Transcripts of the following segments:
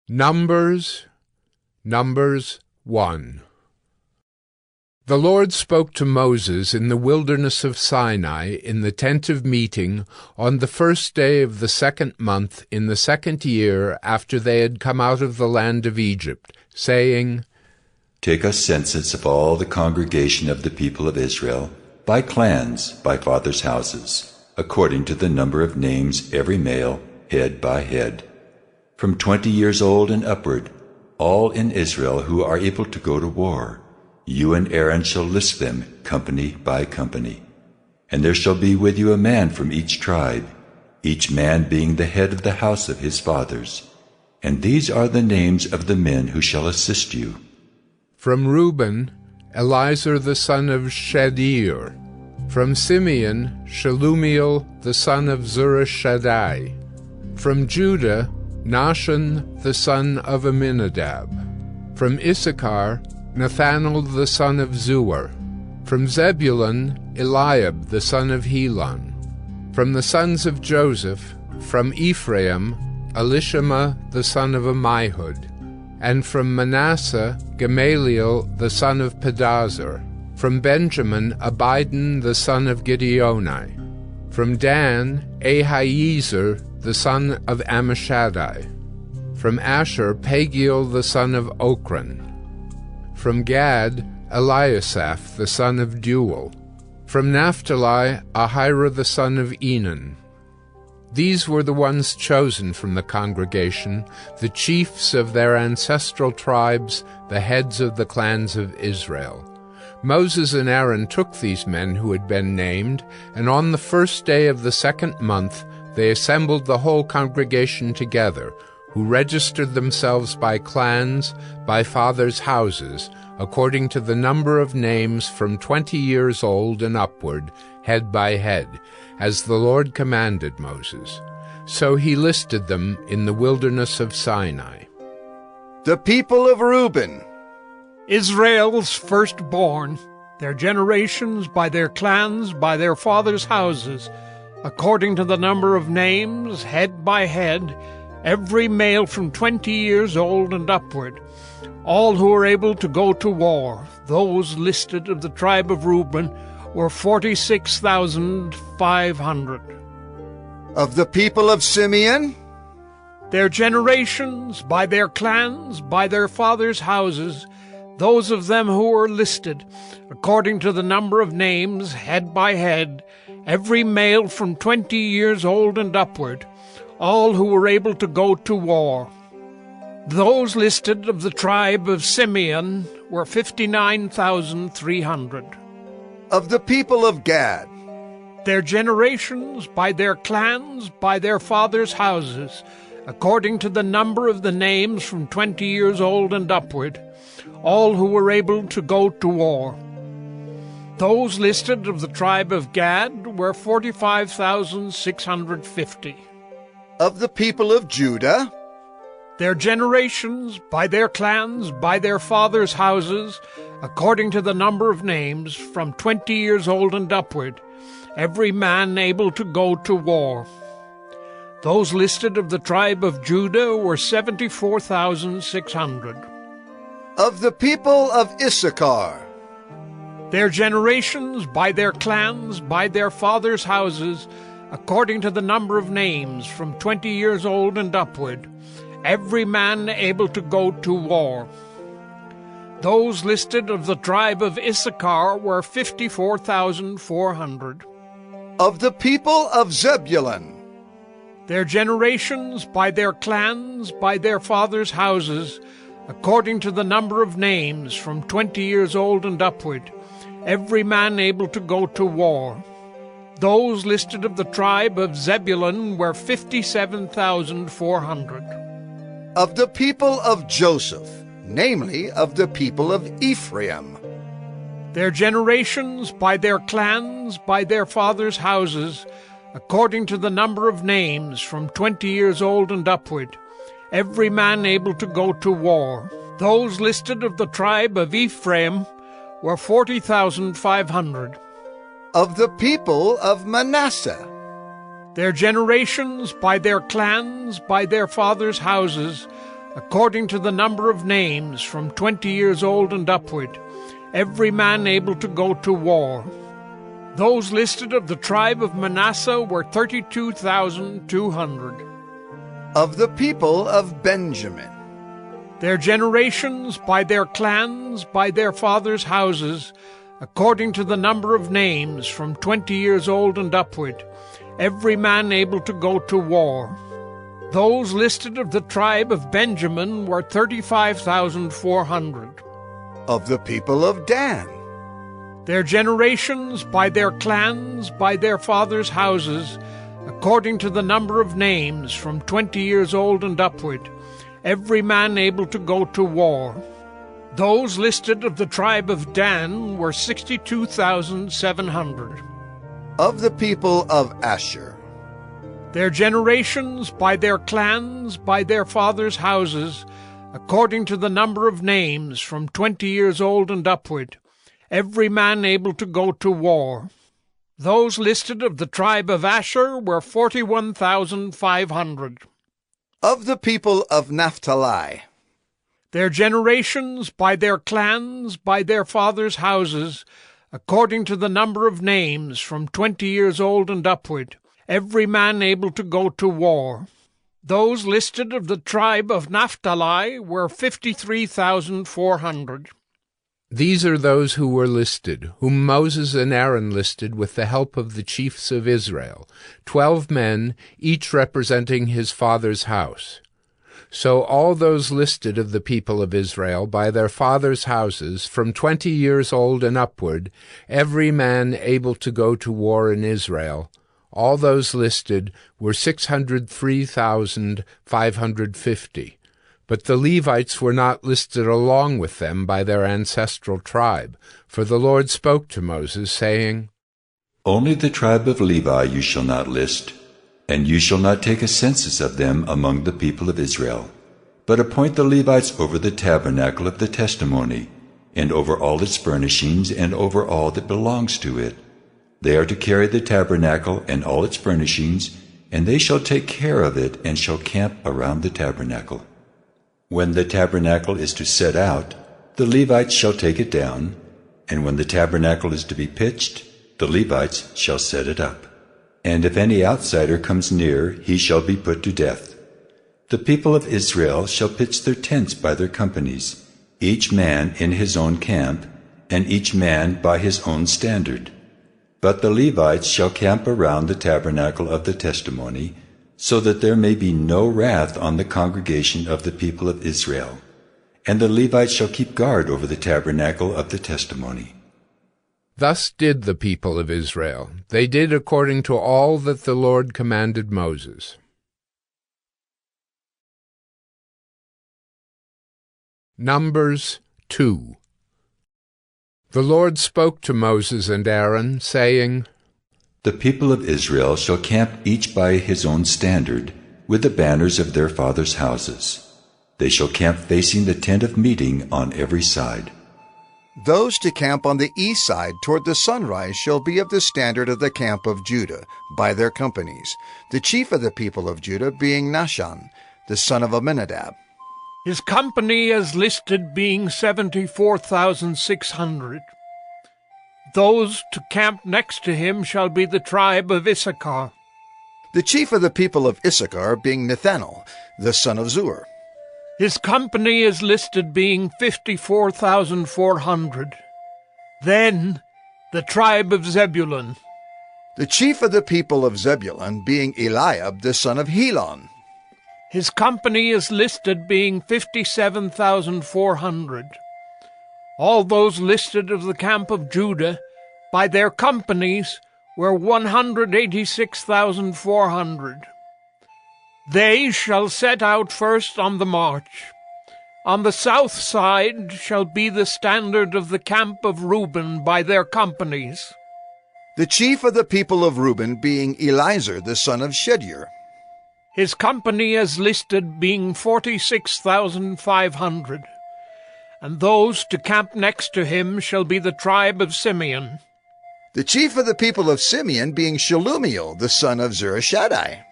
Numbers 1. The Lord spoke to Moses in the wilderness of Sinai in the tent of meeting on the first day of the 2nd month in the 2nd year after they had come out of the land of Egypt, saying, Take a census of all the congregation of the people of Israel, by clans, by fathers' houses, according to the number of names every male, head by head. From 20 years old and upward, all in Israel who are able to go to war. You and Aaron shall list them company by company. And there shall be with you a man from each tribe, each man being the head of the house of his fathers. And these are the names of the men who shall assist you. From Reuben, Elizur the son of Shedeur. From Simeon, Shelumiel the son of Zurishaddai. From Judah, Nahshon the son of Amminadab. From Issachar, Nathanael the son of Zuar. From Zebulun, Eliab the son of Helon. From the sons of Joseph, from Ephraim, Elishama the son of Ammihud. And from Manasseh, Gamaliel the son of Pedazur. From Benjamin, Abidan the son of Gideoni. From Dan, Ahiezer the son of Ammishaddai. From Asher, Pagiel the son of Ochran. From Gad, Eliasaph the son of Deuel. From Naphtali, Ahira the son of Enan. These were the ones chosen from the congregation, the chiefs of their ancestral tribes, the heads of the clans of Israel. Moses and Aaron took these men who had been named, and on the first day of the 2nd month they assembled the whole congregation together, who registered themselves by clans, by fathers' houses, according to the number of names from 20 years old and upward, head by head, as the Lord commanded Moses. So he listed them in the wilderness of Sinai. The people of Reuben, Israel's firstborn, their generations by their clans, by their fathers' houses, according to the number of names, head by head, every male from 20 years old and upward, all who were able to go to war. Those listed of the tribe of Reuben were 46,500. Of the people of Simeon, their generations, by their clans, by their fathers' houses, those of them who were listed, according to the number of names, head by head, every male from 20 years old and upward, all who were able to go to war. Those listed of the tribe of Simeon were 59,300. Of the people of Gad, their generations, by their clans, by their fathers' houses, according to the number of the names from 20 years old and upward, all who were able to go to war. Those listed of the tribe of Gad were 45,650. Of the people of Judah, their generations, by their clans, by their fathers' houses, according to the number of names, from 20 years old and upward, every man able to go to war. Those listed of the tribe of Judah were 74,600. Of the people of Issachar, their generations, by their clans, by their fathers' houses, according to the number of names, from 20 years old and upward, every man able to go to war. Those listed of the tribe of Issachar were 54,400. Of the people of Zebulun, their generations, by their clans, by their fathers' houses, according to the number of names, from 20 years old and upward, every man able to go to war. Those listed of the tribe of Zebulun were 57,400. Of the people of Joseph, namely of the people of Ephraim, their generations, by their clans, by their fathers' houses, according to the number of names, from 20 years old and upward, every man able to go to war. Those listed of the tribe of Ephraim were 40,500. Of the people of Manasseh, their generations, by their clans, by their fathers' houses, according to the number of names, from 20 years old and upward, every man able to go to war. Those listed of the tribe of Manasseh were 32,200. Of the people of Benjamin, Their generations, by their clans, by their fathers' houses, according to the number of names, from 20 years old and upward, every man able to go to war. Those listed of the tribe of Benjamin were 35,400. of the people of Dan, Their generations, by their clans, by their fathers' houses, according to the number of names, from 20 years old and upward, every man able to go to war. Those listed of the tribe of Dan were 62,700. of the people of Asher, Their generations, by their clans, by their fathers' houses, according to the number of names, from 20 years old and upward, every man able to go to war. Those listed of the tribe of Asher were 41,500. of the people of Naphtali, Their generations, by their clans, by their fathers' houses, according to the number of names, from 20 years old and upward, every man able to go to war. Those listed of the tribe of Naphtali were 53,400. These are those who were listed, whom Moses and Aaron listed with the help of the chiefs of Israel, 12 men, each representing his father's house. So all those listed of the people of Israel by their fathers' houses, from 20 years old and upward, every man able to go to war in Israel, all those listed were 603,550. But the Levites were not listed along with them by their ancestral tribe, for the Lord spoke to Moses, saying, Only the tribe of Levi you shall not list, and you shall not take a census of them among the people of Israel, but appoint the Levites over the tabernacle of the testimony, and over all its furnishings, and over all that belongs to it. They are to carry the tabernacle and all its furnishings, and they shall take care of it, and shall camp around the tabernacle. When the tabernacle is to set out, the Levites shall take it down, and when the tabernacle is to be pitched, the Levites shall set it up. And if any outsider comes near, he shall be put to death. The people of Israel shall pitch their tents by their companies, each man in his own camp, and each man by his own standard. But the Levites shall camp around the tabernacle of the testimony, so that there may be no wrath on the congregation of the people of Israel. And the Levites shall keep guard over the tabernacle of the testimony. Thus did the people of Israel. They did according to all that the Lord commanded Moses. Numbers 2. The Lord spoke to Moses and Aaron, saying, The people of Israel shall camp each by his own standard, with the banners of their fathers' houses. They shall camp facing the tent of meeting on every side. those to camp on the east side toward the sunrise shall be of the standard of the camp of Judah, by their companies, the chief of the people of Judah being Nahshon, the son of Amminadab. His company as listed being 74,600. Those to camp next to him shall be the tribe of Issachar. The chief of the people of Issachar being Nethanel, the son of Zur. His company is listed being 54,400. Then the tribe of Zebulun. The chief of the people of Zebulun being Eliab, the son of Helon. His company is listed being 57,400. All those listed of the camp of Judah by their companies were 186,400. They shall set out first on the march. On the south side shall be the standard of the camp of Reuben by their companies. The chief of the people of Reuben being Elizur, the son of Shedeur. His company as listed being 46,500. And those to camp next to him shall be the tribe of Simeon. The chief of the people of Simeon being Shelumiel, the son of Zurishaddai.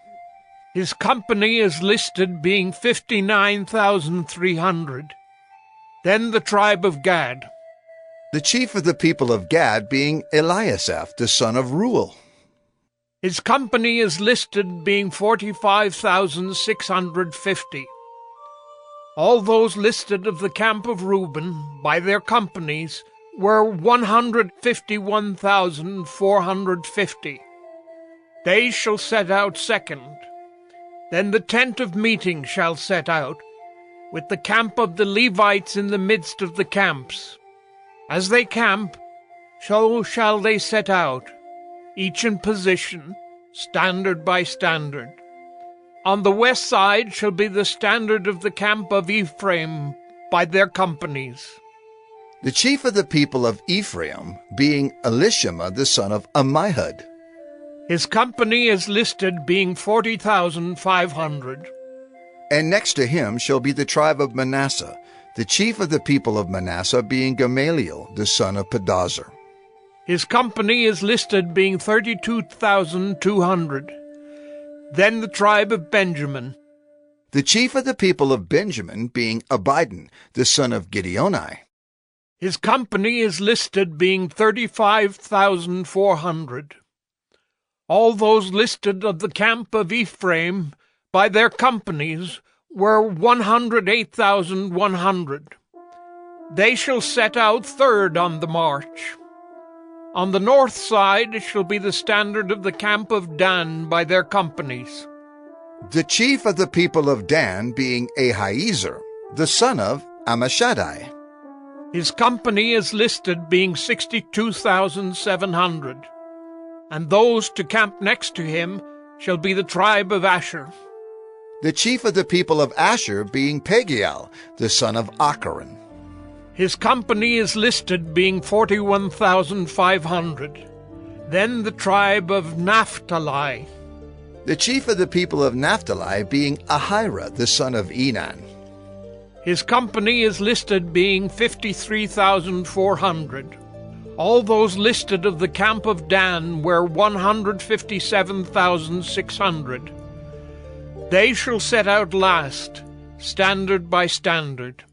His company is listed, being 59,300. Then the tribe of Gad. The chief of the people of Gad being Eliasaph, the son of Reuel. His company is listed, being 45,650. All those listed of the camp of Reuben by their companies were 151,450. They shall set out second. Then the tent of meeting shall set out, with the camp of the Levites in the midst of the camps. As they camp, so shall they set out, each in position, standard by standard. On the west side shall be the standard of the camp of Ephraim by their companies. The chief of the people of Ephraim being Elishama, the son of Ammihud. His company is listed, being 40,500. And next to him shall be the tribe of Manasseh, the chief of the people of Manasseh being Gamaliel, the son of Pedazur. His company is listed, being 32,200. Then the tribe of Benjamin. The chief of the people of Benjamin being Abidan, the son of Gideoni. His company is listed, being 35,400. All those listed of the camp of Ephraim by their companies were 108,100. They shall set out third on the march. On the north side shall be the standard of the camp of Dan by their companies. The chief of the people of Dan being Ahiezer, the son of Ammishaddai. His company is listed, being 62,700. And those to camp next to him shall be the tribe of Asher. The chief of the people of Asher being Pagiel, the son of Acharon. His company is listed, being 41,500. Then the tribe of Naphtali. The chief of the people of Naphtali being Ahira, the son of Enan. His company is listed, being 53,400. All those listed of the camp of Dan were 157,600. They shall set out last, standard by standard.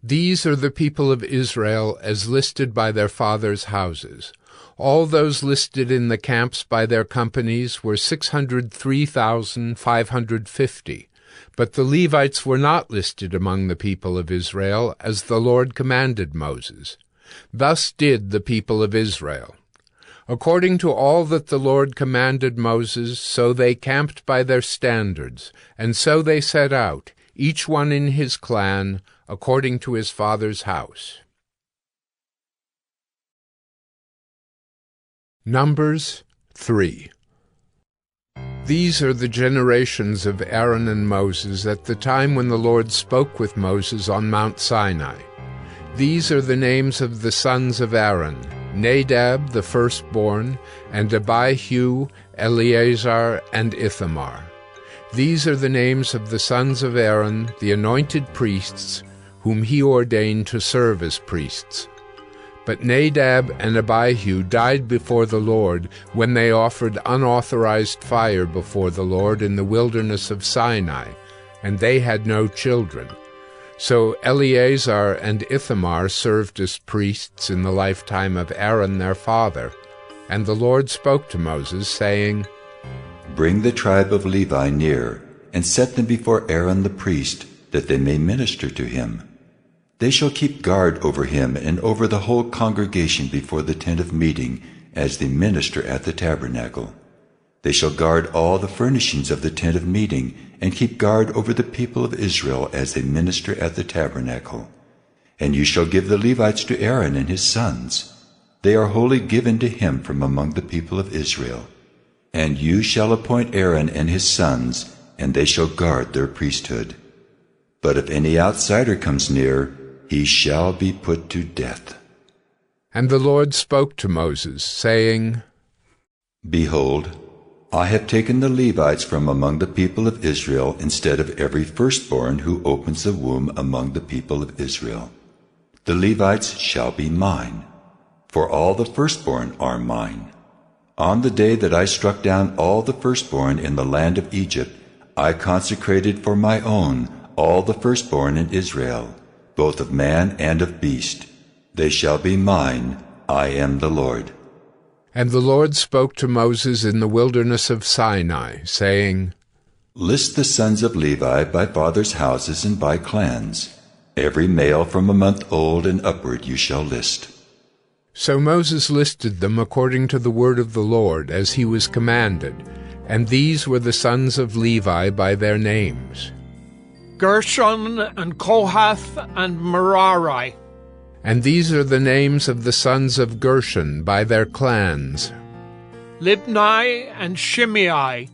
These are the people of Israel as listed by their fathers' houses. All those listed in the camps by their companies were 603,550. But the Levites were not listed among the people of Israel, as the Lord commanded Moses. Thus did the people of Israel. According to all that the Lord commanded Moses, so they camped by their standards, and so they set out, each one in his clan, according to his father's house. Numbers 3. These are the generations of Aaron and Moses at the time when the Lord spoke with Moses on Mount Sinai. These are the names of the sons of Aaron: Nadab the firstborn, and Abihu, Eleazar, and Ithamar. These are the names of the sons of Aaron, the anointed priests, whom he ordained to serve as priests. But Nadab and Abihu died before the Lord when they offered unauthorized fire before the Lord in the wilderness of Sinai, and they had no children. So Eleazar and Ithamar served as priests in the lifetime of Aaron their father. And the Lord spoke to Moses, saying, Bring the tribe of Levi near, and set them before Aaron the priest, that they may minister to him. They shall keep guard over him and over the whole congregation before the tent of meeting, as they minister at the tabernacle. They shall guard all the furnishings of the tent of meeting, and keep guard over the people of Israel as they minister at the tabernacle. And you shall give the Levites to Aaron and his sons. They are wholly given to him from among the people of Israel. And you shall appoint Aaron and his sons, and they shall guard their priesthood. But if any outsider comes near, he shall be put to death. And the Lord spoke to Moses, saying, Behold, I have taken the Levites from among the people of Israel instead of every firstborn who opens the womb among the people of Israel. The Levites shall be mine, for all the firstborn are mine. On the day that I struck down all the firstborn in the land of Egypt, I consecrated for my own all the firstborn in Israel, both of man and of beast. They shall be mine. I am the Lord. And the Lord spoke to Moses in the wilderness of Sinai, saying, List the sons of Levi by fathers' houses and by clans. Every male from a month old and upward you shall list. So Moses listed them according to the word of the Lord, as he was commanded, and these were the sons of Levi by their names. Gershon and Kohath and Merari. And these are the names of the sons of Gershon by their clans. Libni and Shimei.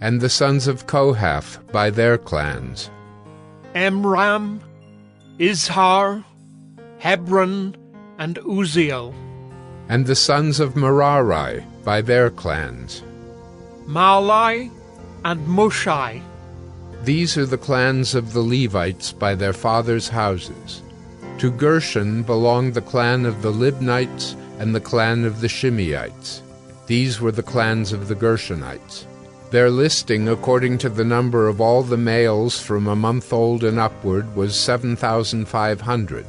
And the sons of Kohath by their clans. Amram, Izhar, Hebron, and Uzziel. And the sons of Merari by their clans. Mahli and Mushai. These are the clans of the Levites by their fathers' houses. To Gershon belonged the clan of the Libnites and the clan of the Shimeites. These were the clans of the Gershonites. Their listing according to the number of all the males from a month old and upward was 7,500.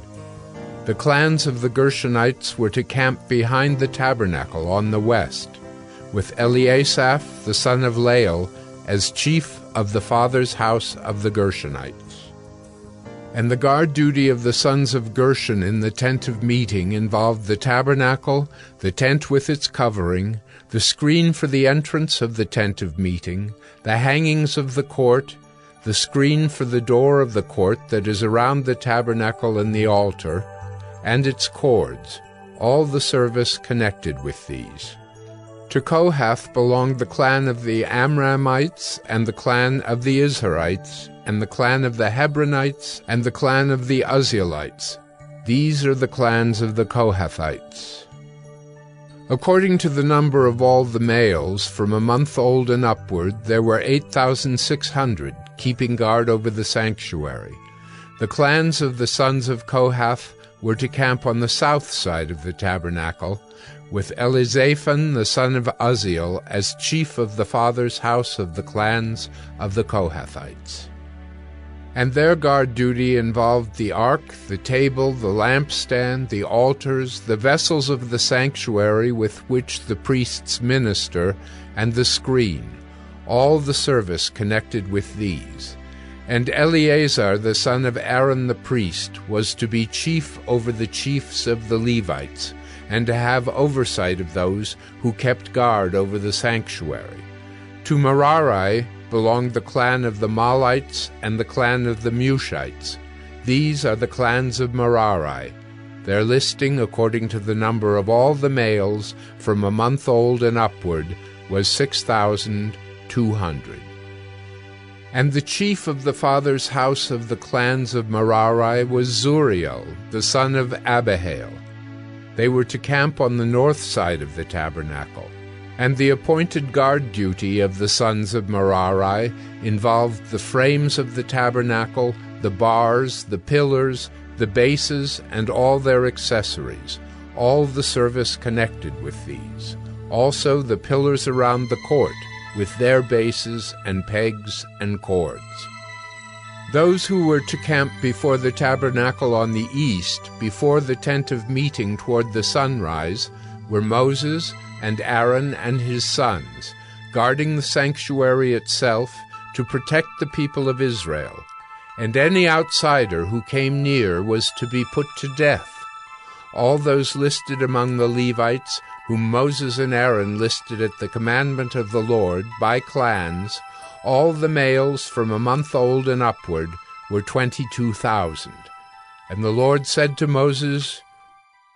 The clans of the Gershonites were to camp behind the tabernacle on the west, with Eliasaph the son of Lael as chief of the father's house of the Gershonites. And the guard duty of the sons of Gershon in the tent of meeting involved the tabernacle, the tent with its covering, the screen for the entrance of the tent of meeting, the hangings of the court, the screen for the door of the court that is around the tabernacle and the altar, and its cords, all the service connected with these. To Kohath belonged the clan of the Amramites, and the clan of the Izharites, and the clan of the Hebronites, and the clan of the Uzzielites. These are the clans of the Kohathites. According to the number of all the males, from a month old and upward, there were 8,600, keeping guard over the sanctuary. The clans of the sons of Kohath were to camp on the south side of the tabernacle, with Elizaphan the son of Uzziel as chief of the father's house of the clans of the Kohathites. And their guard duty involved the ark, the table, the lampstand, the altars, the vessels of the sanctuary with which the priests minister, and the screen, all the service connected with these. And Eleazar the son of Aaron the priest was to be chief over the chiefs of the Levites, and to have oversight of those who kept guard over the sanctuary. To Merari belonged the clan of the Mahlites and the clan of the Mushites. These are the clans of Merari. Their listing according to the number of all the males from a month old and upward was 6,200. And the chief of the father's house of the clans of Merari was Zuriel, the son of Abihail. They were to camp on the north side of the tabernacle. And the appointed guard duty of the sons of Merari involved the frames of the tabernacle, the bars, the pillars, the bases, and all their accessories, all the service connected with these. Also the pillars around the court, with their bases and pegs and cords. Those who were to camp before the tabernacle on the east, before the tent of meeting toward the sunrise, were Moses and Aaron and his sons, guarding the sanctuary itself to protect the people of Israel. And any outsider who came near was to be put to death. All those listed among the Levites, whom Moses and Aaron listed at the commandment of the Lord, by clans, all the males from a month old and upward, were 22,000. And the Lord said to Moses,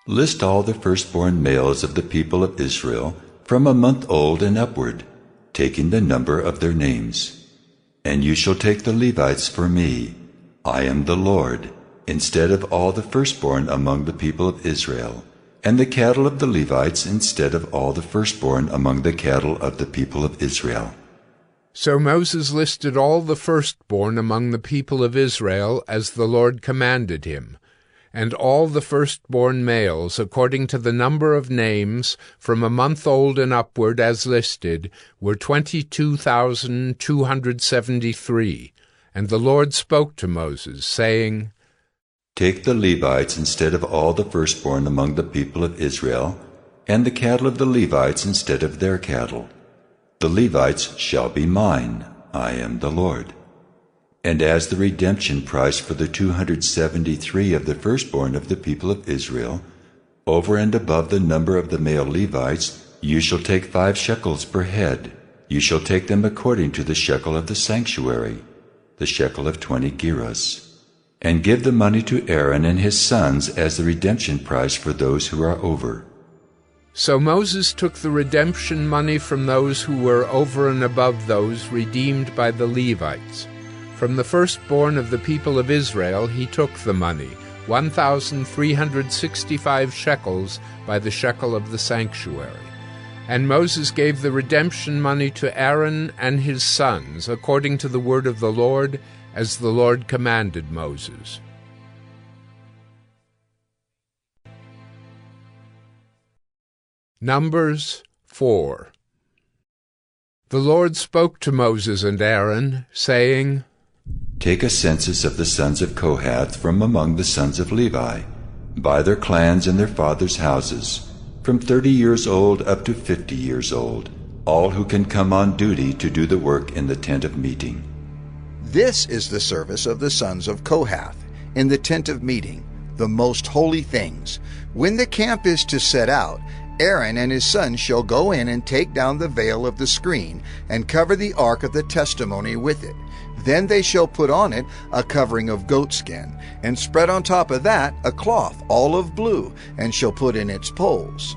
List all the firstborn males of the people of Israel from a month old and upward, taking the number of their names. And you shall take the Levites for me. I am the Lord, instead of all the firstborn among the people of Israel, and the cattle of the Levites instead of all the firstborn among the cattle of the people of Israel. So Moses listed all the firstborn among the people of Israel as the Lord commanded him. And all the firstborn males, according to the number of names, from a month old and upward as listed, were 22,273. And the Lord spoke to Moses, saying, Take the Levites instead of all the firstborn among the people of Israel, and the cattle of the Levites instead of their cattle. The Levites shall be mine. I am the Lord. And as the redemption price for the 273 of the firstborn of the people of Israel, over and above the number of the male Levites, you shall take 5 shekels per head. You shall take them according to the shekel of the sanctuary, the shekel of 20 gerahs, and give the money to Aaron and his sons as the redemption price for those who are over. So Moses took the redemption money from those who were over and above those redeemed by the Levites. From the firstborn of the people of Israel he took the money, 1,365 shekels by the shekel of the sanctuary. And Moses gave the redemption money to Aaron and his sons, according to the word of the Lord, as the Lord commanded Moses. Numbers 4. The Lord spoke to Moses and Aaron, saying, Take a census of the sons of Kohath from among the sons of Levi, by their clans and their fathers' houses, from 30 years old up to 50 years old, all who can come on duty to do the work in the tent of meeting. This is the service of the sons of Kohath in the tent of meeting, the most holy things. When the camp is to set out, Aaron and his sons shall go in and take down the veil of the screen and cover the ark of the testimony with it. Then they shall put on it a covering of goatskin, and spread on top of that a cloth all of blue, and shall put in its poles.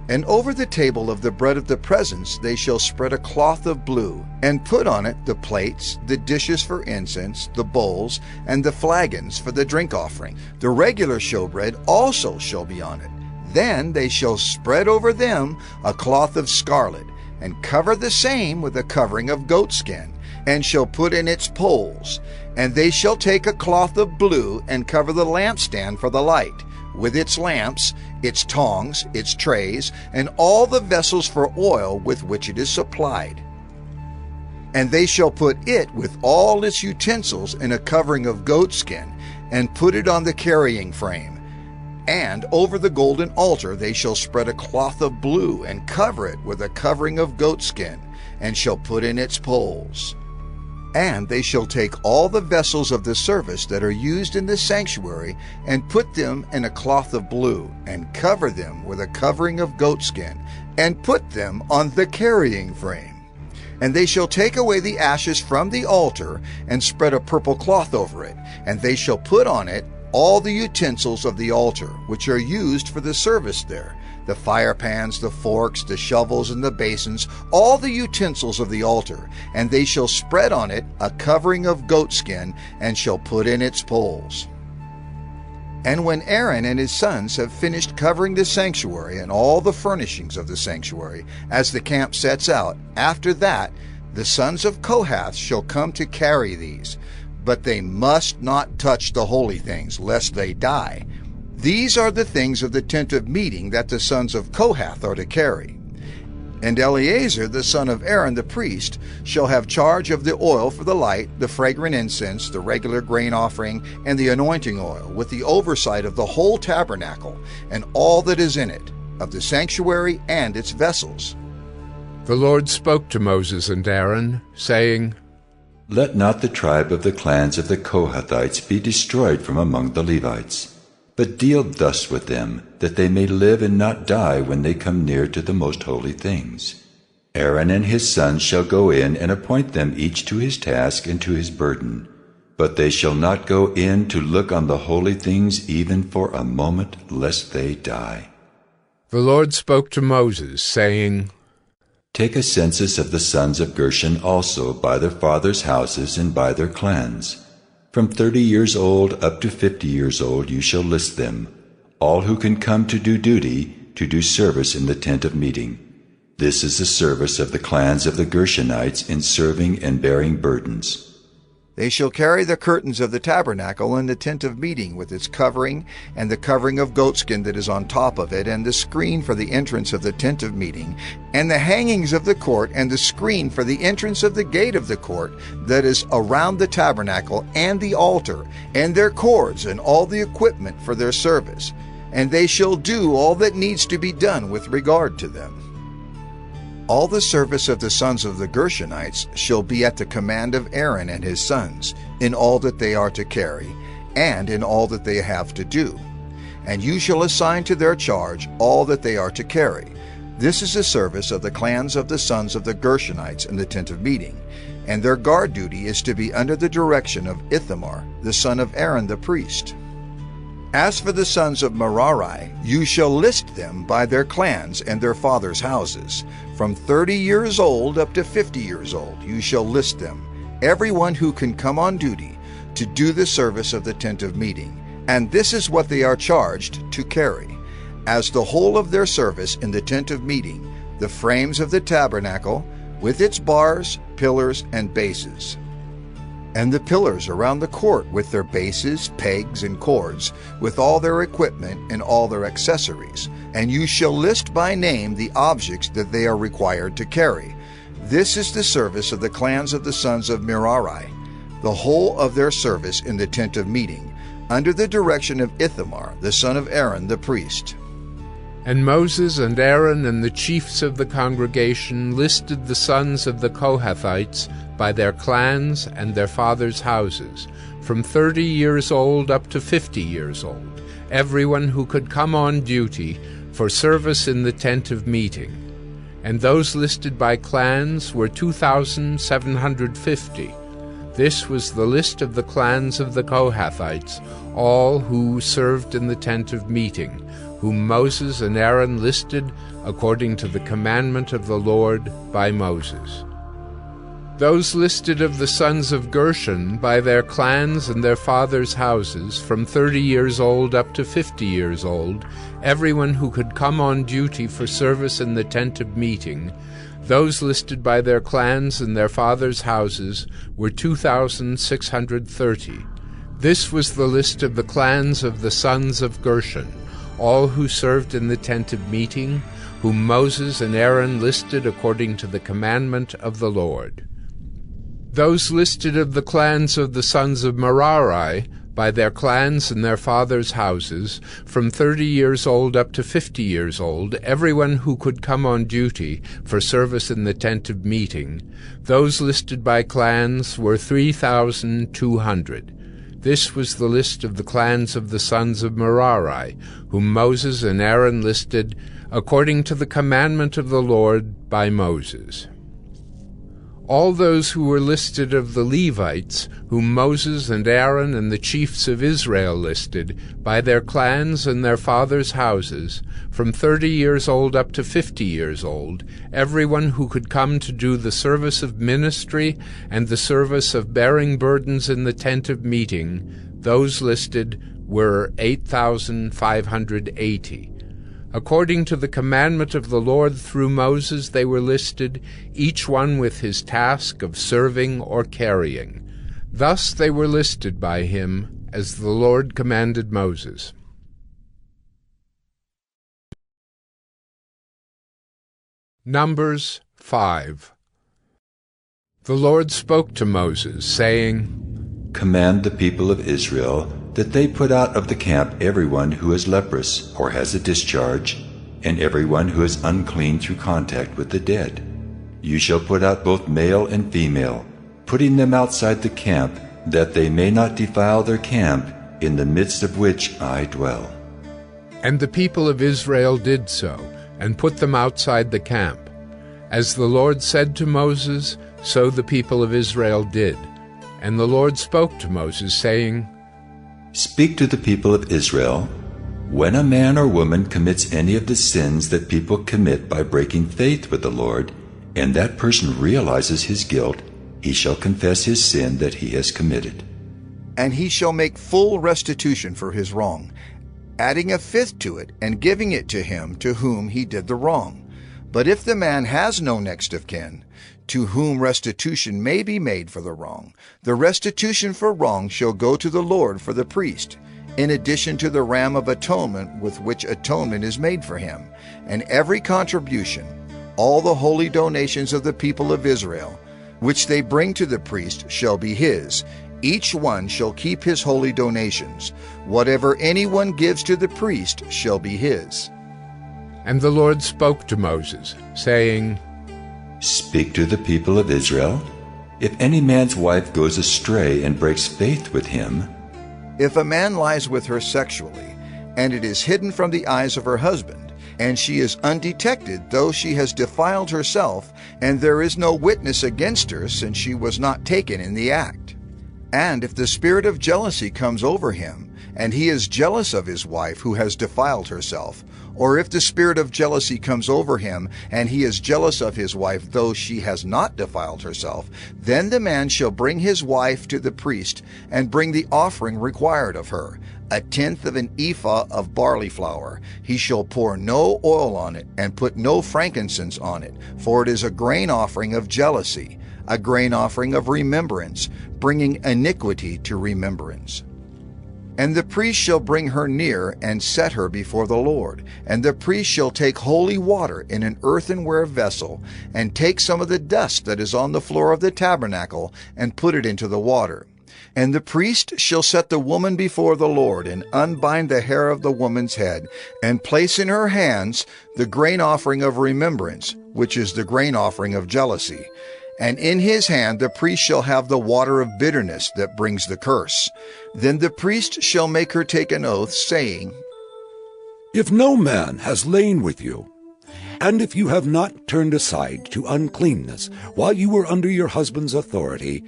And over the table of the bread of the presence they shall spread a cloth of blue, and put on it the plates, the dishes for incense, the bowls, and the flagons for the drink offering. The regular showbread also shall be on it. Then they shall spread over them a cloth of scarlet, and cover the same with a covering of goatskin, and shall put in its poles. And they shall take a cloth of blue, and cover the lampstand for the light, with its lamps, its tongs, its trays, and all the vessels for oil with which it is supplied. And they shall put it with all its utensils in a covering of goatskin, and put it on the carrying frame. And over the golden altar they shall spread a cloth of blue, and cover it with a covering of goatskin, and shall put in its poles. And they shall take all the vessels of the service that are used in the sanctuary, and put them in a cloth of blue, and cover them with a covering of goatskin, and put them on the carrying frame. And they shall take away the ashes from the altar, and spread a purple cloth over it, and they shall put on it all the utensils of the altar, which are used for the service there, the fire pans, the forks, the shovels, and the basins, all the utensils of the altar, and they shall spread on it a covering of goatskin, and shall put in its poles. And when Aaron and his sons have finished covering the sanctuary and all the furnishings of the sanctuary, as the camp sets out, after that the sons of Kohath shall come to carry these. But they must not touch the holy things, lest they die. These are the things of the tent of meeting that the sons of Kohath are to carry. And Eleazar, the son of Aaron the priest, shall have charge of the oil for the light, the fragrant incense, the regular grain offering, and the anointing oil, with the oversight of the whole tabernacle, and all that is in it, of the sanctuary and its vessels. The Lord spoke to Moses and Aaron, saying, Let not the tribe of the clans of the Kohathites be destroyed from among the Levites, but deal thus with them, that they may live and not die when they come near to the most holy things. Aaron and his sons shall go in and appoint them each to his task and to his burden, but they shall not go in to look on the holy things even for a moment, lest they die. The Lord spoke to Moses, saying, Take a census of the sons of Gershon also by their fathers' houses and by their clans. From 30 years old up to 50 years old you shall list them, all who can come to do duty, to do service in the tent of meeting. This is the service of the clans of the Gershonites in serving and bearing burdens. They shall carry the curtains of the tabernacle and the tent of meeting with its covering, and the covering of goatskin that is on top of it, and the screen for the entrance of the tent of meeting, and the hangings of the court, and the screen for the entrance of the gate of the court that is around the tabernacle, and the altar, and their cords, and all the equipment for their service. And they shall do all that needs to be done with regard to them. All the service of the sons of the Gershonites shall be at the command of Aaron and his sons, in all that they are to carry, and in all that they have to do. And you shall assign to their charge all that they are to carry. This is the service of the clans of the sons of the Gershonites in the tent of meeting. And their guard duty is to be under the direction of Ithamar, the son of Aaron the priest. As for the sons of Merari, you shall list them by their clans and their fathers' houses. From 30 years old up to 50 years old you shall list them, everyone who can come on duty to do the service of the tent of meeting. And this is what they are charged to carry. As the whole of their service in the tent of meeting, the frames of the tabernacle, with its bars, pillars, and bases, and the pillars around the court with their bases, pegs, and cords, with all their equipment and all their accessories. And you shall list by name the objects that they are required to carry. This is the service of the clans of the sons of Merari, the whole of their service in the tent of meeting, under the direction of Ithamar, the son of Aaron the priest. And Moses and Aaron and the chiefs of the congregation listed the sons of the Kohathites by their clans and their fathers' houses, from 30 years old up to 50 years old, everyone who could come on duty for service in the tent of meeting. And those listed by clans were 2,750. This was the list of the clans of the Kohathites, all who served in the tent of meeting, whom Moses and Aaron listed according to the commandment of the Lord by Moses. Those listed of the sons of Gershon by their clans and their fathers' houses, from 30 years old up to 50 years old, everyone who could come on duty for service in the tent of meeting, those listed by their clans and their fathers' houses were 2,630. This was the list of the clans of the sons of Gershon, all who served in the tent of meeting, whom Moses and Aaron listed according to the commandment of the Lord. Those listed of the clans of the sons of Merari, by their clans and their fathers' houses, from 30 years old up to 50 years old, everyone who could come on duty for service in the tent of meeting, those listed by clans were 3,200. This was the list of the clans of the sons of Merari, whom Moses and Aaron listed according to the commandment of the Lord by Moses. All those who were listed of the Levites, whom Moses and Aaron and the chiefs of Israel listed, by their clans and their fathers' houses, from 30 years old up to 50 years old, everyone who could come to do the service of ministry and the service of bearing burdens in the tent of meeting, those listed were 8,580. According to the commandment of the Lord through Moses they were listed, each one with his task of serving or carrying. Thus they were listed by him, as the Lord commanded Moses. Numbers 5. The Lord spoke to Moses, saying, Command the people of Israel that they put out of the camp everyone who is leprous or has a discharge, and everyone who is unclean through contact with the dead. You shall put out both male and female, putting them outside the camp, that they may not defile their camp, in the midst of which I dwell. And the people of Israel did so, and put them outside the camp. As the Lord said to Moses, so the people of Israel did. And the Lord spoke to Moses, saying, Speak to the people of Israel. When a man or woman commits any of the sins that people commit by breaking faith with the Lord, and that person realizes his guilt, he shall confess his sin that he has committed. And he shall make full restitution for his wrong, adding a fifth to it, and giving it to him to whom he did the wrong. But if the man has no next of kin, to whom restitution may be made for the wrong. The restitution for wrong shall go to the Lord for the priest, in addition to the ram of atonement with which atonement is made for him. And every contribution, all the holy donations of the people of Israel, which they bring to the priest, shall be his. Each one shall keep his holy donations. Whatever anyone gives to the priest shall be his. And the Lord spoke to Moses, saying, Speak to the people of Israel. If any man's wife goes astray and breaks faith with him, if a man lies with her sexually, and it is hidden from the eyes of her husband, and she is undetected, though she has defiled herself, and there is no witness against her, since she was not taken in the act. And if the spirit of jealousy comes over him, and he is jealous of his wife who has defiled herself, or if the spirit of jealousy comes over him, and he is jealous of his wife, though she has not defiled herself, then the man shall bring his wife to the priest, and bring the offering required of her, 1/10 of an ephah of barley flour. He shall pour no oil on it, and put no frankincense on it, for it is a grain offering of jealousy, a grain offering of remembrance, bringing iniquity to remembrance. And the priest shall bring her near, and set her before the Lord. And the priest shall take holy water in an earthenware vessel, and take some of the dust that is on the floor of the tabernacle, and put it into the water. And the priest shall set the woman before the Lord, and unbind the hair of the woman's head, and place in her hands the grain offering of remembrance, which is the grain offering of jealousy. And in his hand the priest shall have the water of bitterness that brings the curse. Then the priest shall make her take an oath, saying, If no man has lain with you, and if you have not turned aside to uncleanness while you were under your husband's authority,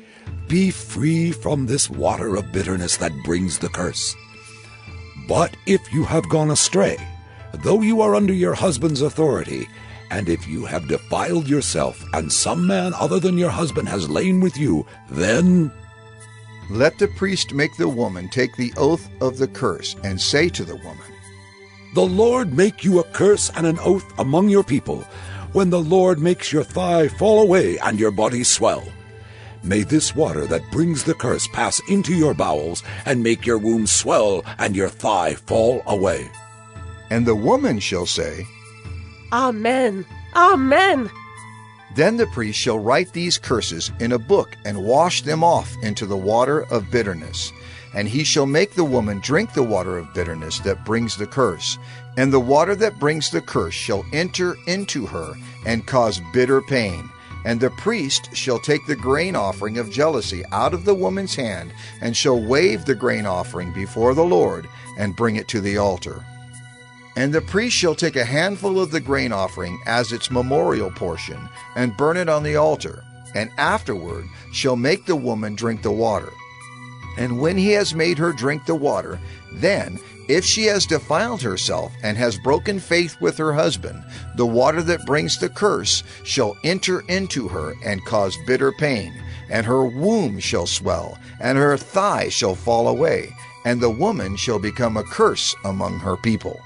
be free from this water of bitterness that brings the curse. But if you have gone astray, though you are under your husband's authority, and if you have defiled yourself, and some man other than your husband has lain with you, then let the priest make the woman take the oath of the curse, and say to the woman, The Lord make you a curse and an oath among your people, when the Lord makes your thigh fall away and your body swell. May this water that brings the curse pass into your bowels, and make your womb swell and your thigh fall away. And the woman shall say, Amen. Amen. Then the priest shall write these curses in a book, and wash them off into the water of bitterness. And he shall make the woman drink the water of bitterness that brings the curse. And the water that brings the curse shall enter into her, and cause bitter pain. And the priest shall take the grain offering of jealousy out of the woman's hand, and shall wave the grain offering before the Lord, and bring it to the altar. And the priest shall take a handful of the grain offering as its memorial portion, and burn it on the altar, and afterward shall make the woman drink the water. And when he has made her drink the water, then, if she has defiled herself and has broken faith with her husband, the water that brings the curse shall enter into her and cause bitter pain, and her womb shall swell, and her thigh shall fall away, and the woman shall become a curse among her people.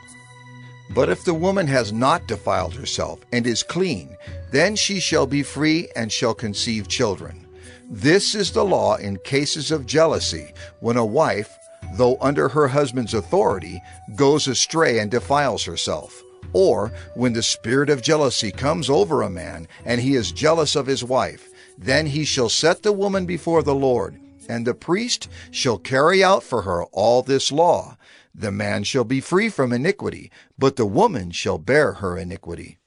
But if the woman has not defiled herself and is clean, then she shall be free and shall conceive children. This is the law in cases of jealousy, when a wife, though under her husband's authority, goes astray and defiles herself, or when the spirit of jealousy comes over a man, and he is jealous of his wife. Then he shall set the woman before the Lord, and the priest shall carry out for her all this law. The man shall be free from iniquity, but the woman shall bear her iniquity.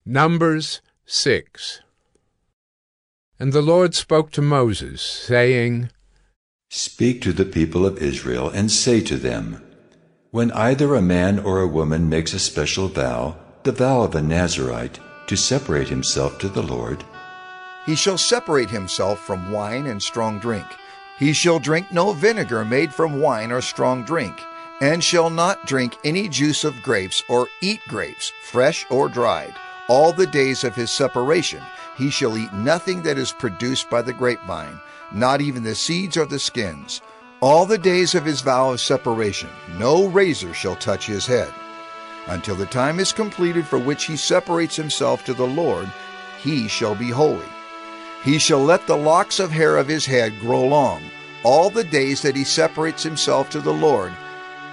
Numbers 6. And the Lord spoke to Moses, saying, Speak to the people of Israel, and say to them, When either a man or a woman makes a special vow, the vow of a Nazirite, to separate himself to the Lord, he shall separate himself from wine and strong drink. He shall drink no vinegar made from wine or strong drink, and shall not drink any juice of grapes or eat grapes, fresh or dried. All the days of his separation he shall eat nothing that is produced by the grapevine, not even the seeds or the skins. All the days of his vow of separation no razor shall touch his head. Until the time is completed for which he separates himself to the Lord, he shall be holy. He shall let the locks of hair of his head grow long, all the days that he separates himself to the Lord.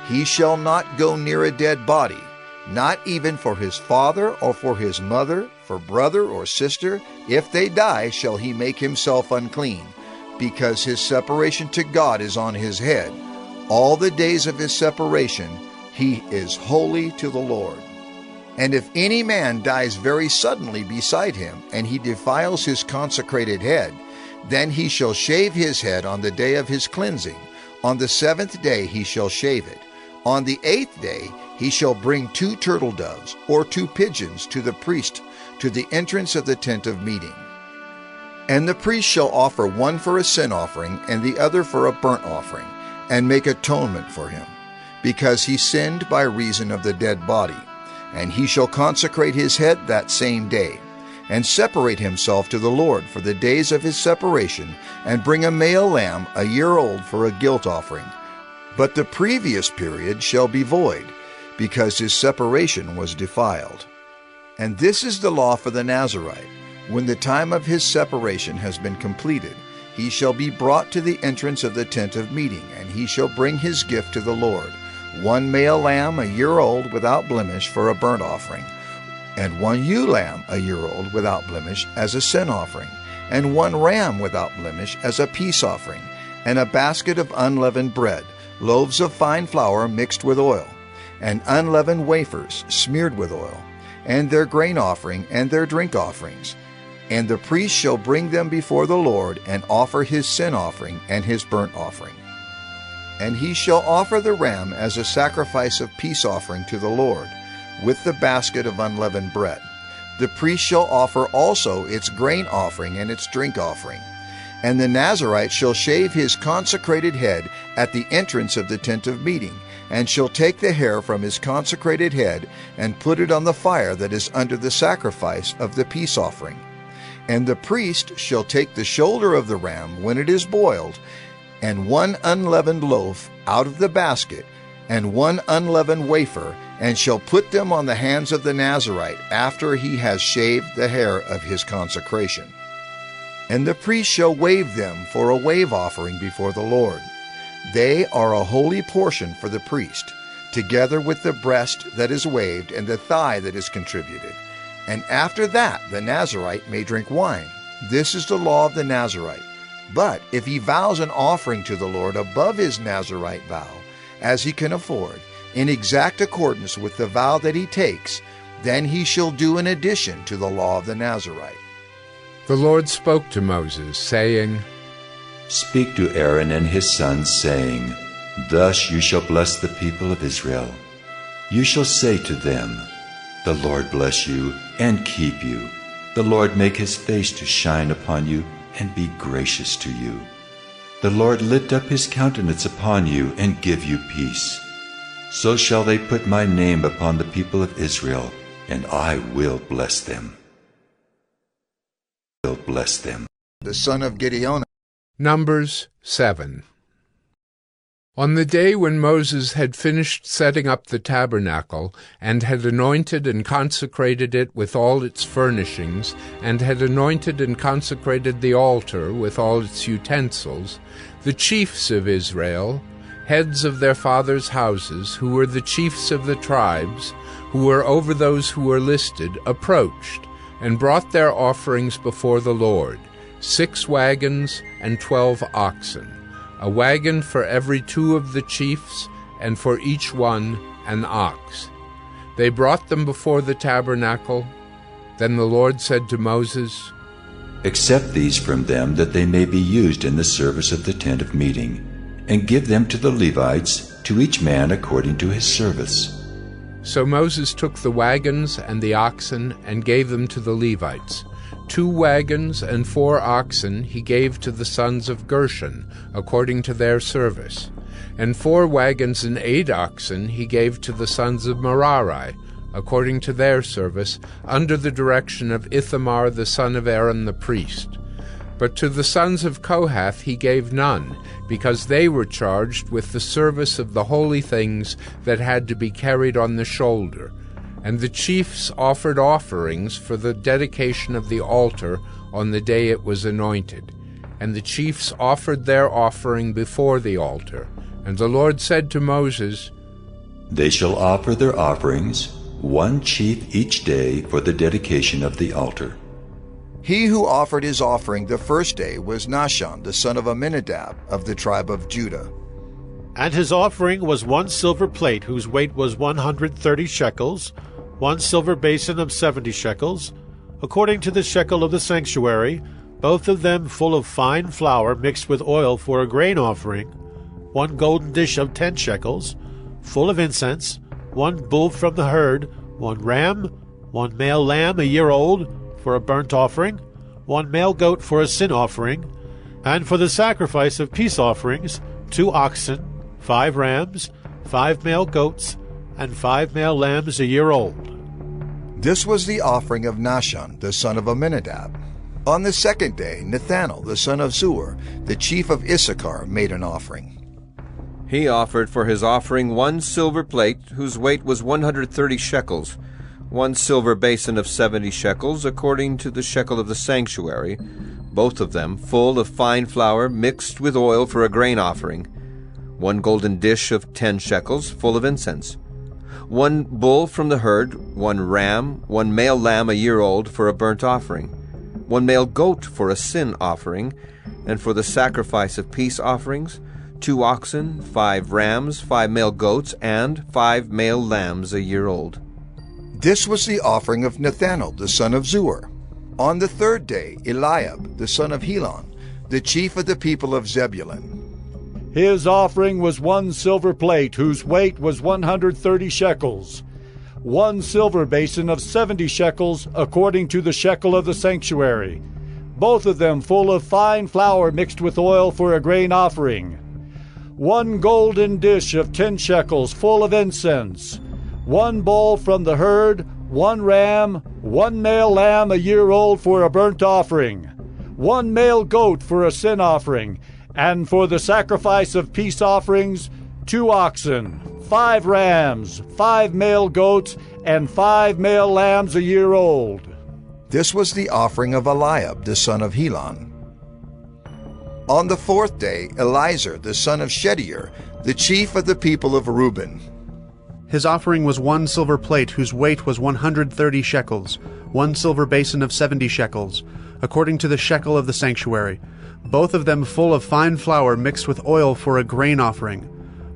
He shall not go near a dead body, not even for his father or for his mother, for brother or sister. If they die, shall he make himself unclean, because his separation to God is on his head. All the days of his separation he is holy to the Lord. And if any man dies very suddenly beside him, and he defiles his consecrated head, then he shall shave his head on the day of his cleansing. On the 7th day he shall shave it. On the 8th day he shall bring 2 turtle doves or 2 pigeons to the priest to the entrance of the tent of meeting. And the priest shall offer one for a sin offering and the other for a burnt offering, and make atonement for him, because he sinned by reason of the dead body. And he shall consecrate his head that same day, and separate himself to the Lord for the days of his separation, and bring a male lamb a year old for a guilt offering. But the previous period shall be void, because his separation was defiled. And this is the law for the Nazirite. When the time of his separation has been completed, he shall be brought to the entrance of the tent of meeting, and he shall bring his gift to the Lord, 1 male lamb a year old without blemish for a burnt offering, and 1 ewe lamb a year old without blemish as a sin offering, and 1 ram without blemish as a peace offering, and a basket of unleavened bread, loaves of fine flour mixed with oil, and unleavened wafers smeared with oil, and their grain offering and their drink offerings. And the priest shall bring them before the Lord, and offer his sin offering and his burnt offering. And he shall offer the ram as a sacrifice of peace offering to the Lord, with the basket of unleavened bread. The priest shall offer also its grain offering and its drink offering. And the Nazirite shall shave his consecrated head at the entrance of the tent of meeting, and shall take the hair from his consecrated head, and put it on the fire that is under the sacrifice of the peace offering. And the priest shall take the shoulder of the ram when it is boiled, and 1 unleavened loaf out of the basket, and 1 unleavened wafer, and shall put them on the hands of the Nazirite after he has shaved the hair of his consecration. And the priest shall wave them for a wave offering before the Lord. They are a holy portion for the priest, together with the breast that is waved and the thigh that is contributed. And after that the Nazirite may drink wine. This is the law of the Nazirite. But if he vows an offering to the Lord above his Nazirite vow, as he can afford, in exact accordance with the vow that he takes, then he shall do an addition to the law of the Nazirite. The Lord spoke to Moses, saying, Speak to Aaron and his sons, saying, Thus you shall bless the people of Israel. You shall say to them, The Lord bless you and keep you. The Lord make his face to shine upon you and be gracious to you. The Lord lift up his countenance upon you and give you peace. So shall they put my name upon the people of Israel, and I will bless them. The son of Gideon. Numbers 7. On the day when Moses had finished setting up the tabernacle, and had anointed and consecrated it with all its furnishings, and had anointed and consecrated the altar with all its utensils, the chiefs of Israel, heads of their fathers' houses, who were the chiefs of the tribes, who were over those who were listed, approached, and brought their offerings before the Lord, 6 wagons and 12 oxen, a wagon for every 2 of the chiefs, and for each one an ox. They brought them before the tabernacle. Then the Lord said to Moses, Accept these from them, that they may be used in the service of the tent of meeting, and give them to the Levites, to each man according to his service. So Moses took the wagons and the oxen and gave them to the Levites. 2 wagons and 4 oxen he gave to the sons of Gershon, according to their service. And 4 wagons and 8 oxen he gave to the sons of Merari, according to their service, under the direction of Ithamar the son of Aaron the priest. But to the sons of Kohath he gave none, because they were charged with the service of the holy things that had to be carried on the shoulder, And the chiefs offered offerings for the dedication of the altar on the day it was anointed. And the chiefs offered their offering before the altar. And the Lord said to Moses, They shall offer their offerings, one chief each day for the dedication of the altar. He who offered his offering the first day was Nahshon, the son of Amminadab, of the tribe of Judah. And his offering was 1 silver plate, whose weight was 130 shekels, 1 silver basin of 70 shekels, according to the shekel of the sanctuary, both of them full of fine flour mixed with oil for a grain offering, 1 golden dish of 10 shekels, full of incense, 1 bull from the herd, 1 ram, 1 male lamb a year old, for a burnt offering, 1 male goat for a sin offering, and for the sacrifice of peace offerings, 2 oxen, 5 rams, 5 male goats, and 5 male lambs a year old. This was the offering of Nahshon, the son of Amminadab. On the second day, Nethanel, the son of Zuar, the chief of Issachar, made an offering. He offered for his offering 1 silver plate, whose weight was 130 shekels, 1 silver basin of 70 shekels, according to the shekel of the sanctuary, both of them full of fine flour mixed with oil for a grain offering, 1 golden dish of 10 shekels, full of incense, 1 bull from the herd, 1 ram, 1 male lamb a year old for a burnt offering, 1 male goat for a sin offering, and for the sacrifice of peace offerings, 2 oxen, 5 rams, 5 male goats, and 5 male lambs a year old. This was the offering of Nethanel, the son of Zuar. On the third day, Eliab, the son of Helon, the chief of the people of Zebulun. His offering was 1 silver plate, whose weight was 130 shekels, 1 silver basin of 70 shekels, according to the shekel of the sanctuary, both of them full of fine flour mixed with oil for a grain offering, 1 golden dish of 10 shekels, full of incense, 1 bull from the herd, 1 ram, 1 male lamb a year old for a burnt offering, 1 male goat for a sin offering, and for the sacrifice of peace offerings, 2 oxen, 5 rams, 5 male goats, and 5 male lambs a year old. This was the offering of Eliab, the son of Helon. On the fourth day, Eliezer, the son of Shedeur, the chief of the people of Reuben. His offering was 1 silver plate, whose weight was 130 shekels, 1 silver basin of 70 shekels, according to the shekel of the sanctuary, both of them full of fine flour mixed with oil for a grain offering,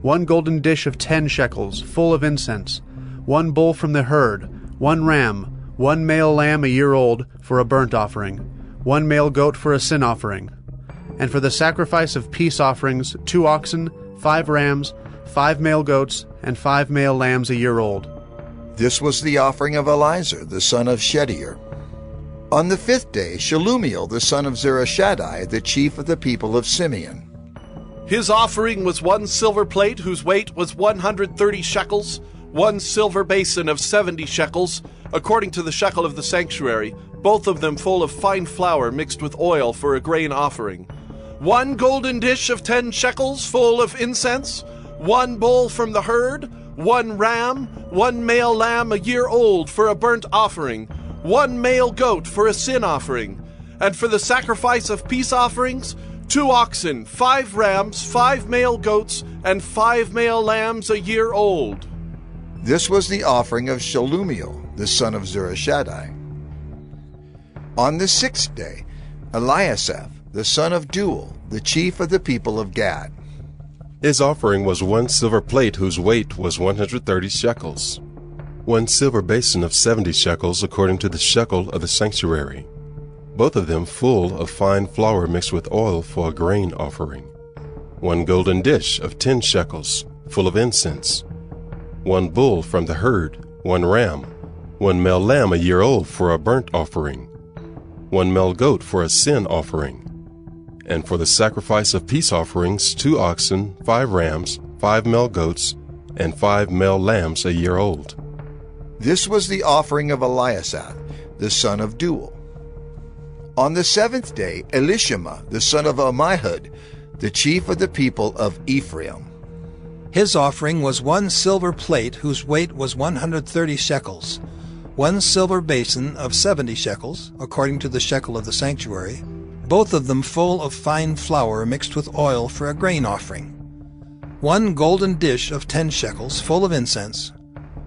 1 golden dish of 10 shekels, full of incense, 1 bull from the herd, 1 ram, 1 male lamb a year old for a burnt offering, 1 male goat for a sin offering, and for the sacrifice of peace offerings, 2 oxen, 5 rams, 5 male goats, and 5 male lambs a year old. This was the offering of Eliezer, the son of Shedeur. On the fifth day, Shelumiel, the son of Zurishaddai, the chief of the people of Simeon. His offering was 1 silver plate, whose weight was 130 shekels, 1 silver basin of 70 shekels, according to the shekel of the sanctuary, both of them full of fine flour mixed with oil for a grain offering, 1 golden dish of 10 shekels, full of incense, 1 bull from the herd, 1 ram, 1 male lamb a year old for a burnt offering, 1 male goat for a sin offering, and for the sacrifice of peace offerings, 2 oxen, 5 rams, 5 male goats, and 5 male lambs a year old. This was the offering of Shelumiel, the son of Zurishaddai. On the sixth day, Eliasaph, the son of Deuel, the chief of the people of Gad. His offering was 1 silver plate, whose weight was 130 shekels, 1 silver basin of 70 shekels, according to the shekel of the sanctuary, both of them full of fine flour mixed with oil for a grain offering, 1 golden dish of 10 shekels, full of incense, 1 bull from the herd, 1 ram, 1 male lamb a year old for a burnt offering, 1 male goat for a sin offering, and for the sacrifice of peace offerings, 2 oxen, 5 rams, 5 male goats, and 5 male lambs a year old. This was the offering of Eliasaph, the son of Deuel. On the seventh day, Elishama, the son of Ammihud, the chief of the people of Ephraim. His offering was 1 silver plate whose weight was 130 shekels, 1 silver basin of 70 shekels, according to the shekel of the sanctuary, both of them full of fine flour mixed with oil for a grain offering, 1 golden dish of 10 shekels full of incense,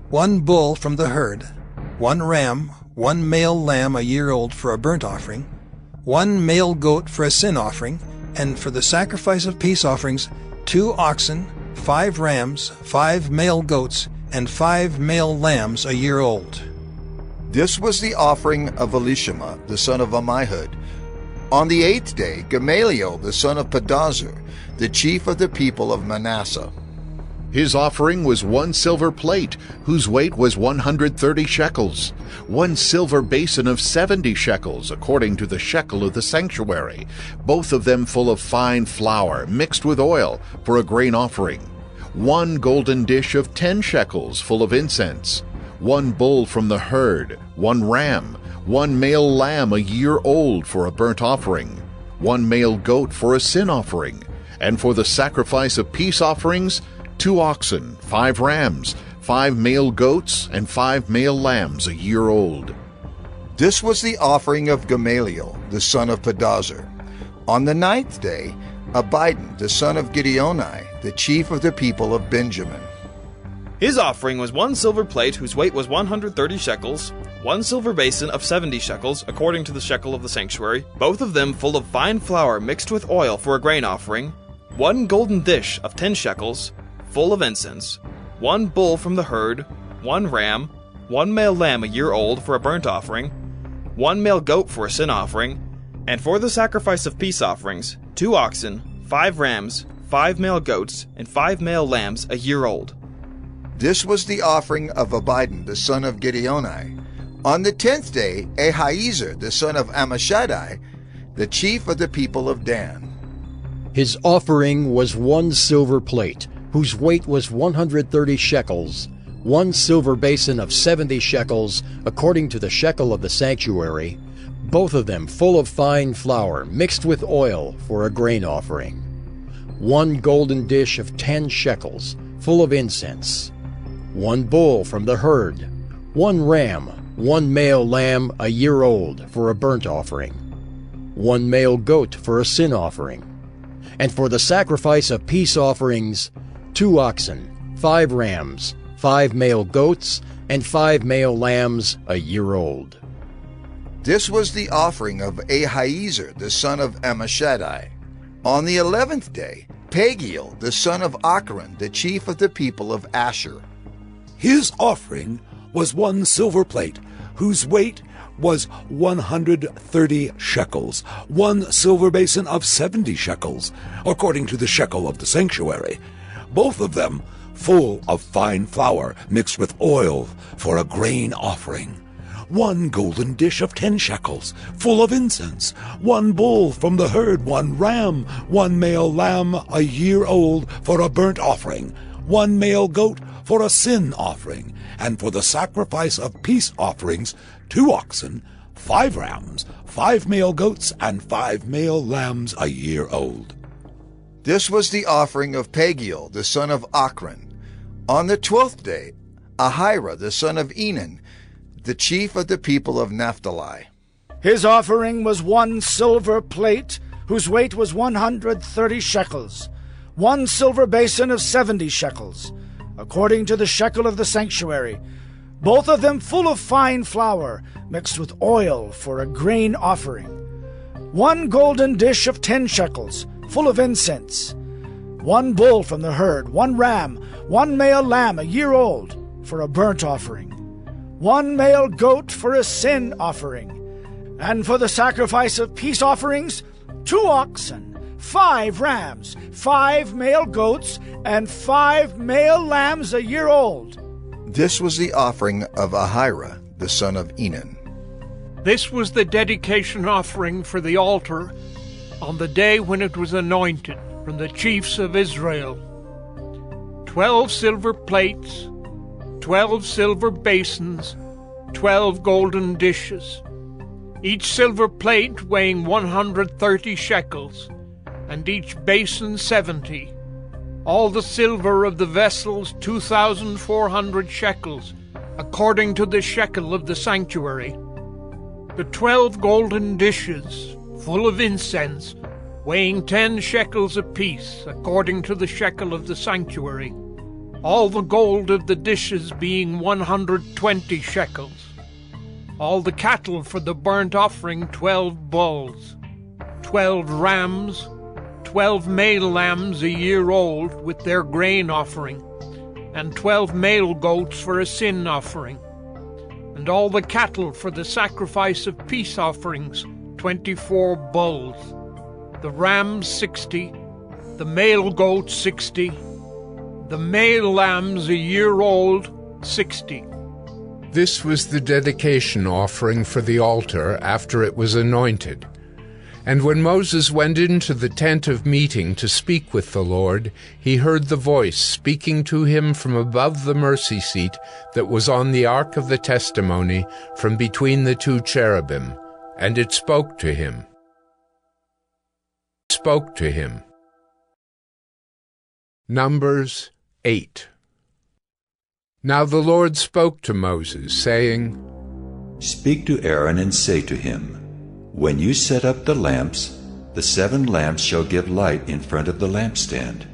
1 bull from the herd, 1 ram, 1 male lamb a year old for a burnt offering, 1 male goat for a sin offering, and for the sacrifice of peace offerings, 2 oxen, 5 rams, 5 male goats, and 5 male lambs a year old. This was the offering of Elishama, the son of Ammihud. On the 8th day, Gamaliel, the son of Pedazur, the chief of the people of Manasseh. His offering was 1 silver plate, whose weight was 130 shekels, 1 silver basin of 70 shekels, according to the shekel of the sanctuary, both of them full of fine flour, mixed with oil, for a grain offering, 1 golden dish of 10 shekels, full of incense, 1 bull from the herd, 1 ram, 1 male lamb a year old for a burnt offering, 1 male goat for a sin offering, and for the sacrifice of peace offerings, 2 oxen, 5 rams, 5 male goats, and 5 male lambs a year old. This was the offering of Gamaliel, the son of Pedazur. On the 9th day, Abidan, the son of Gideoni, the chief of the people of Benjamin. His offering was 1 silver plate whose weight was 130 shekels, 1 silver basin of 70 shekels, according to the shekel of the sanctuary, both of them full of fine flour mixed with oil for a grain offering, 1 golden dish of 10 shekels, full of incense, 1 bull from the herd, 1 ram, 1 male lamb a year old for a burnt offering, 1 male goat for a sin offering, and for the sacrifice of peace offerings, 2 oxen, 5 rams, 5 male goats, and 5 male lambs a year old. This was the offering of Abidan, the son of Gideoni. On the 10th day, Ahiezer, the son of Ammishaddai, the chief of the people of Dan. His offering was 1 silver plate, whose weight was 130 shekels, 1 silver basin of 70 shekels, according to the shekel of the sanctuary, both of them full of fine flour mixed with oil for a grain offering, 1 golden dish of 10 shekels, full of incense, 1 bull from the herd, 1 ram, 1 male lamb a year old for a burnt offering, 1 male goat for a sin offering, and for the sacrifice of peace offerings, 2 oxen, 5 rams, 5 male goats, and 5 male lambs a year old. This was the offering of Ahiezer, the son of Ammishaddai. On the 11th day, Pagiel, the son of Achran, the chief of the people of Asher. His offering was 1 silver plate, whose weight was 130 shekels, 1 silver basin of 70 shekels, according to the shekel of the sanctuary, both of them full of fine flour mixed with oil for a grain offering, 1 golden dish of 10 shekels, full of incense, 1 bull from the herd, 1 ram, 1 male lamb a year old for a burnt offering, 1 male goat for a sin offering, and for the sacrifice of peace offerings, 2 oxen, 5 rams, 5 male goats, and 5 male lambs a year old. This was the offering of Pagiel, the son of Achran. On the 12th day, Ahira, the son of Enan, the chief of the people of Naphtali. His offering was 1 silver plate, whose weight was 130 shekels, 1 silver basin of 70 shekels, according to the shekel of the sanctuary, both of them full of fine flour, mixed with oil for a grain offering, 1 golden dish of 10 shekels, full of incense, 1 bull from the herd, 1 ram, 1 male lamb a year old for a burnt offering, 1 male goat for a sin offering, and for the sacrifice of peace offerings, 2 oxen, 5 rams, 5 male goats, and 5 male lambs a year old. This was the offering of Ahira, the son of Enan. This was the dedication offering for the altar on the day when it was anointed from the chiefs of Israel. 12 silver plates, 12 silver basins, 12 golden dishes, each silver plate weighing 130 shekels, and each basin 70. All the silver of the vessels 2,400 shekels, according to the shekel of the sanctuary. The 12 golden dishes, full of incense, weighing 10 shekels apiece, according to the shekel of the sanctuary. All the gold of the dishes being 120 shekels. All the cattle for the burnt offering 12 bulls, 12 rams, 12 male lambs a year old with their grain offering, and 12 male goats for a sin offering. And all the cattle for the sacrifice of peace offerings 24 bulls, the rams 60, the male goats 60, the male lambs a year old 60. This was the dedication offering for the altar after it was anointed. And when Moses went into the tent of meeting to speak with the Lord, he heard the voice speaking to him from above the mercy seat that was on the ark of the testimony, from between the two cherubim, and it spoke to him. Numbers 8. Now the Lord spoke to Moses, saying, Speak to Aaron and say to him, When you set up the lamps, the 7 lamps shall give light in front of the lampstand.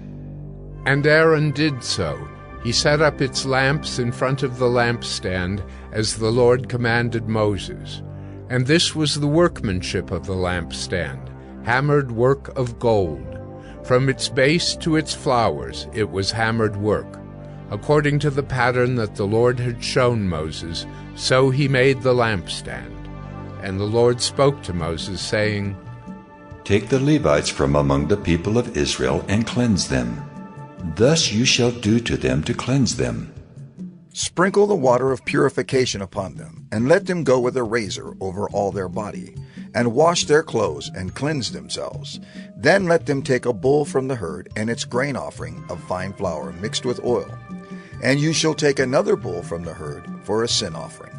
And Aaron did so. He set up its lamps in front of the lampstand, as the Lord commanded Moses. And this was the workmanship of the lampstand, hammered work of gold. From its base to its flowers it was hammered work. According to the pattern that the Lord had shown Moses, so he made the lampstand. And the Lord spoke to Moses, saying, Take the Levites from among the people of Israel and cleanse them. Thus you shall do to them to cleanse them. Sprinkle the water of purification upon them, and let them go with a razor over all their body, and wash their clothes and cleanse themselves. Then let them take a bull from the herd and its grain offering of fine flour mixed with oil. And you shall take another bull from the herd for a sin offering.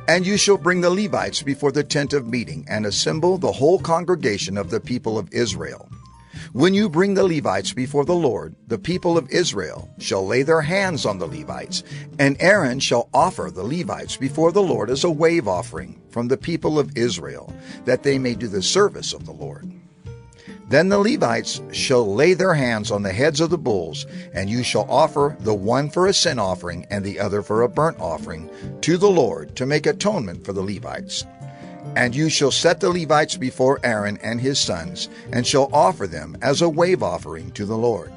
And you shall bring the Levites before the tent of meeting, and assemble the whole congregation of the people of Israel. When you bring the Levites before the Lord, the people of Israel shall lay their hands on the Levites, and Aaron shall offer the Levites before the Lord as a wave offering from the people of Israel, that they may do the service of the Lord. Then the Levites shall lay their hands on the heads of the bulls, and you shall offer the one for a sin offering and the other for a burnt offering to the Lord, to make atonement for the Levites. And you shall set the Levites before Aaron and his sons, and shall offer them as a wave offering to the Lord.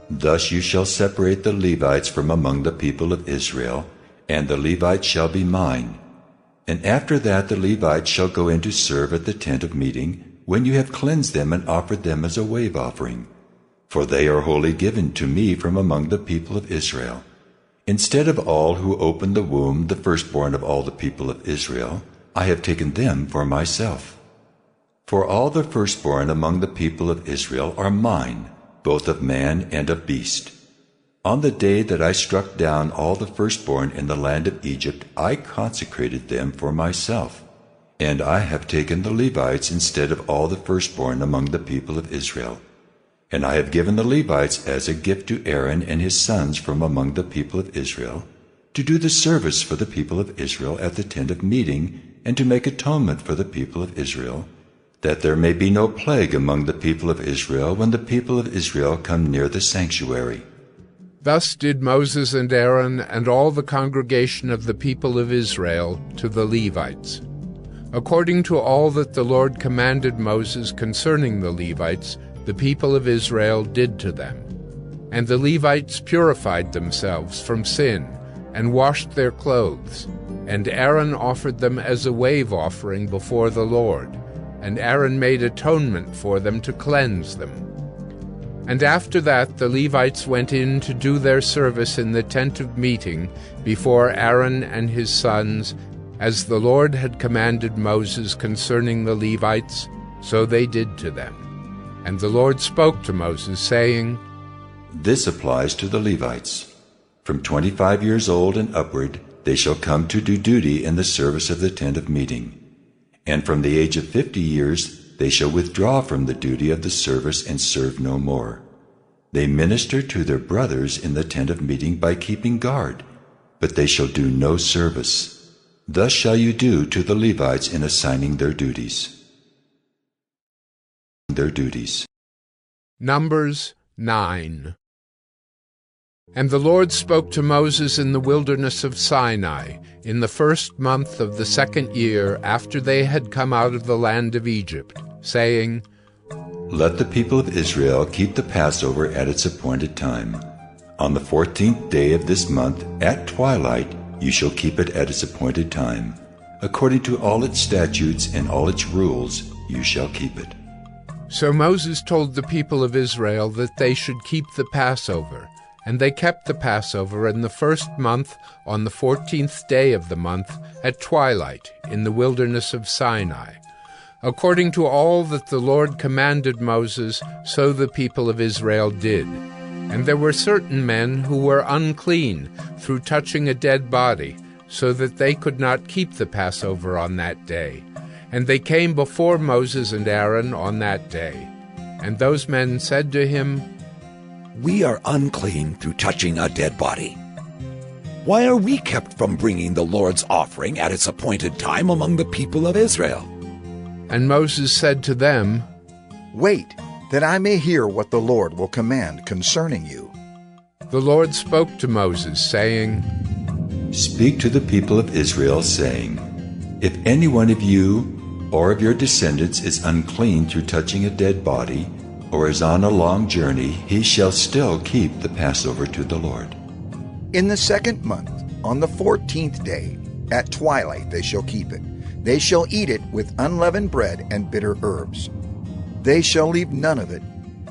Thus you shall separate the Levites from among the people of Israel, and the Levites shall be mine. And after that the Levites shall go in to serve at the tent of meeting, when you have cleansed them and offered them as a wave offering. For they are wholly given to me from among the people of Israel. Instead of all who opened the womb, the firstborn of all the people of Israel, I have taken them for myself. For all the firstborn among the people of Israel are mine, both of man and of beast. On the day that I struck down all the firstborn in the land of Egypt, I consecrated them for myself. And I have taken the Levites instead of all the firstborn among the people of Israel. And I have given the Levites as a gift to Aaron and his sons from among the people of Israel, to do the service for the people of Israel at the tent of meeting, and to make atonement for the people of Israel, that there may be no plague among the people of Israel when the people of Israel come near the sanctuary. Thus did Moses and Aaron and all the congregation of the people of Israel to the Levites. According to all that the Lord commanded Moses concerning the Levites, the people of Israel did to them. And the Levites purified themselves from sin, and washed their clothes. And Aaron offered them as a wave offering before the Lord. And Aaron made atonement for them to cleanse them. And after that the Levites went in to do their service in the tent of meeting before Aaron and his sons, as the Lord had commanded Moses concerning the Levites, so they did to them. And the Lord spoke to Moses, saying, This applies to the Levites. From 25 years old and upward, they shall come to do duty in the service of the tent of meeting. And from the age of 50 years, they shall withdraw from the duty of the service and serve no more. They minister to their brothers in the tent of meeting by keeping guard, but they shall do no service. Thus shall you do to the Levites in assigning their duties. Numbers 9. And the Lord spoke to Moses in the wilderness of Sinai, in the 1st month of the 2nd year after they had come out of the land of Egypt, saying, Let the people of Israel keep the Passover at its appointed time. On the 14th day of this month, at twilight, you shall keep it at its appointed time. According to all its statutes and all its rules, you shall keep it. So Moses told the people of Israel that they should keep the Passover. And they kept the Passover in the 1st month on the 14th day of the month at twilight in the wilderness of Sinai. According to all that the Lord commanded Moses, so the people of Israel did. And there were certain men who were unclean through touching a dead body, so that they could not keep the Passover on that day. And they came before Moses and Aaron on that day. And those men said to him, We are unclean through touching a dead body. Why are we kept from bringing the Lord's offering at its appointed time among the people of Israel? And Moses said to them, Wait, that I may hear what the Lord will command concerning you. The Lord spoke to Moses, saying, Speak to the people of Israel, saying, If any one of you or of your descendants is unclean through touching a dead body, or is on a long journey, he shall still keep the Passover to the Lord. In the 2nd month, on the 14th day, at twilight they shall keep it. They shall eat it with unleavened bread and bitter herbs. They shall leave none of it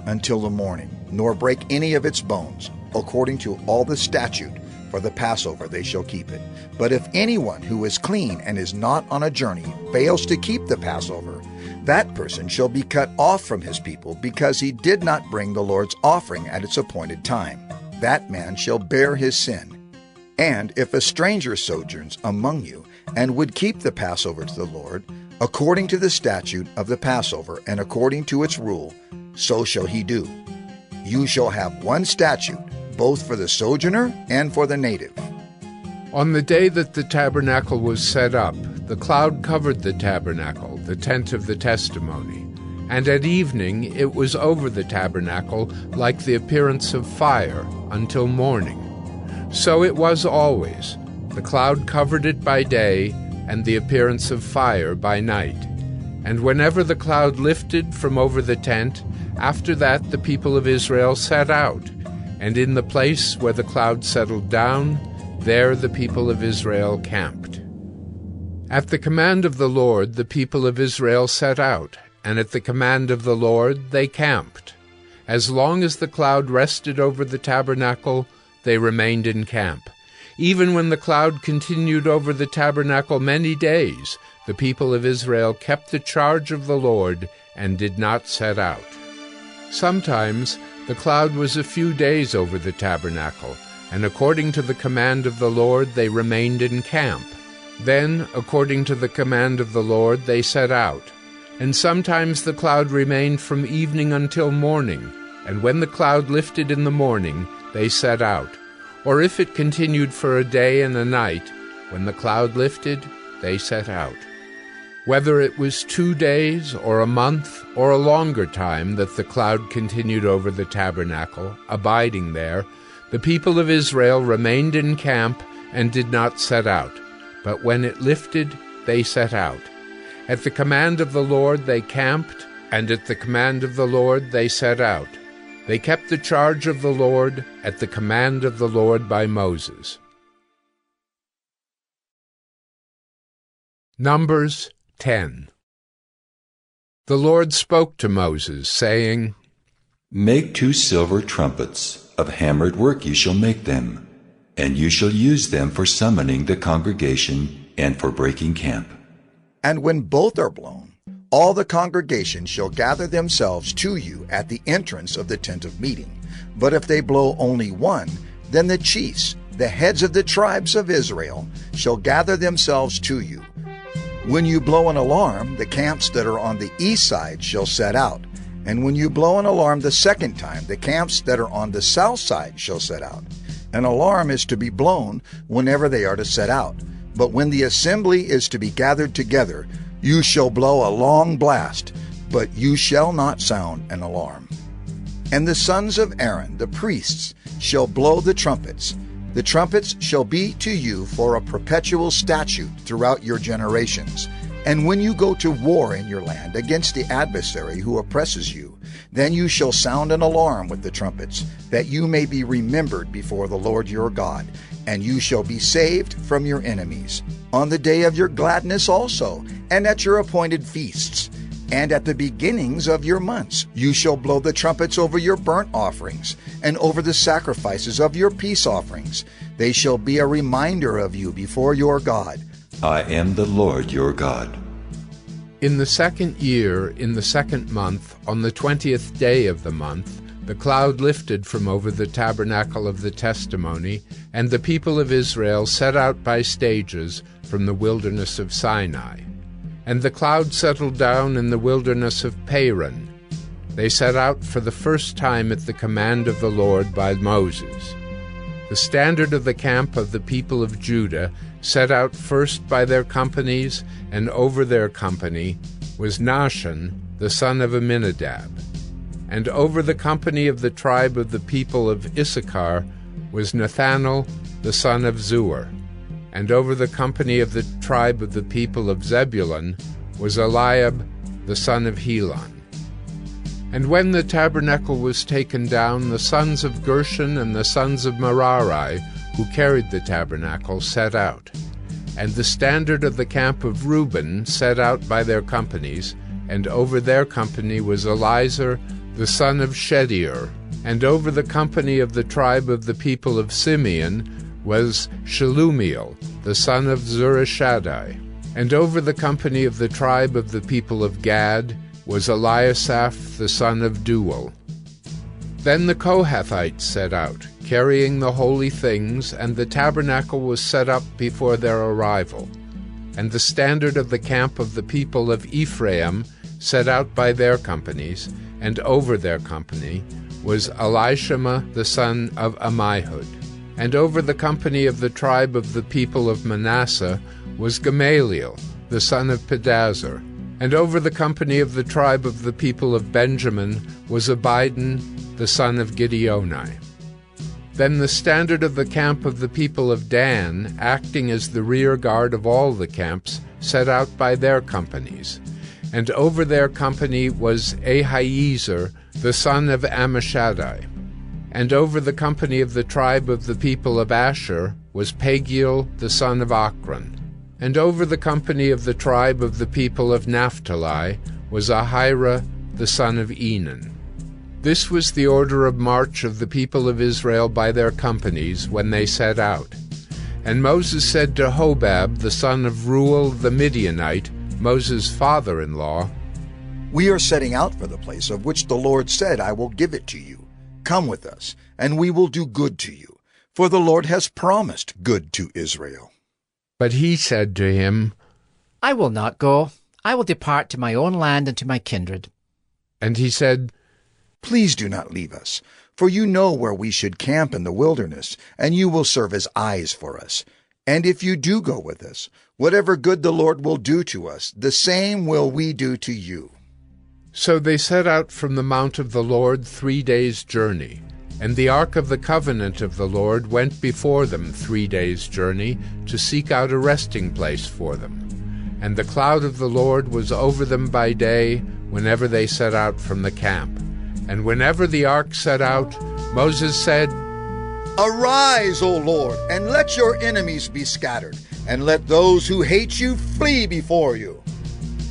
until the morning, nor break any of its bones. According to all the statute for the Passover they shall keep it. But if anyone who is clean and is not on a journey fails to keep the Passover, that person shall be cut off from his people, because he did not bring the Lord's offering at its appointed time. That man shall bear his sin. And if a stranger sojourns among you, and would keep the Passover to the Lord, according to the statute of the Passover, and according to its rule, so shall he do. You shall have one statute, both for the sojourner and for the native. On the day that the tabernacle was set up, the cloud covered the tabernacle, the tent of the testimony, and at evening it was over the tabernacle like the appearance of fire until morning. So it was always. The cloud covered it by day, and the appearance of fire by night. And whenever the cloud lifted from over the tent, after that the people of Israel set out, and in the place where the cloud settled down, there the people of Israel camped. At the command of the Lord the people of Israel set out, and at the command of the Lord they camped. As long as the cloud rested over the tabernacle, they remained in camp. Even when the cloud continued over the tabernacle many days, the people of Israel kept the charge of the Lord and did not set out. Sometimes the cloud was a few days over the tabernacle, and according to the command of the Lord they remained in camp. Then, according to the command of the Lord, they set out. And sometimes the cloud remained from evening until morning, and when the cloud lifted in the morning, they set out. Or if it continued for a day and a night, when the cloud lifted, they set out. Whether it was 2 days, or a month, or a longer time that the cloud continued over the tabernacle, abiding there, the people of Israel remained in camp and did not set out. But when it lifted, they set out. At the command of the Lord they camped, and at the command of the Lord they set out. They kept the charge of the Lord at the command of the Lord by Moses. Numbers 10. The Lord spoke to Moses, saying, Make 2 silver trumpets, of hammered work you shall make them, and you shall use them for summoning the congregation and for breaking camp. And when both are blown, all the congregation shall gather themselves to you at the entrance of the tent of meeting. But if they blow only one, then the chiefs, the heads of the tribes of Israel, shall gather themselves to you. When you blow an alarm, the camps that are on the east side shall set out, And when you blow an alarm the second time, the camps that are on the south side shall set out. An alarm is to be blown whenever they are to set out. But when the assembly is to be gathered together, you shall blow a long blast, but you shall not sound an alarm. And the sons of Aaron, the priests, shall blow the trumpets. The trumpets shall be to you for a perpetual statute throughout your generations. And when you go to war in your land against the adversary who oppresses you, then you shall sound an alarm with the trumpets, that you may be remembered before the Lord your God, and you shall be saved from your enemies. On the day of your gladness also, and at your appointed feasts, and at the beginnings of your months, you shall blow the trumpets over your burnt offerings, and over the sacrifices of your peace offerings. They shall be a reminder of you before your God. I am the Lord your God. In the 2nd year, in the 2nd month, on the 20th day of the month, the cloud lifted from over the tabernacle of the testimony, and the people of Israel set out by stages from the wilderness of Sinai. And the cloud settled down in the wilderness of Paran. They set out for the first time at the command of the Lord by Moses. The standard of the camp of the people of Judah set out first by their companies, and over their company was Nahshon, the son of Amminadab. And over the company of the tribe of the people of Issachar was Nathanael, the son of Zuar. And over the company of the tribe of the people of Zebulun was Eliab, the son of Helon. And when the tabernacle was taken down, the sons of Gershon and the sons of Merari, who carried the tabernacle, set out. And the standard of the camp of Reuben set out by their companies, and over their company was Elizur, the son of Shedeur. And over the company of the tribe of the people of Simeon was Shelumiel, the son of Zurishaddai. And over the company of the tribe of the people of Gad was Eliasaph, the son of Deuel. Then the Kohathites set out, carrying the holy things, and the tabernacle was set up before their arrival. And the standard of the camp of the people of Ephraim set out by their companies, and over their company was Elishama, the son of Ammihud. And over the company of the tribe of the people of Manasseh was Gamaliel, the son of Pedazur. And over the company of the tribe of the people of Benjamin was Abidan, the son of Gideoni. Then the standard of the camp of the people of Dan, acting as the rear guard of all the camps, set out by their companies. And over their company was Ahiezer, the son of Ammishaddai. And over the company of the tribe of the people of Asher was Pagiel, the son of Ochran. And over the company of the tribe of the people of Naphtali was Ahira, the son of Enan. This was the order of march of the people of Israel by their companies when they set out. And Moses said to Hobab, the son of Reuel the Midianite, Moses' father-in-law, We are setting out for the place of which the Lord said, I will give it to you. Come with us, and we will do good to you, for the Lord has promised good to Israel. But he said to him, I will not go. I will depart to my own land and to my kindred. And he said, Please do not leave us, for you know where we should camp in the wilderness, and you will serve as eyes for us. And if you do go with us, whatever good the Lord will do to us, the same will we do to you. So they set out from the mount of the Lord 3 days' journey. And the ark of the covenant of the Lord went before them 3 days' journey to seek out a resting place for them. And the cloud of the Lord was over them by day whenever they set out from the camp. And whenever the ark set out, Moses said, Arise, O Lord, and let your enemies be scattered, and let those who hate you flee before you.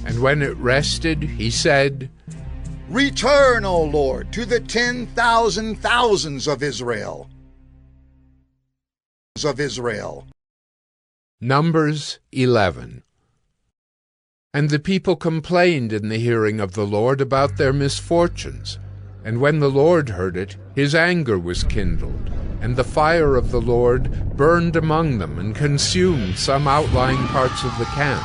And when it rested, he said, Return, O Lord, to the 10,000 thousands of Israel. Numbers 11. And the people complained in the hearing of the Lord about their misfortunes. And when the Lord heard it, his anger was kindled, and the fire of the Lord burned among them and consumed some outlying parts of the camp.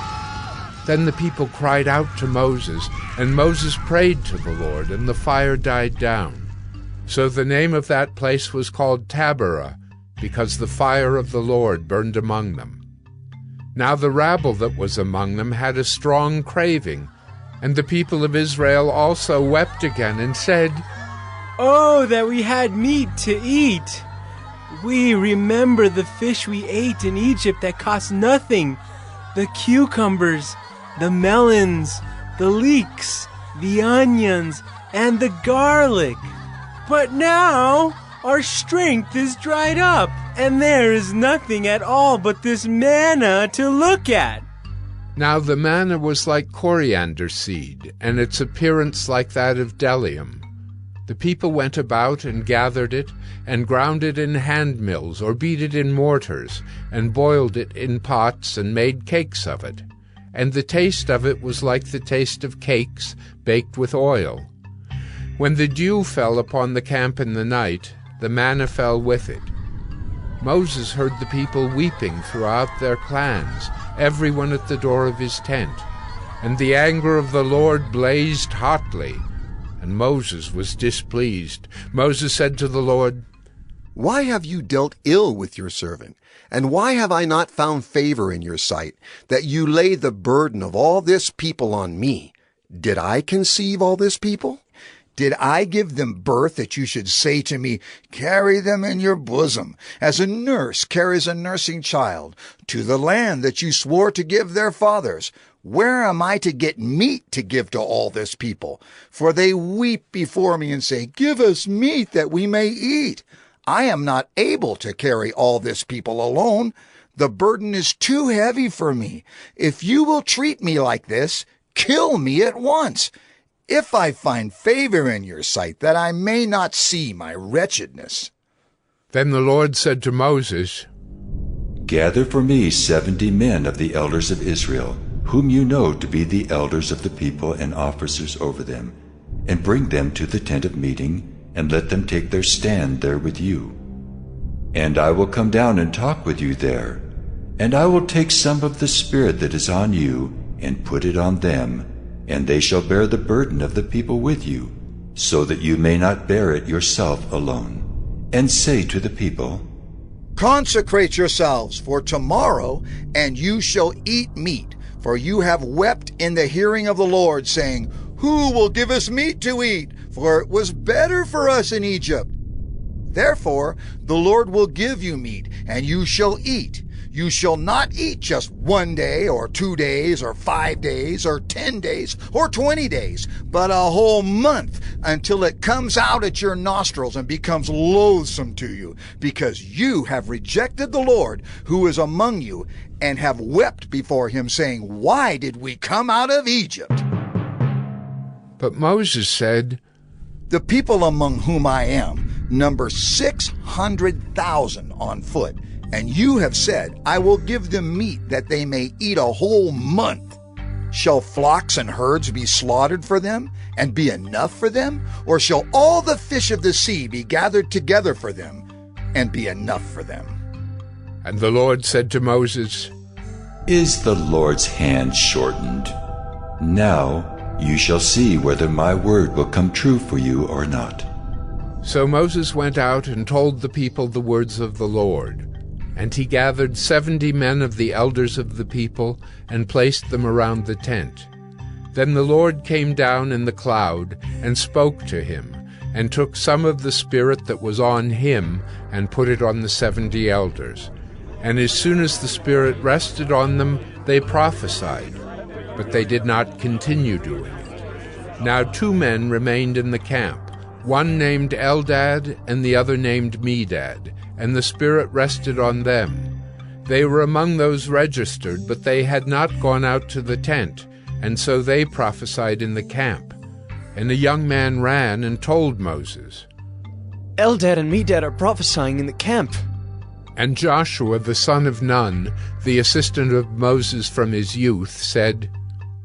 Then the people cried out to Moses, And Moses prayed to the Lord, and the fire died down. So the name of that place was called Taberah, because the fire of the Lord burned among them. Now the rabble that was among them had a strong craving, and the people of Israel also wept again and said, "Oh, that we had meat to eat! We remember the fish we ate in Egypt that cost nothing, the cucumbers, the melons, the leeks, the onions, and the garlic. But now our strength is dried up, and there is nothing at all but this manna to look at." Now the manna was like coriander seed, and its appearance like that of bdellium. The people went about and gathered it, and ground it in hand mills, or beat it in mortars, and boiled it in pots, and made cakes of it. And the taste of it was like the taste of cakes baked with oil. When the dew fell upon the camp in the night, the manna fell with it. Moses heard the people weeping throughout their clans, everyone at the door of his tent. And the anger of the Lord blazed hotly, and Moses was displeased. Moses said to the Lord, "Why have you dealt ill with your servant? And why have I not found favor in your sight, that you lay the burden of all this people on me? Did I conceive all this people? Did I give them birth that you should say to me, 'Carry them in your bosom, as a nurse carries a nursing child, to the land that you swore to give their fathers'? Where am I to get meat to give to all this people? For they weep before me and say, 'Give us meat that we may eat.' I am not able to carry all this people alone. The burden is too heavy for me. If you will treat me like this, kill me at once, if I find favor in your sight, that I may not see my wretchedness." Then the Lord said to Moses, "Gather for me 70 men of the elders of Israel, whom you know to be the elders of the people and officers over them, and bring them to the tent of meeting, and let them take their stand there with you. And I will come down and talk with you there, and I will take some of the Spirit that is on you, and put it on them, and they shall bear the burden of the people with you, so that you may not bear it yourself alone. And say to the people, 'Consecrate yourselves for tomorrow, and you shall eat meat, for you have wept in the hearing of the Lord, saying, Who will give us meat to eat? For it was better for us in Egypt.' Therefore the Lord will give you meat, and you shall eat. You shall not eat just 1 day, or 2 days, or 5 days, or 10 days, or 20 days, but a whole month, until it comes out at your nostrils and becomes loathsome to you, because you have rejected the Lord who is among you, and have wept before him, saying, 'Why did we come out of Egypt?'" But Moses said, "The people among whom I am number 600,000 on foot, and you have said, 'I will give them meat that they may eat a whole month.' Shall flocks and herds be slaughtered for them, and be enough for them? Or shall all the fish of the sea be gathered together for them, and be enough for them?" And the Lord said to Moses, "Is the Lord's hand shortened? Now you shall see whether my word will come true for you or not." So Moses went out and told the people the words of the Lord. And he gathered 70 men of the elders of the people, and placed them around the tent. Then the Lord came down in the cloud, and spoke to him, and took some of the Spirit that was on him, and put it on the 70 elders. And as soon as the Spirit rested on them, they prophesied, but they did not continue doing it. Now 2 men remained in the camp, one named Eldad, and the other named Medad, and the Spirit rested on them. They were among those registered, but they had not gone out to the tent, and so they prophesied in the camp. And a young man ran and told Moses, "Eldad and Medad are prophesying in the camp." And Joshua the son of Nun, the assistant of Moses from his youth, said,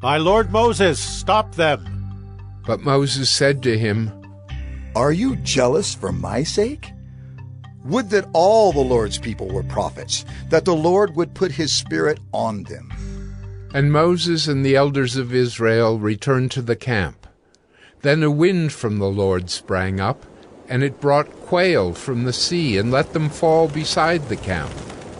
"My lord Moses, stop them." But Moses said to him, "Are you jealous for my sake? Would that all the Lord's people were prophets, that the Lord would put his Spirit on them." And Moses and the elders of Israel returned to the camp. Then a wind from the Lord sprang up, and it brought quail from the sea, and let them fall beside the camp,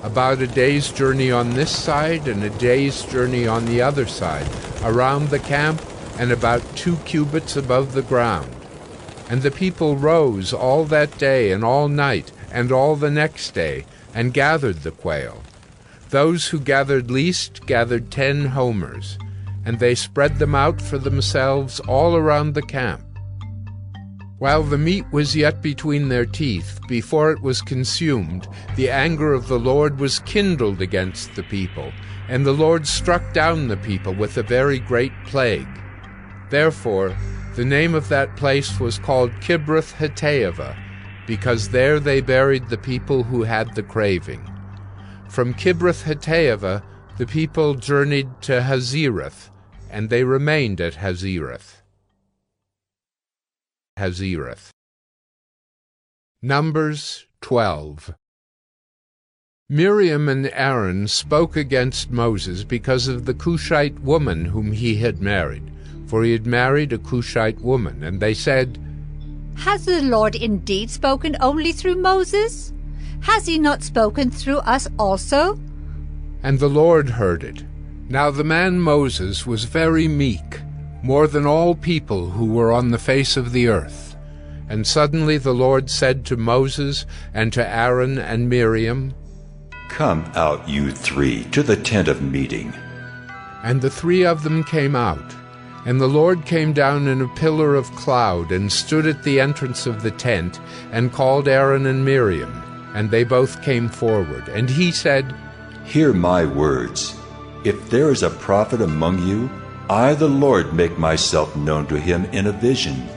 about a day's journey on this side and a day's journey on the other side, around the camp, and about 2 cubits above the ground. And the people rose all that day and all night, and all the next day, and gathered the quail. Those who gathered least gathered 10 homers, and they spread them out for themselves all around the camp. While the meat was yet between their teeth, before it was consumed, the anger of the Lord was kindled against the people, and the Lord struck down the people with a very great plague. Therefore, the name of that place was called Kibroth Hattaavah, because there they buried the people who had the craving. From Kibroth Hattaavah the people journeyed to Hazerath, and they remained at Hazerath. Numbers 12. Miriam and Aaron spoke against Moses because of the Cushite woman whom he had married, for he had married a Cushite woman, and they said, Has the Lord indeed spoken only through Moses? Has he not spoken through us also? And the Lord heard it. Now the man Moses was very meek, more than all people who were on the face of the earth. And suddenly the Lord said to Moses and to Aaron and Miriam, Come out, you 3, to the tent of meeting. And the 3 of them came out. And the Lord came down in a pillar of cloud, and stood at the entrance of the tent, and called Aaron and Miriam. And they both came forward. And he said, Hear my words. If there is a prophet among you, I, the Lord, make myself known to him in a vision.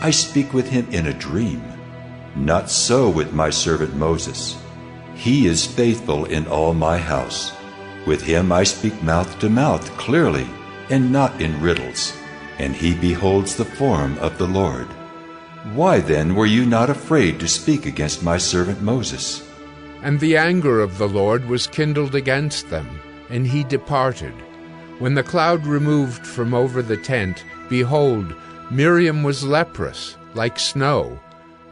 I speak with him in a dream. Not so with my servant Moses. He is faithful in all my house. With him I speak mouth to mouth, clearly, and not in riddles, and he beholds the form of the Lord. Why then were you not afraid to speak against my servant Moses? And the anger of the Lord was kindled against them, and he departed. When the cloud removed from over the tent, behold, Miriam was leprous, like snow.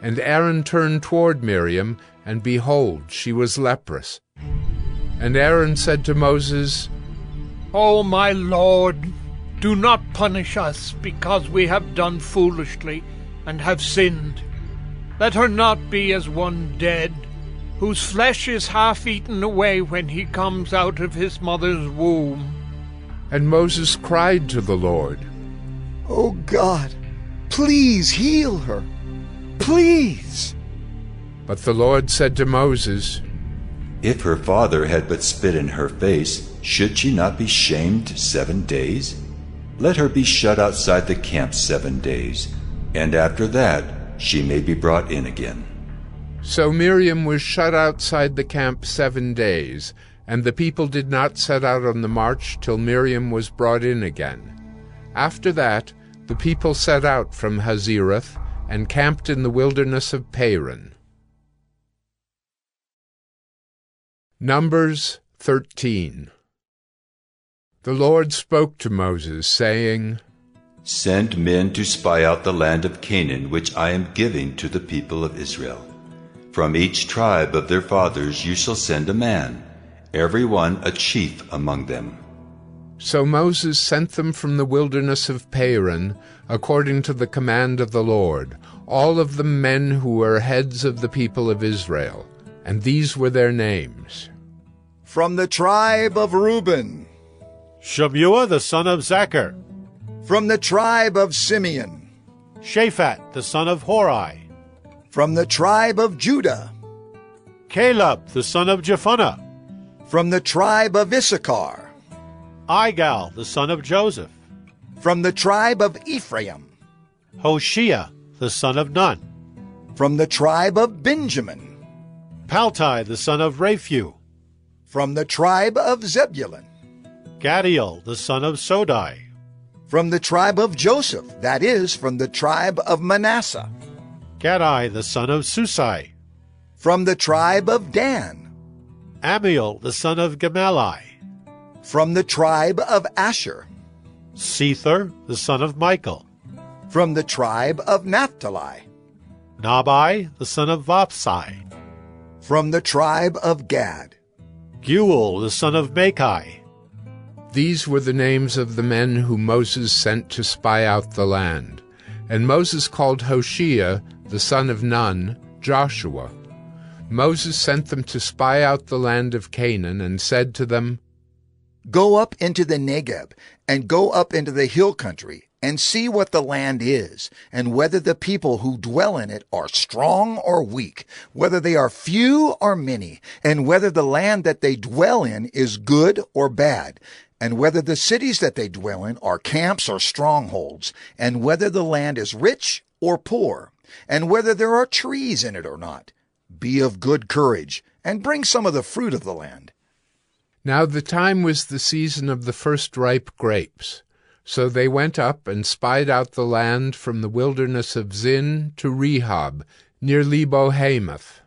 And Aaron turned toward Miriam, and behold, she was leprous. And Aaron said to Moses, O my Lord, do not punish us, because we have done foolishly and have sinned. Let her not be as one dead, whose flesh is half eaten away when he comes out of his mother's womb. And Moses cried to the Lord, O God, please heal her. Please. But the Lord said to Moses, If her father had but spit in her face, should she not be shamed 7 days? Let her be shut outside the camp 7 days, and after that she may be brought in again. So Miriam was shut outside the camp 7 days, and the people did not set out on the march till Miriam was brought in again. After that the people set out from Hazerath, and camped in the wilderness of Paran. Numbers 13. The Lord spoke to Moses, saying, Send men to spy out the land of Canaan, which I am giving to the people of Israel. From each tribe of their fathers you shall send a man, every one a chief among them. So Moses sent them from the wilderness of Paran, according to the command of the Lord, all of them men who were heads of the people of Israel, and these were their names. From the tribe of Reuben, Shammua the son of Zachar. From the tribe of Simeon, Shaphat the son of Hori. From the tribe of Judah, Caleb the son of Jephunneh. From the tribe of Issachar, Igal the son of Joseph. From the tribe of Ephraim, Hoshea the son of Nun. From the tribe of Benjamin, Paltai the son of Raphu. From the tribe of Zebulun, Gadiel the son of Sodai. From the tribe of Joseph, that is, from the tribe of Manasseh, Gadai the son of Susai. From the tribe of Dan, Amiel the son of Gemalli. From the tribe of Asher. Sether, the son of Michael. From the tribe of Naphtali. Nabai, the son of Vapsai. From the tribe of Gad. Guel, the son of Machai. These were the names of the men whom Moses sent to spy out the land. And Moses called Hoshea, the son of Nun, Joshua. Moses sent them to spy out the land of Canaan, and said to them, Go up into the Negeb, and go up into the hill country, and see what the land is, and whether the people who dwell in it are strong or weak, whether they are few or many, and whether the land that they dwell in is good or bad, and whether the cities that they dwell in are camps or strongholds, and whether the land is rich or poor, and whether there are trees in it or not. Be of good courage, and bring some of the fruit of the land. Now the time was the season of the first ripe grapes. So they went up and spied out the land from the wilderness of Zin to Rehob, near Lebo-Hamath.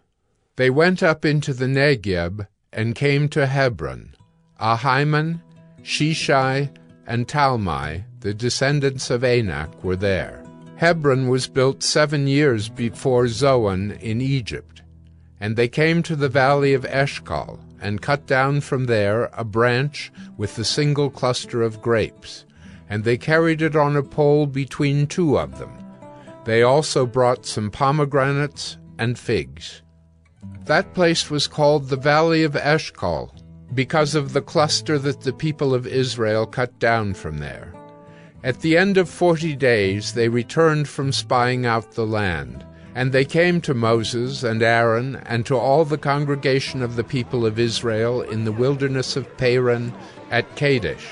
They went up into the Negeb and came to Hebron. Ahiman, Shishai, and Talmai, the descendants of Anak, were there. Hebron was built 7 years before Zoan in Egypt. And they came to the valley of Eshcol, and cut down from there a branch with the single cluster of grapes. And they carried it on a pole between 2 of them. They also brought some pomegranates and figs. That place was called the Valley of Eshcol, because of the cluster that the people of Israel cut down from there. At the end of 40 days they returned from spying out the land, and they came to Moses and Aaron and to all the congregation of the people of Israel in the wilderness of Paran at Kadesh.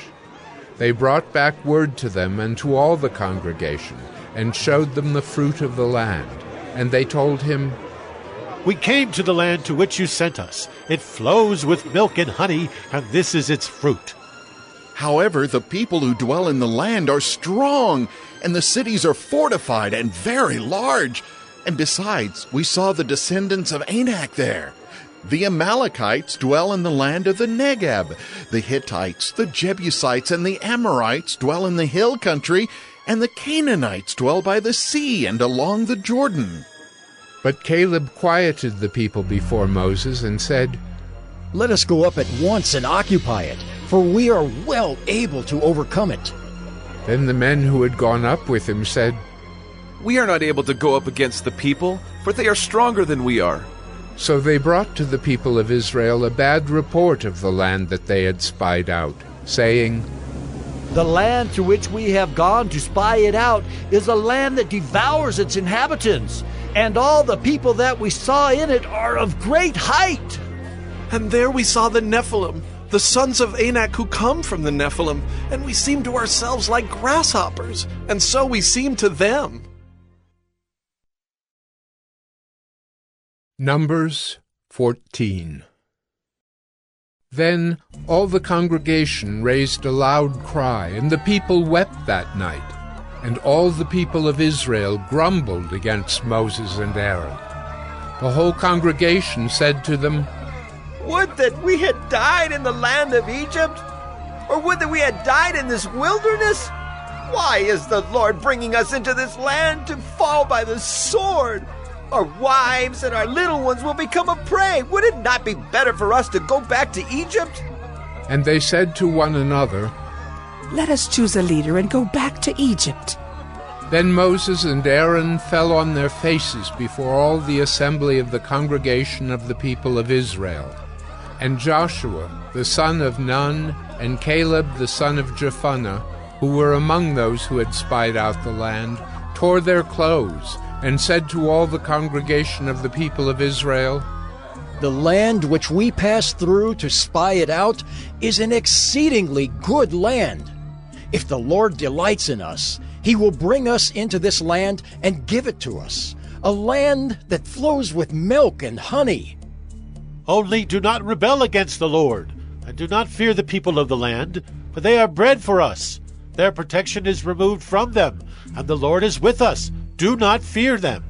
They brought back word to them and to all the congregation, and showed them the fruit of the land. And they told him, We came to the land to which you sent us. It flows with milk and honey, and this is its fruit. However, the people who dwell in the land are strong, and the cities are fortified and very large. And besides, we saw the descendants of Anak there. The Amalekites dwell in the land of the Negeb. The Hittites, the Jebusites, and the Amorites dwell in the hill country, and the Canaanites dwell by the sea and along the Jordan. But Caleb quieted the people before Moses and said, Let us go up at once and occupy it, for we are well able to overcome it. Then the men who had gone up with him said, We are not able to go up against the people, for they are stronger than we are. So they brought to the people of Israel a bad report of the land that they had spied out, saying, The land to which we have gone to spy it out is a land that devours its inhabitants, and all the people that we saw in it are of great height. And there we saw the Nephilim, the sons of Anak who come from the Nephilim, and we seemed to ourselves like grasshoppers, and so we seemed to them. Numbers 14. Then all the congregation raised a loud cry, and the people wept that night. And all the people of Israel grumbled against Moses and Aaron. The whole congregation said to them, Would that we had died in the land of Egypt, or would that we had died in this wilderness? Why is the Lord bringing us into this land to fall by the sword? Our wives and our little ones will become a prey. Would it not be better for us to go back to Egypt? And they said to one another, Let us choose a leader and go back to Egypt. Then Moses and Aaron fell on their faces before all the assembly of the congregation of the people of Israel. And Joshua, the son of Nun, and Caleb, the son of Jephunneh, who were among those who had spied out the land, tore their clothes, and said to all the congregation of the people of Israel, The land which we passed through to spy it out is an exceedingly good land. If the Lord delights in us, he will bring us into this land and give it to us, a land that flows with milk and honey. Only do not rebel against the Lord, and do not fear the people of the land, for they are bread for us. Their protection is removed from them, and the Lord is with us. Do not fear them.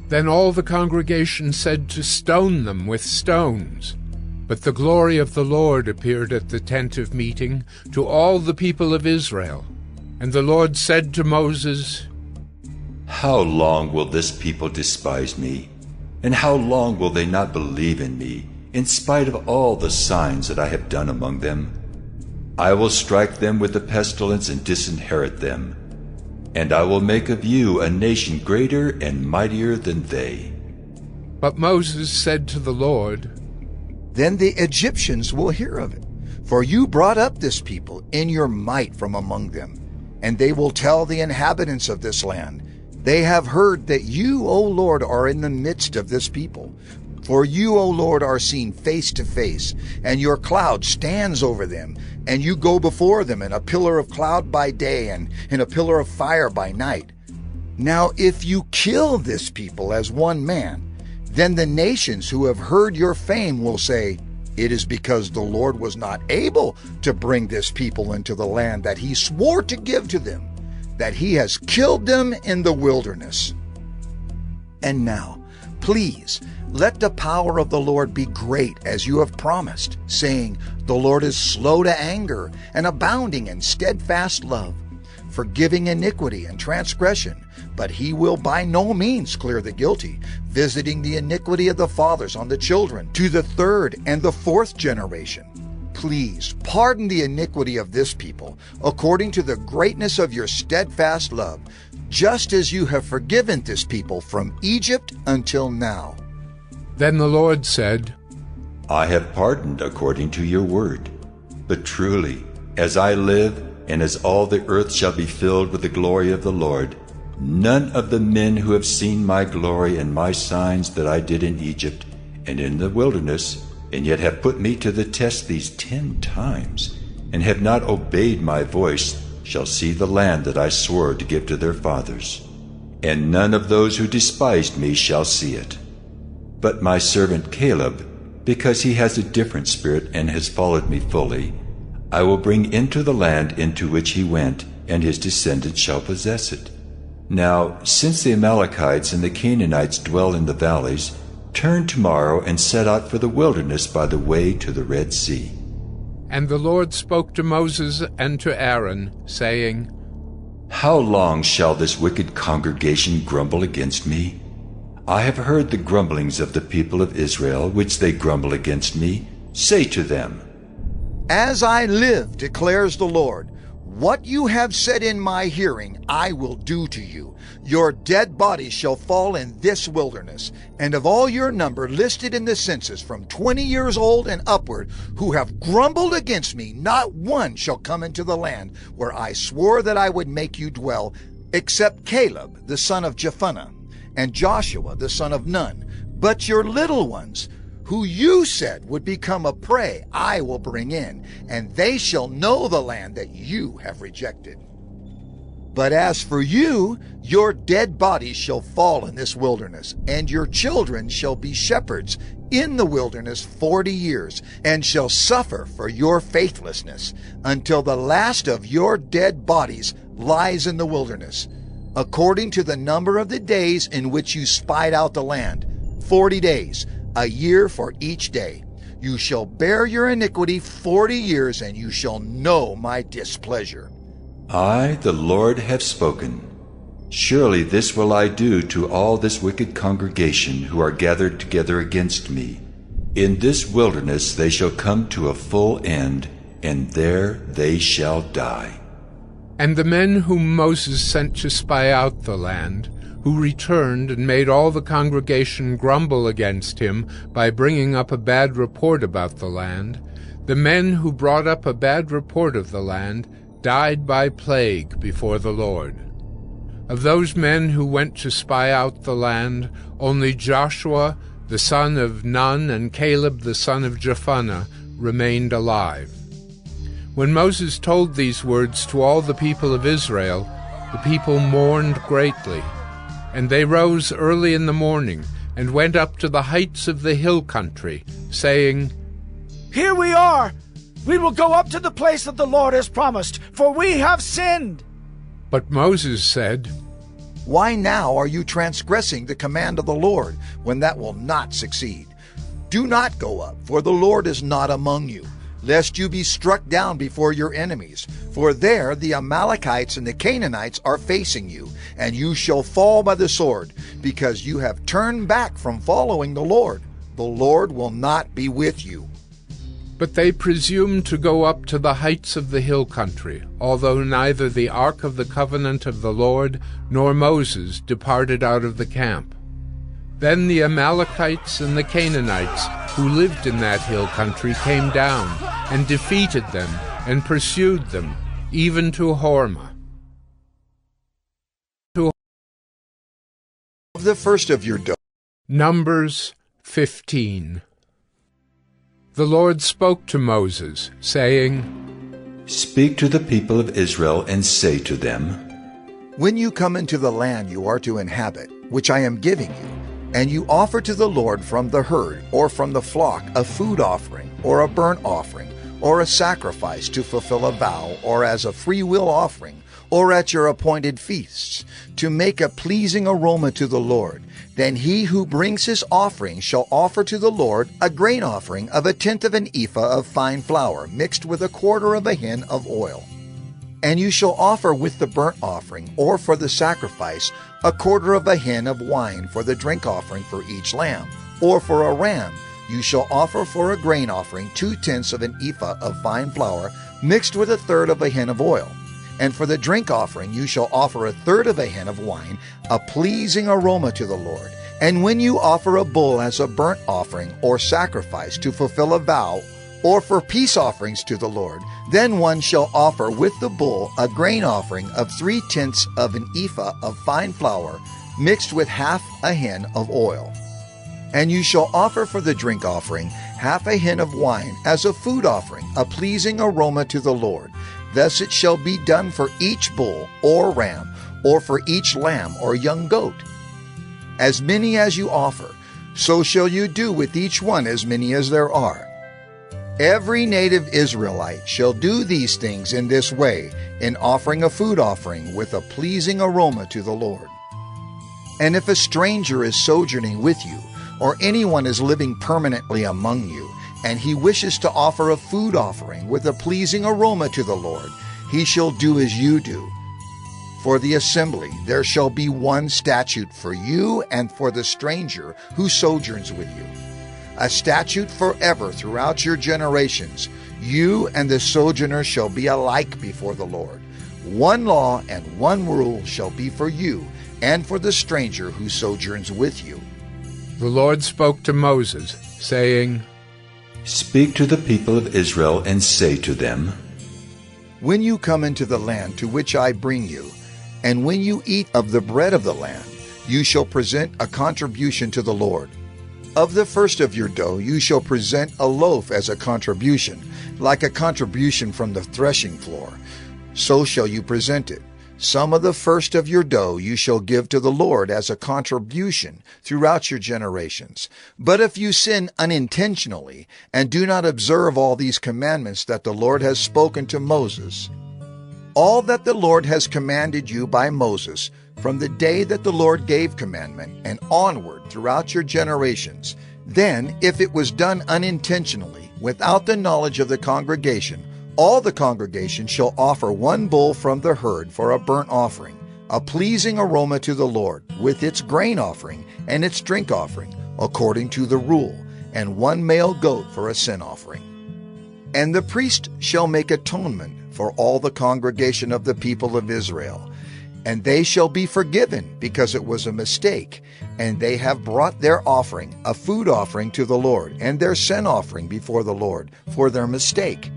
Then all the congregation said to stone them with stones. But the glory of the Lord appeared at the tent of meeting to all the people of Israel. And the Lord said to Moses, How long will this people despise me? And how long will they not believe in me, in spite of all the signs that I have done among them? I will strike them with the pestilence and disinherit them. And I will make of you a nation greater and mightier than they. But Moses said to the Lord, Then the Egyptians will hear of it, for you brought up this people in your might from among them. And they will tell the inhabitants of this land, They have heard that you, O Lord, are in the midst of this people. For you, O Lord, are seen face to face, and your cloud stands over them, and you go before them in a pillar of cloud by day and in a pillar of fire by night. Now if you kill this people as one man, then the nations who have heard your fame will say, It is because the Lord was not able to bring this people into the land that he swore to give to them, that he has killed them in the wilderness. And now, please, let the power of the Lord be great as you have promised, saying, The Lord is slow to anger and abounding in steadfast love, forgiving iniquity and transgression, but he will by no means clear the guilty, visiting the iniquity of the fathers on the children to the third and the fourth generation. Please pardon the iniquity of this people, according to the greatness of your steadfast love, just as you have forgiven this people from Egypt until now. Then the Lord said, I have pardoned according to your word. But truly, as I live, and as all the earth shall be filled with the glory of the Lord, none of the men who have seen my glory and my signs that I did in Egypt and in the wilderness, and yet have put me to the test these 10 times, and have not obeyed my voice, shall see the land that I swore to give to their fathers. And none of those who despised me shall see it. But my servant Caleb, because he has a different spirit and has followed me fully, I will bring into the land into which he went, and his descendants shall possess it. Now, since the Amalekites and the Canaanites dwell in the valleys, turn tomorrow and set out for the wilderness by the way to the Red Sea. And the Lord spoke to Moses and to Aaron, saying, How long shall this wicked congregation grumble against me? I have heard the grumblings of the people of Israel, which they grumble against me. Say to them, As I live, declares the Lord, what you have said in my hearing I will do to you. Your dead bodies shall fall in this wilderness, and of all your number listed in the census from 20 years old and upward, who have grumbled against me, not one shall come into the land where I swore that I would make you dwell, except Caleb the son of Jephunneh, and Joshua the son of Nun. But your little ones, who you said would become a prey, I will bring in, and they shall know the land that you have rejected. But as for you, your dead bodies shall fall in this wilderness, and your children shall be shepherds in the wilderness 40 years, and shall suffer for your faithlessness, until the last of your dead bodies lies in the wilderness, according to the number of the days in which you spied out the land, 40 days, a year for each day. You shall bear your iniquity 40 years, and you shall know my displeasure. I, the Lord, have spoken. Surely this will I do to all this wicked congregation who are gathered together against me. In this wilderness they shall come to a full end, and there they shall die. And the men whom Moses sent to spy out the land, who returned and made all the congregation grumble against him by bringing up a bad report about the land, the men who brought up a bad report of the land died by plague before the Lord. Of those men who went to spy out the land, only Joshua the son of Nun and Caleb the son of Jephunneh remained alive. When Moses told these words to all the people of Israel, the people mourned greatly. And they rose early in the morning and went up to the heights of the hill country, saying, Here we are! We will go up to the place that the Lord has promised, for we have sinned. But Moses said, Why now are you transgressing the command of the Lord, when that will not succeed? Do not go up, for the Lord is not among you, lest you be struck down before your enemies. For there the Amalekites and the Canaanites are facing you, and you shall fall by the sword, because you have turned back from following the Lord. The Lord will not be with you. But they presumed to go up to the heights of the hill country, although neither the ark of the covenant of the Lord nor Moses departed out of the camp. Then the Amalekites and the Canaanites who lived in that hill country came down and defeated them and pursued them, even to Hormah. Of the first of your dough. Numbers 15. The Lord spoke to Moses, saying, Speak to the people of Israel and say to them, When you come into the land you are to inhabit, which I am giving you, and you offer to the Lord from the herd or from the flock a food offering or a burnt offering or a sacrifice to fulfill a vow or as a freewill offering or at your appointed feasts, to make a pleasing aroma to the Lord, then he who brings his offering shall offer to the Lord a grain offering of 1/10 of an ephah of fine flour mixed with 1/4 of a hin of oil. And you shall offer with the burnt offering or for the sacrifice 1/4 of a hin of wine for the drink offering for each lamb, or for a ram you shall offer for a grain offering 2/10 of an ephah of fine flour mixed with 1/3 of a hin of oil. And for the drink offering you shall offer 1/3 of a hin of wine, a pleasing aroma to the Lord. And when you offer a bull as a burnt offering or sacrifice to fulfill a vow, or for peace offerings to the Lord, then one shall offer with the bull a grain offering of 3/10 of an ephah of fine flour mixed with 1/2 a hin of oil. And you shall offer for the drink offering 1/2 a hin of wine as a food offering, a pleasing aroma to the Lord. Thus it shall be done for each bull or ram, or for each lamb or young goat. As many as you offer, so shall you do with each one as many as there are. Every native Israelite shall do these things in this way, in offering a food offering with a pleasing aroma to the Lord. And if a stranger is sojourning with you, or anyone is living permanently among you, and he wishes to offer a food offering with a pleasing aroma to the Lord, he shall do as you do. For the assembly there shall be one statute for you and for the stranger who sojourns with you, a statute forever throughout your generations. You and the sojourner shall be alike before the Lord. One law and one rule shall be for you and for the stranger who sojourns with you. The Lord spoke to Moses, saying, Speak to the people of Israel and say to them, When you come into the land to which I bring you, and when you eat of the bread of the land, you shall present a contribution to the Lord. Of the first of your dough you shall present a loaf as a contribution, like a contribution from the threshing floor. So shall you present it. Some of the first of your dough you shall give to the Lord as a contribution throughout your generations. But if you sin unintentionally and do not observe all these commandments that the Lord has spoken to Moses, all that the Lord has commanded you by Moses, from the day that the Lord gave commandment and onward throughout your generations, then if it was done unintentionally, without the knowledge of the congregation, all the congregation shall offer one bull from the herd for a burnt offering, a pleasing aroma to the Lord, with its grain offering and its drink offering, according to the rule, and one male goat for a sin offering. And the priest shall make atonement for all the congregation of the people of Israel, and they shall be forgiven because it was a mistake, and they have brought their offering, a food offering to the Lord, and their sin offering before the Lord for their mistake.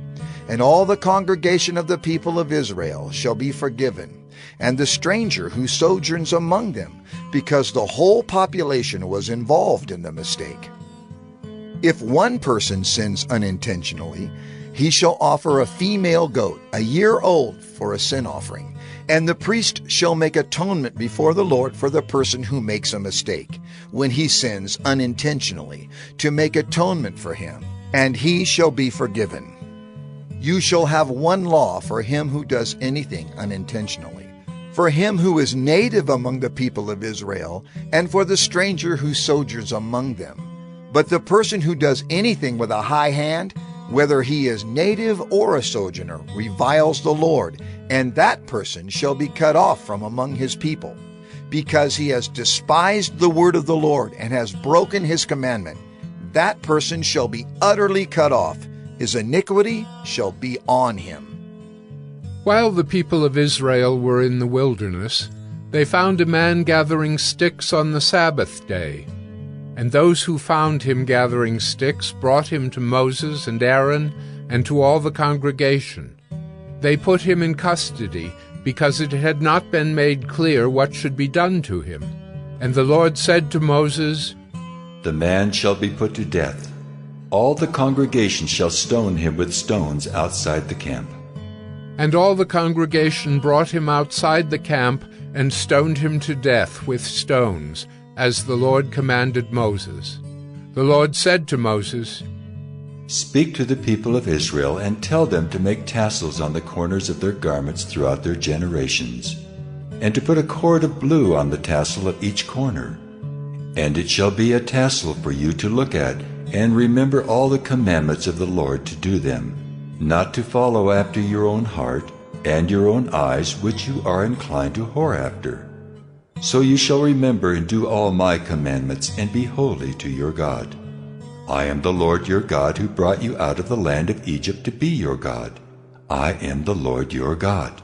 And all the congregation of the people of Israel shall be forgiven, and the stranger who sojourns among them, because the whole population was involved in the mistake. If one person sins unintentionally, he shall offer a female goat, a year old, for a sin offering, and the priest shall make atonement before the Lord for the person who makes a mistake, when he sins unintentionally, to make atonement for him, and he shall be forgiven. You shall have one law for him who does anything unintentionally, for him who is native among the people of Israel, and for the stranger who sojourns among them. But the person who does anything with a high hand, whether he is native or a sojourner, reviles the Lord, and that person shall be cut off from among his people, because he has despised the word of the Lord and has broken his commandment. That person shall be utterly cut off. His iniquity shall be on him. While the people of Israel were in the wilderness, they found a man gathering sticks on the Sabbath day. And those who found him gathering sticks brought him to Moses and Aaron and to all the congregation. They put him in custody, because it had not been made clear what should be done to him. And the Lord said to Moses, "The man shall be put to death. All the congregation shall stone him with stones outside the camp." And all the congregation brought him outside the camp and stoned him to death with stones, as the Lord commanded Moses. The Lord said to Moses, "Speak to the people of Israel and tell them to make tassels on the corners of their garments throughout their generations, and to put a cord of blue on the tassel of each corner. And it shall be a tassel for you to look at, and remember all the commandments of the Lord to do them, not to follow after your own heart and your own eyes, which you are inclined to whore after. So you shall remember and do all my commandments, and be holy to your God. I am the Lord your God, who brought you out of the land of Egypt to be your God. I am the Lord your God."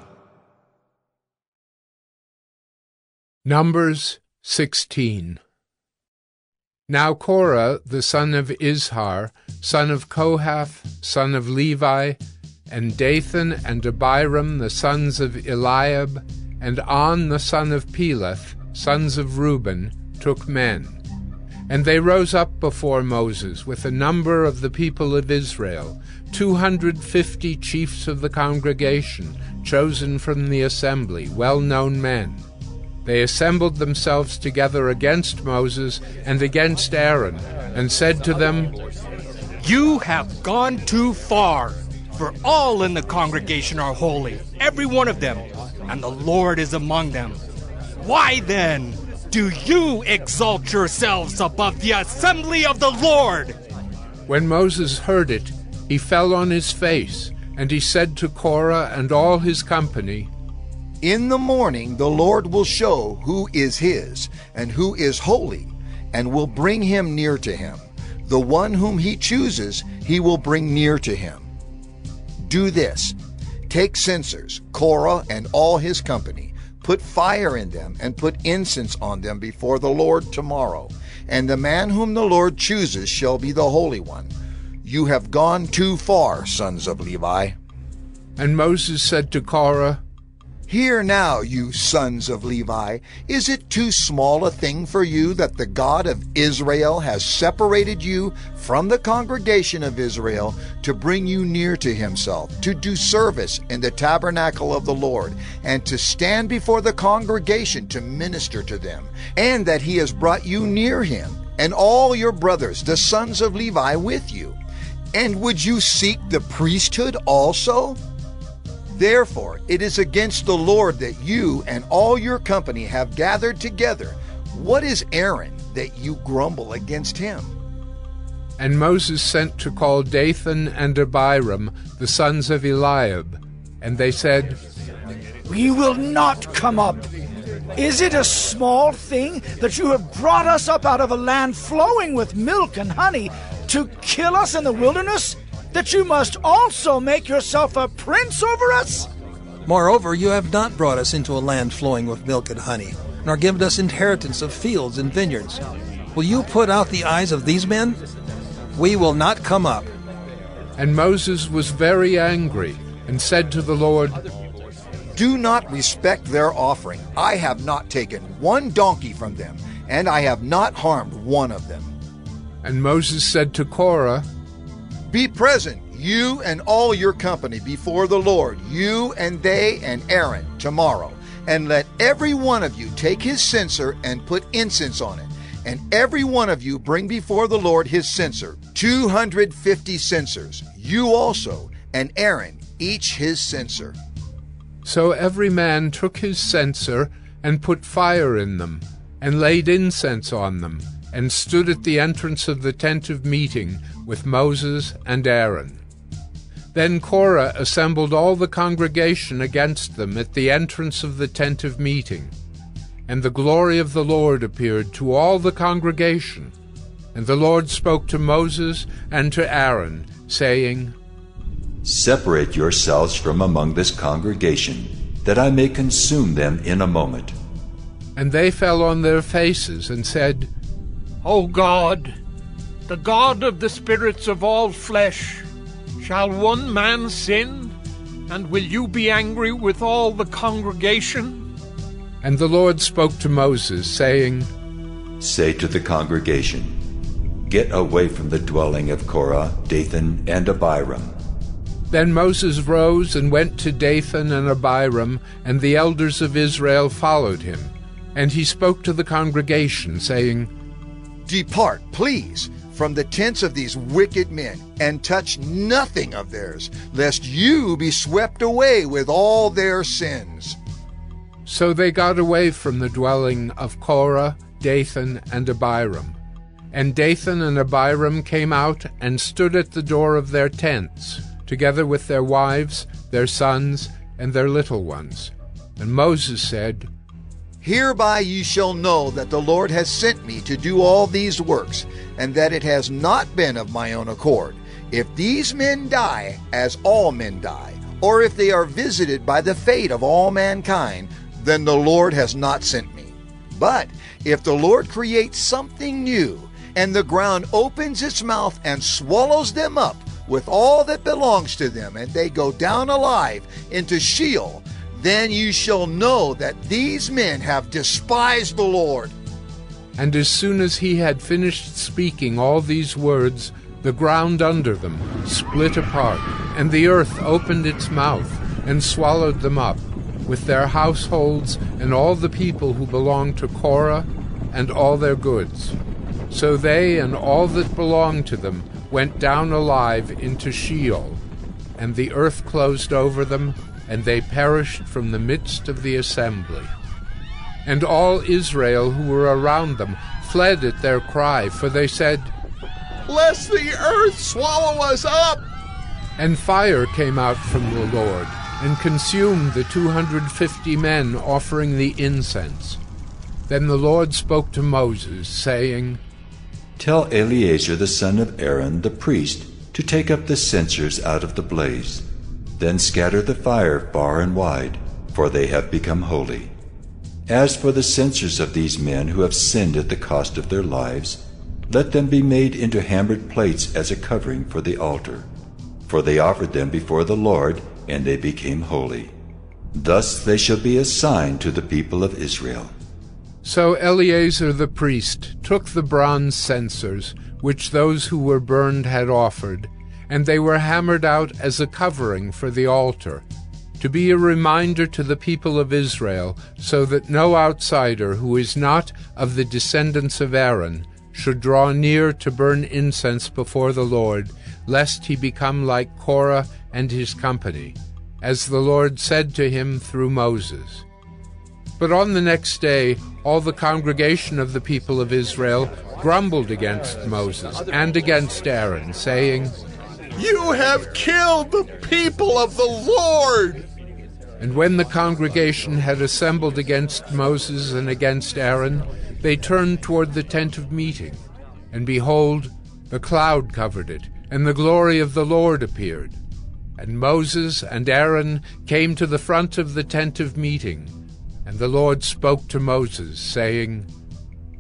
Numbers 16. Now Korah, the son of Izhar, son of Kohath, son of Levi, and Dathan and Abiram, the sons of Eliab, and On, the son of Peleth, sons of Reuben, took men. And they rose up before Moses with a number of the people of Israel, 250 chiefs of the congregation, chosen from the assembly, well-known men. They assembled themselves together against Moses and against Aaron, and said to them, "You have gone too far, for all in the congregation are holy, every one of them, and the Lord is among them. Why then do you exalt yourselves above the assembly of the Lord?" When Moses heard it, he fell on his face, and he said to Korah and all his company, "In the morning the Lord will show who is his and who is holy, and will bring him near to him. The one whom he chooses he will bring near to him. Do this: take censers, Korah and all his company, put fire in them, and put incense on them before the Lord tomorrow. And the man whom the Lord chooses shall be the Holy One. You have gone too far, sons of Levi." And Moses said to Korah, "Hear now, you sons of Levi, is it too small a thing for you that the God of Israel has separated you from the congregation of Israel to bring you near to himself, to do service in the tabernacle of the Lord, and to stand before the congregation to minister to them, and that he has brought you near him, and all your brothers, the sons of Levi, with you? And would you seek the priesthood also? Therefore, it is against the Lord that you and all your company have gathered together. What is Aaron that you grumble against him?" And Moses sent to call Dathan and Abiram, the sons of Eliab. And they said, "We will not come up. Is it a small thing that you have brought us up out of a land flowing with milk and honey to kill us in the wilderness, that you must also make yourself a prince over us?" Moreover, you have not brought us into a land flowing with milk and honey, nor given us inheritance of fields and vineyards. Will you put out the eyes of these men? We will not come up. And Moses was very angry, and said to the Lord, "Do not respect their offering. I have not taken one donkey from them, and I have not harmed one of them." And Moses said to Korah, "Be present, you and all your company, before the Lord, you and they and Aaron, tomorrow. And let every one of you take his censer and put incense on it. And every one of you bring before the Lord his censer, 250 censers, you also, and Aaron, each his censer." So every man took his censer and put fire in them, and laid incense on them, and stood at the entrance of the tent of meeting with Moses and Aaron. Then Korah assembled all the congregation against them at the entrance of the tent of meeting. And the glory of the Lord appeared to all the congregation. And the Lord spoke to Moses and to Aaron, saying, Separate yourselves from among this congregation, that I may consume them in a moment. And they fell on their faces and said, O God, the God of the spirits of all flesh, shall one man sin, and will you be angry with all the congregation? And the Lord spoke to Moses, saying, Say to the congregation, Get away from the dwelling of Korah, Dathan, and Abiram. Then Moses rose and went to Dathan and Abiram, and the elders of Israel followed him. And he spoke to the congregation, saying, Depart, please, from the tents of these wicked men, and touch nothing of theirs, lest you be swept away with all their sins. So they got away from the dwelling of Korah, Dathan, and Abiram. And Dathan and Abiram came out and stood at the door of their tents, together with their wives, their sons, and their little ones. And Moses said, Hereby you shall know that the Lord has sent me to do all these works, and that it has not been of my own accord. If these men die, as all men die, or if they are visited by the fate of all mankind, then the Lord has not sent me. But if the Lord creates something new, and the ground opens its mouth and swallows them up with all that belongs to them, and they go down alive into Sheol, then you shall know that these men have despised the Lord. And as soon as he had finished speaking all these words, the ground under them split apart, and the earth opened its mouth and swallowed them up, with their households and all the people who belonged to Korah and all their goods. So they and all that belonged to them went down alive into Sheol, and the earth closed over them, and they perished from the midst of the assembly. And all Israel who were around them fled at their cry, for they said, Lest the earth swallow us up! And fire came out from the Lord, and consumed the 250 men offering the incense. Then the Lord spoke to Moses, saying, Tell Eleazar the son of Aaron the priest to take up the censers out of the blaze. Then scatter the fire far and wide, for they have become holy. As for the censers of these men who have sinned at the cost of their lives, let them be made into hammered plates as a covering for the altar. For they offered them before the Lord, and they became holy. Thus they shall be a sign to the people of Israel. So Eleazar the priest took the bronze censers, which those who were burned had offered, and they were hammered out as a covering for the altar, to be a reminder to the people of Israel, so that no outsider who is not of the descendants of Aaron should draw near to burn incense before the Lord, lest he become like Korah and his company, as the Lord said to him through Moses. But on the next day all the congregation of the people of Israel grumbled against Moses and against Aaron, saying, You have killed the people of the Lord! And when the congregation had assembled against Moses and against Aaron, they turned toward the tent of meeting. And behold, the cloud covered it, and the glory of the Lord appeared. And Moses and Aaron came to the front of the tent of meeting. And the Lord spoke to Moses, saying,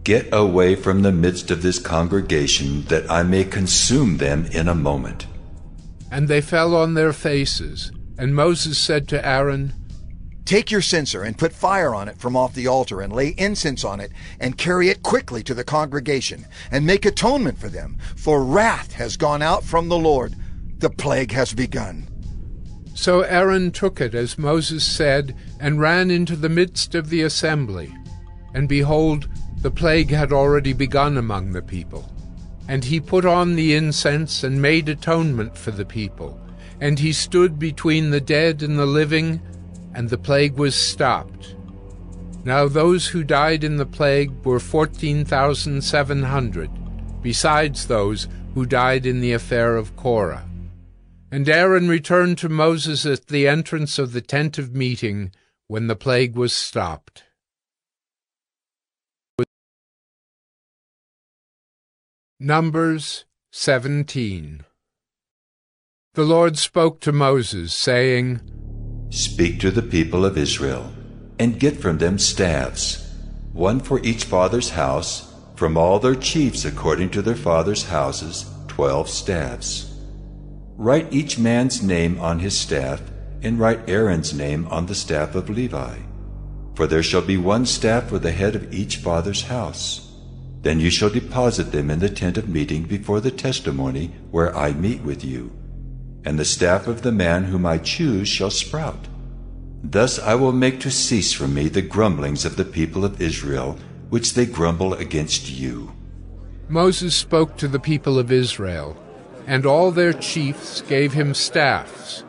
Get away from the midst of this congregation, that I may consume them in a moment. And they fell on their faces. And Moses said to Aaron, Take your censer and put fire on it from off the altar, and lay incense on it, and carry it quickly to the congregation, and make atonement for them, for wrath has gone out from the Lord. The plague has begun. So Aaron took it as Moses said, and ran into the midst of the assembly. And behold, the plague had already begun among the people. And he put on the incense and made atonement for the people. And he stood between the dead and the living, and the plague was stopped. Now those who died in the plague were 14,700, besides those who died in the affair of Korah. And Aaron returned to Moses at the entrance of the tent of meeting when the plague was stopped. Numbers 17. The Lord spoke to Moses, saying, Speak to the people of Israel, and get from them staffs, one for each father's house, from all their chiefs according to their fathers' houses, 12 staffs. Write each man's name on his staff, and write Aaron's name on the staff of Levi. For there shall be one staff for the head of each father's house. Then you shall deposit them in the tent of meeting before the testimony where I meet with you. And the staff of the man whom I choose shall sprout. Thus I will make to cease from me the grumblings of the people of Israel, which they grumble against you. Moses spoke to the people of Israel, and all their chiefs gave him staffs,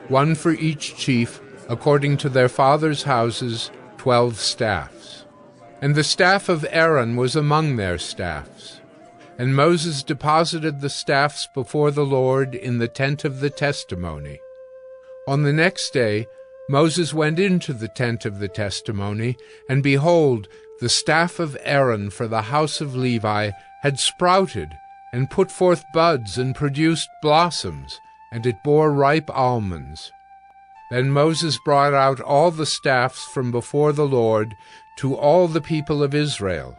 one for each chief, according to their fathers' houses, 12 staffs. And the staff of Aaron was among their staffs. And Moses deposited the staffs before the Lord in the tent of the testimony. On the next day Moses went into the tent of the testimony, and behold, the staff of Aaron for the house of Levi had sprouted, and put forth buds, and produced blossoms, and it bore ripe almonds. Then Moses brought out all the staffs from before the Lord to all the people of Israel.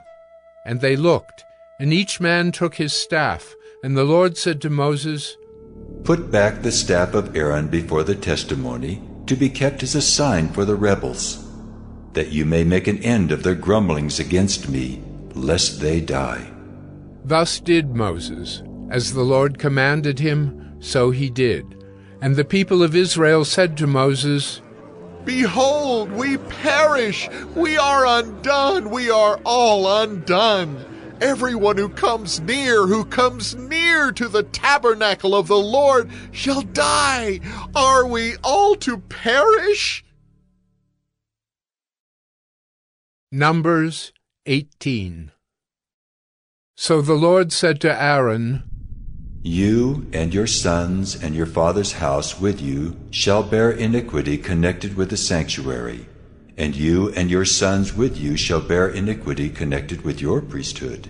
And they looked, and each man took his staff. And the Lord said to Moses, Put back the staff of Aaron before the testimony, to be kept as a sign for the rebels, that you may make an end of their grumblings against me, lest they die. Thus did Moses. As the Lord commanded him, so he did. And the people of Israel said to Moses, Behold, we perish! We are undone! We are all undone! Everyone who comes near to the tabernacle of the Lord shall die! Are we all to perish? Numbers 18. So the Lord said to Aaron, You and your sons and your father's house with you shall bear iniquity connected with the sanctuary, and you and your sons with you shall bear iniquity connected with your priesthood.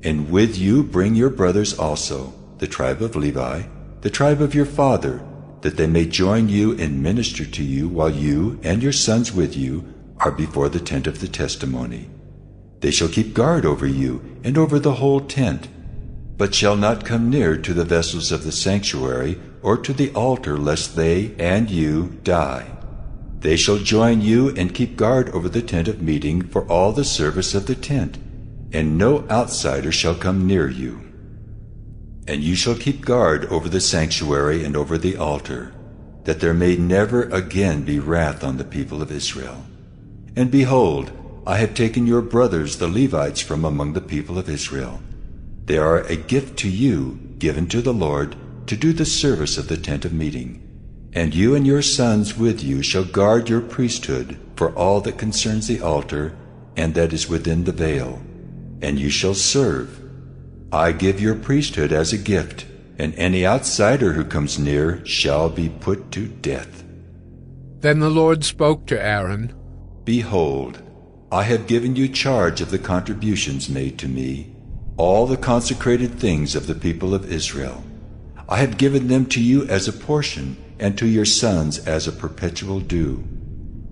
And with you bring your brothers also, the tribe of Levi, the tribe of your father, that they may join you and minister to you while you and your sons with you are before the tent of the testimony. They shall keep guard over you and over the whole tent, but shall not come near to the vessels of the sanctuary or to the altar, lest they and you die. They shall join you and keep guard over the tent of meeting for all the service of the tent, and no outsider shall come near you. And you shall keep guard over the sanctuary and over the altar, that there may never again be wrath on the people of Israel. And behold, I have taken your brothers the Levites from among the people of Israel. They are a gift to you, given to the Lord, to do the service of the tent of meeting. And you and your sons with you shall guard your priesthood for all that concerns the altar and that is within the veil, and you shall serve. I give your priesthood as a gift, and any outsider who comes near shall be put to death. Then the Lord spoke to Aaron, Behold, I have given you charge of the contributions made to me, all the consecrated things of the people of Israel. I have given them to you as a portion, and to your sons as a perpetual due.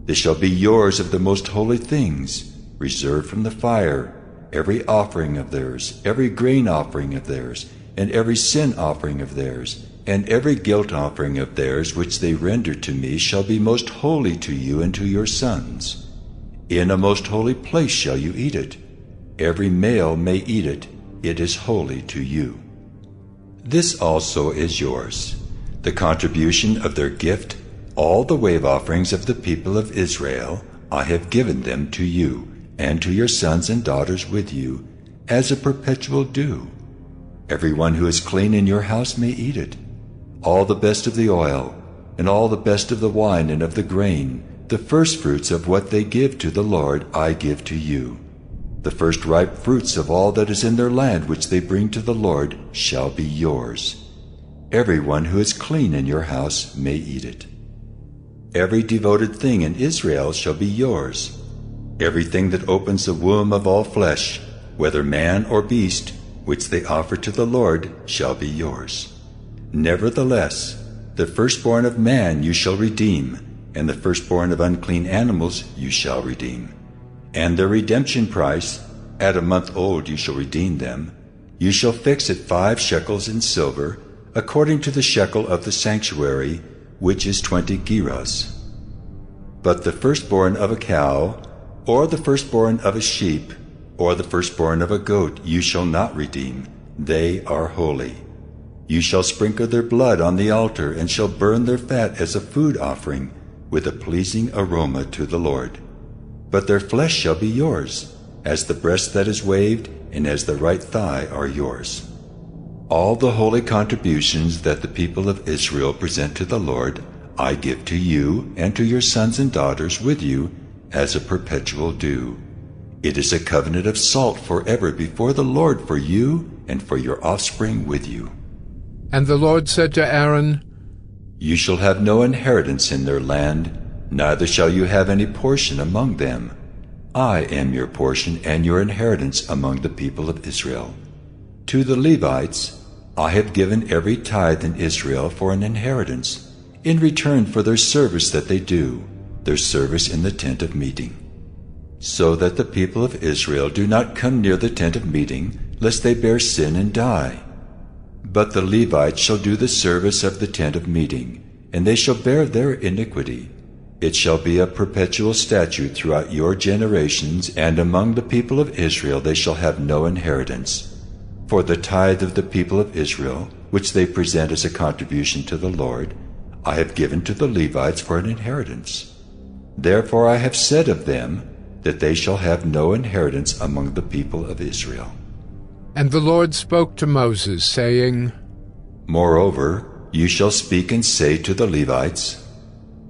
They shall be yours of the most holy things, reserved from the fire, every offering of theirs, every grain offering of theirs, and every sin offering of theirs, and every guilt offering of theirs which they render to me shall be most holy to you and to your sons. In a most holy place shall you eat it. Every male may eat it. It is holy to you. This also is yours, the contribution of their gift, all the wave offerings of the people of Israel. I have given them to you, and to your sons and daughters with you, as a perpetual due. Everyone who is clean in your house may eat it. All the best of the oil, and all the best of the wine and of the grain, The firstfruits of what they give to the Lord I give to you. The first ripe fruits of all that is in their land which they bring to the Lord shall be yours. Everyone who is clean in your house may eat it. Every devoted thing in Israel shall be yours. Everything that opens the womb of all flesh, whether man or beast, which they offer to the Lord, shall be yours. Nevertheless, the firstborn of man you shall redeem, and the firstborn of unclean animals you shall redeem. And their redemption price, at a month old you shall redeem them. You shall fix it 5 shekels in silver, according to the shekel of the sanctuary, which is 20 gerahs. But the firstborn of a cow, or the firstborn of a sheep, or the firstborn of a goat you shall not redeem. They are holy. You shall sprinkle their blood on the altar, and shall burn their fat as a food offering, with a pleasing aroma to the Lord. But their flesh shall be yours, as the breast that is waved, and as the right thigh are yours. All the holy contributions that the people of Israel present to the Lord, I give to you and to your sons and daughters with you as a perpetual due. It is a covenant of salt forever before the Lord for you and for your offspring with you. And the Lord said to Aaron, You shall have no inheritance in their land, neither shall you have any portion among them. I am your portion and your inheritance among the people of Israel. To the Levites I have given every tithe in Israel for an inheritance, in return for their service that they do, their service in the tent of meeting. So that the people of Israel do not come near the tent of meeting, lest they bear sin and die. But the Levites shall do the service of the tent of meeting, and they shall bear their iniquity. It shall be a perpetual statute throughout your generations, and among the people of Israel they shall have no inheritance. For the tithe of the people of Israel, which they present as a contribution to the Lord, I have given to the Levites for an inheritance. Therefore I have said of them, that they shall have no inheritance among the people of Israel. And the Lord spoke to Moses, saying, Moreover, you shall speak and say to the Levites,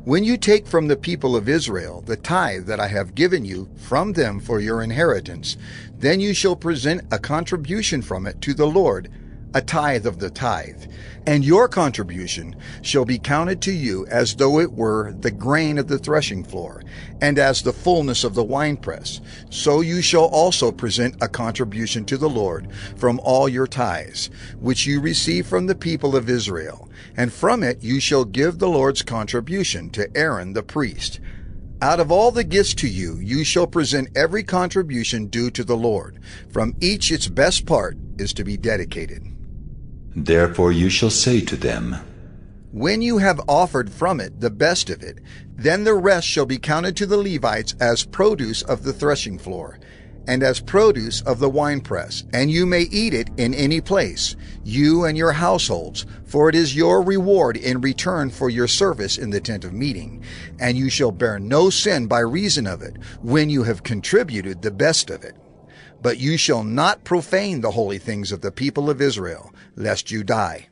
When you take from the people of Israel the tithe that I have given you from them for your inheritance, then you shall present a contribution from it to the Lord, a tithe of the tithe. And your contribution shall be counted to you as though it were the grain of the threshing floor, and as the fullness of the winepress. So you shall also present a contribution to the Lord from all your tithes, which you receive from the people of Israel. And from it you shall give the Lord's contribution to Aaron the priest. Out of all the gifts to you, you shall present every contribution due to the Lord. From each its best part is to be dedicated. Therefore you shall say to them, When you have offered from it the best of it, then the rest shall be counted to the Levites as produce of the threshing floor, and as produce of the winepress, and you may eat it in any place, you and your households, for it is your reward in return for your service in the tent of meeting. And you shall bear no sin by reason of it, when you have contributed the best of it. But you shall not profane the holy things of the people of Israel, lest you die.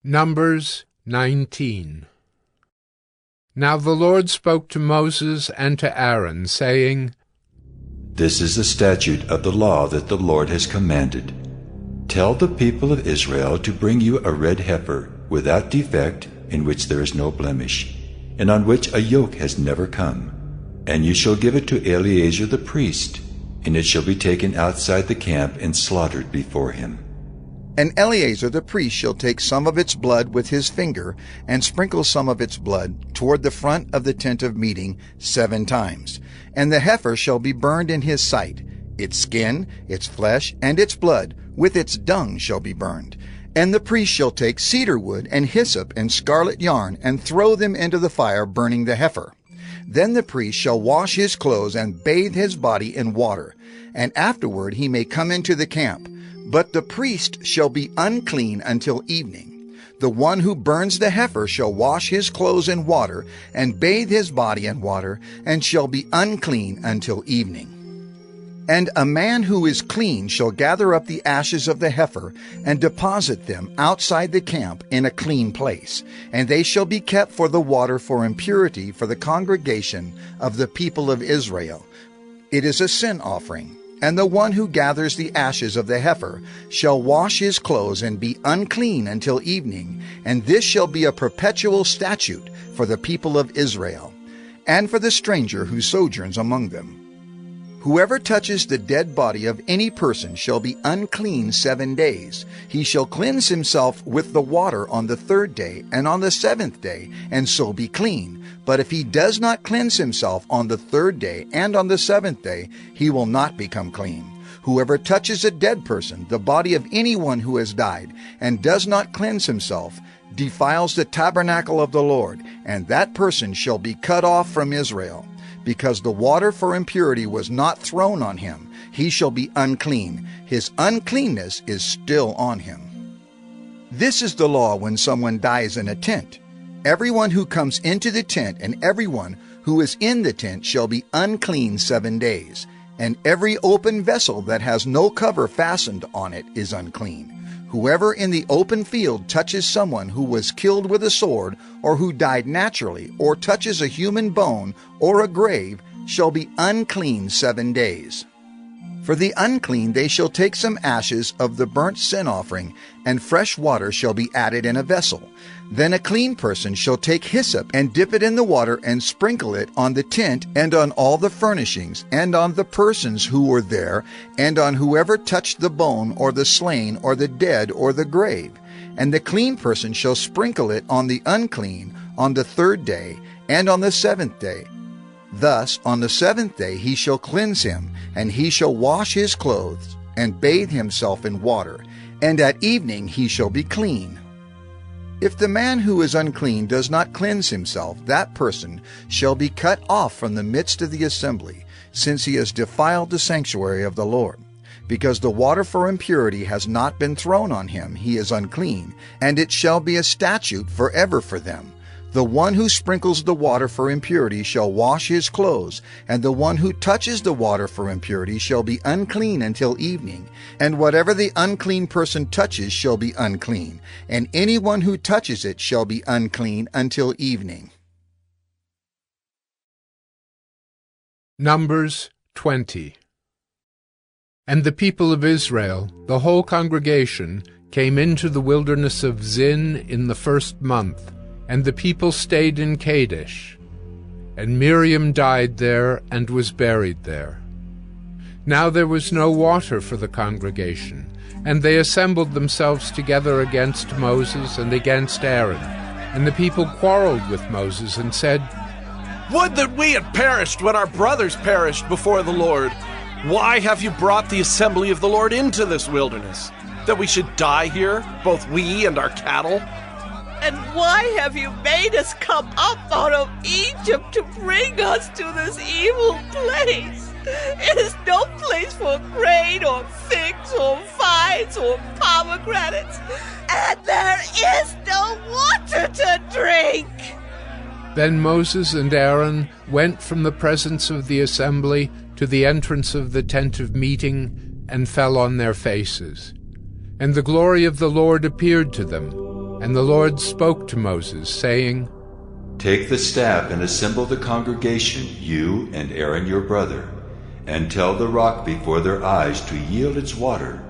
Numbers 19. Now the Lord spoke to Moses and to Aaron, saying, This is the statute of the law that the Lord has commanded. Tell the people of Israel to bring you a red heifer, without defect, in which there is no blemish, and on which a yoke has never come. And you shall give it to Eleazar the priest, and it shall be taken outside the camp and slaughtered before him. And Eleazar the priest shall take some of its blood with his finger, and sprinkle some of its blood toward the front of the tent of meeting 7 times. And the heifer shall be burned in his sight. Its skin, its flesh, and its blood, with its dung shall be burned. And the priest shall take cedar wood and hyssop and scarlet yarn, and throw them into the fire, burning the heifer. Then the priest shall wash his clothes and bathe his body in water, and afterward he may come into the camp. But the priest shall be unclean until evening. The one who burns the heifer shall wash his clothes in water, and bathe his body in water, and shall be unclean until evening. And a man who is clean shall gather up the ashes of the heifer and deposit them outside the camp in a clean place, and they shall be kept for the water for impurity for the congregation of the people of Israel. It is a sin offering. And the one who gathers the ashes of the heifer shall wash his clothes and be unclean until evening, and this shall be a perpetual statute for the people of Israel, and for the stranger who sojourns among them. Whoever touches the dead body of any person shall be unclean 7 days. He shall cleanse himself with the water on the 3rd day and on the 7th day, and so be clean. But if he does not cleanse himself on the 3rd day and on the 7th day, he will not become clean. Whoever touches a dead person, the body of anyone who has died, and does not cleanse himself, defiles the tabernacle of the Lord, and that person shall be cut off from Israel. Because the water for impurity was not thrown on him, he shall be unclean. His uncleanness is still on him. This is the law when someone dies in a tent. Everyone who comes into the tent and everyone who is in the tent shall be unclean 7 days, and every open vessel that has no cover fastened on it is unclean. Whoever in the open field touches someone who was killed with a sword, or who died naturally, or touches a human bone or a grave, shall be unclean 7 days. For the unclean they shall take some ashes of the burnt sin offering, and fresh water shall be added in a vessel. Then a clean person shall take hyssop and dip it in the water and sprinkle it on the tent and on all the furnishings and on the persons who were there and on whoever touched the bone or the slain or the dead or the grave. And the clean person shall sprinkle it on the unclean on the 3rd day and on the 7th day. Thus on the 7th day he shall cleanse him, and he shall wash his clothes and bathe himself in water, and at evening he shall be clean. If the man who is unclean does not cleanse himself, that person shall be cut off from the midst of the assembly, since he has defiled the sanctuary of the Lord. Because the water for impurity has not been thrown on him, he is unclean, and it shall be a statute forever for them. The one who sprinkles the water for impurity shall wash his clothes, and the one who touches the water for impurity shall be unclean until evening. And whatever the unclean person touches shall be unclean, and anyone who touches it shall be unclean until evening. Numbers 20. And the people of Israel, the whole congregation, came into the wilderness of Zin in the 1st month, and the people stayed in Kadesh. And Miriam died there and was buried there. Now there was no water for the congregation, and they assembled themselves together against Moses and against Aaron. And the people quarreled with Moses and said, "Would that we had perished when our brothers perished before the Lord! Why have you brought the assembly of the Lord into this wilderness? That we should die here, both we and our cattle?" And why have you made us come up out of Egypt to bring us to this evil place? It is no place for grain or figs or vines or pomegranates, and there is no water to drink. Then Moses and Aaron went from the presence of the assembly to the entrance of the tent of meeting and fell on their faces. And the glory of the Lord appeared to them. And the Lord spoke to Moses, saying, "Take the staff and assemble the congregation, you and Aaron your brother, and tell the rock before their eyes to yield its water.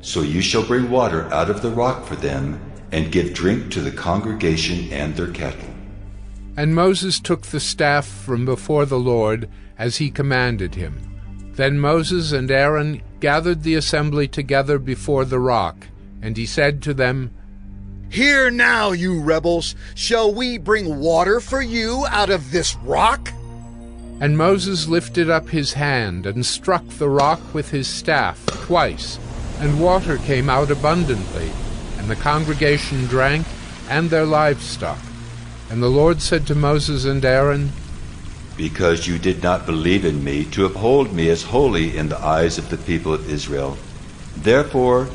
So you shall bring water out of the rock for them, and give drink to the congregation and their cattle." And Moses took the staff from before the Lord, as he commanded him. Then Moses and Aaron gathered the assembly together before the rock, and he said to them, "Hear now, you rebels, shall we bring water for you out of this rock?" And Moses lifted up his hand and struck the rock with his staff twice, and water came out abundantly, and the congregation drank, and their livestock. And the Lord said to Moses and Aaron, "Because you did not believe in me to uphold me as holy in the eyes of the people of Israel, therefore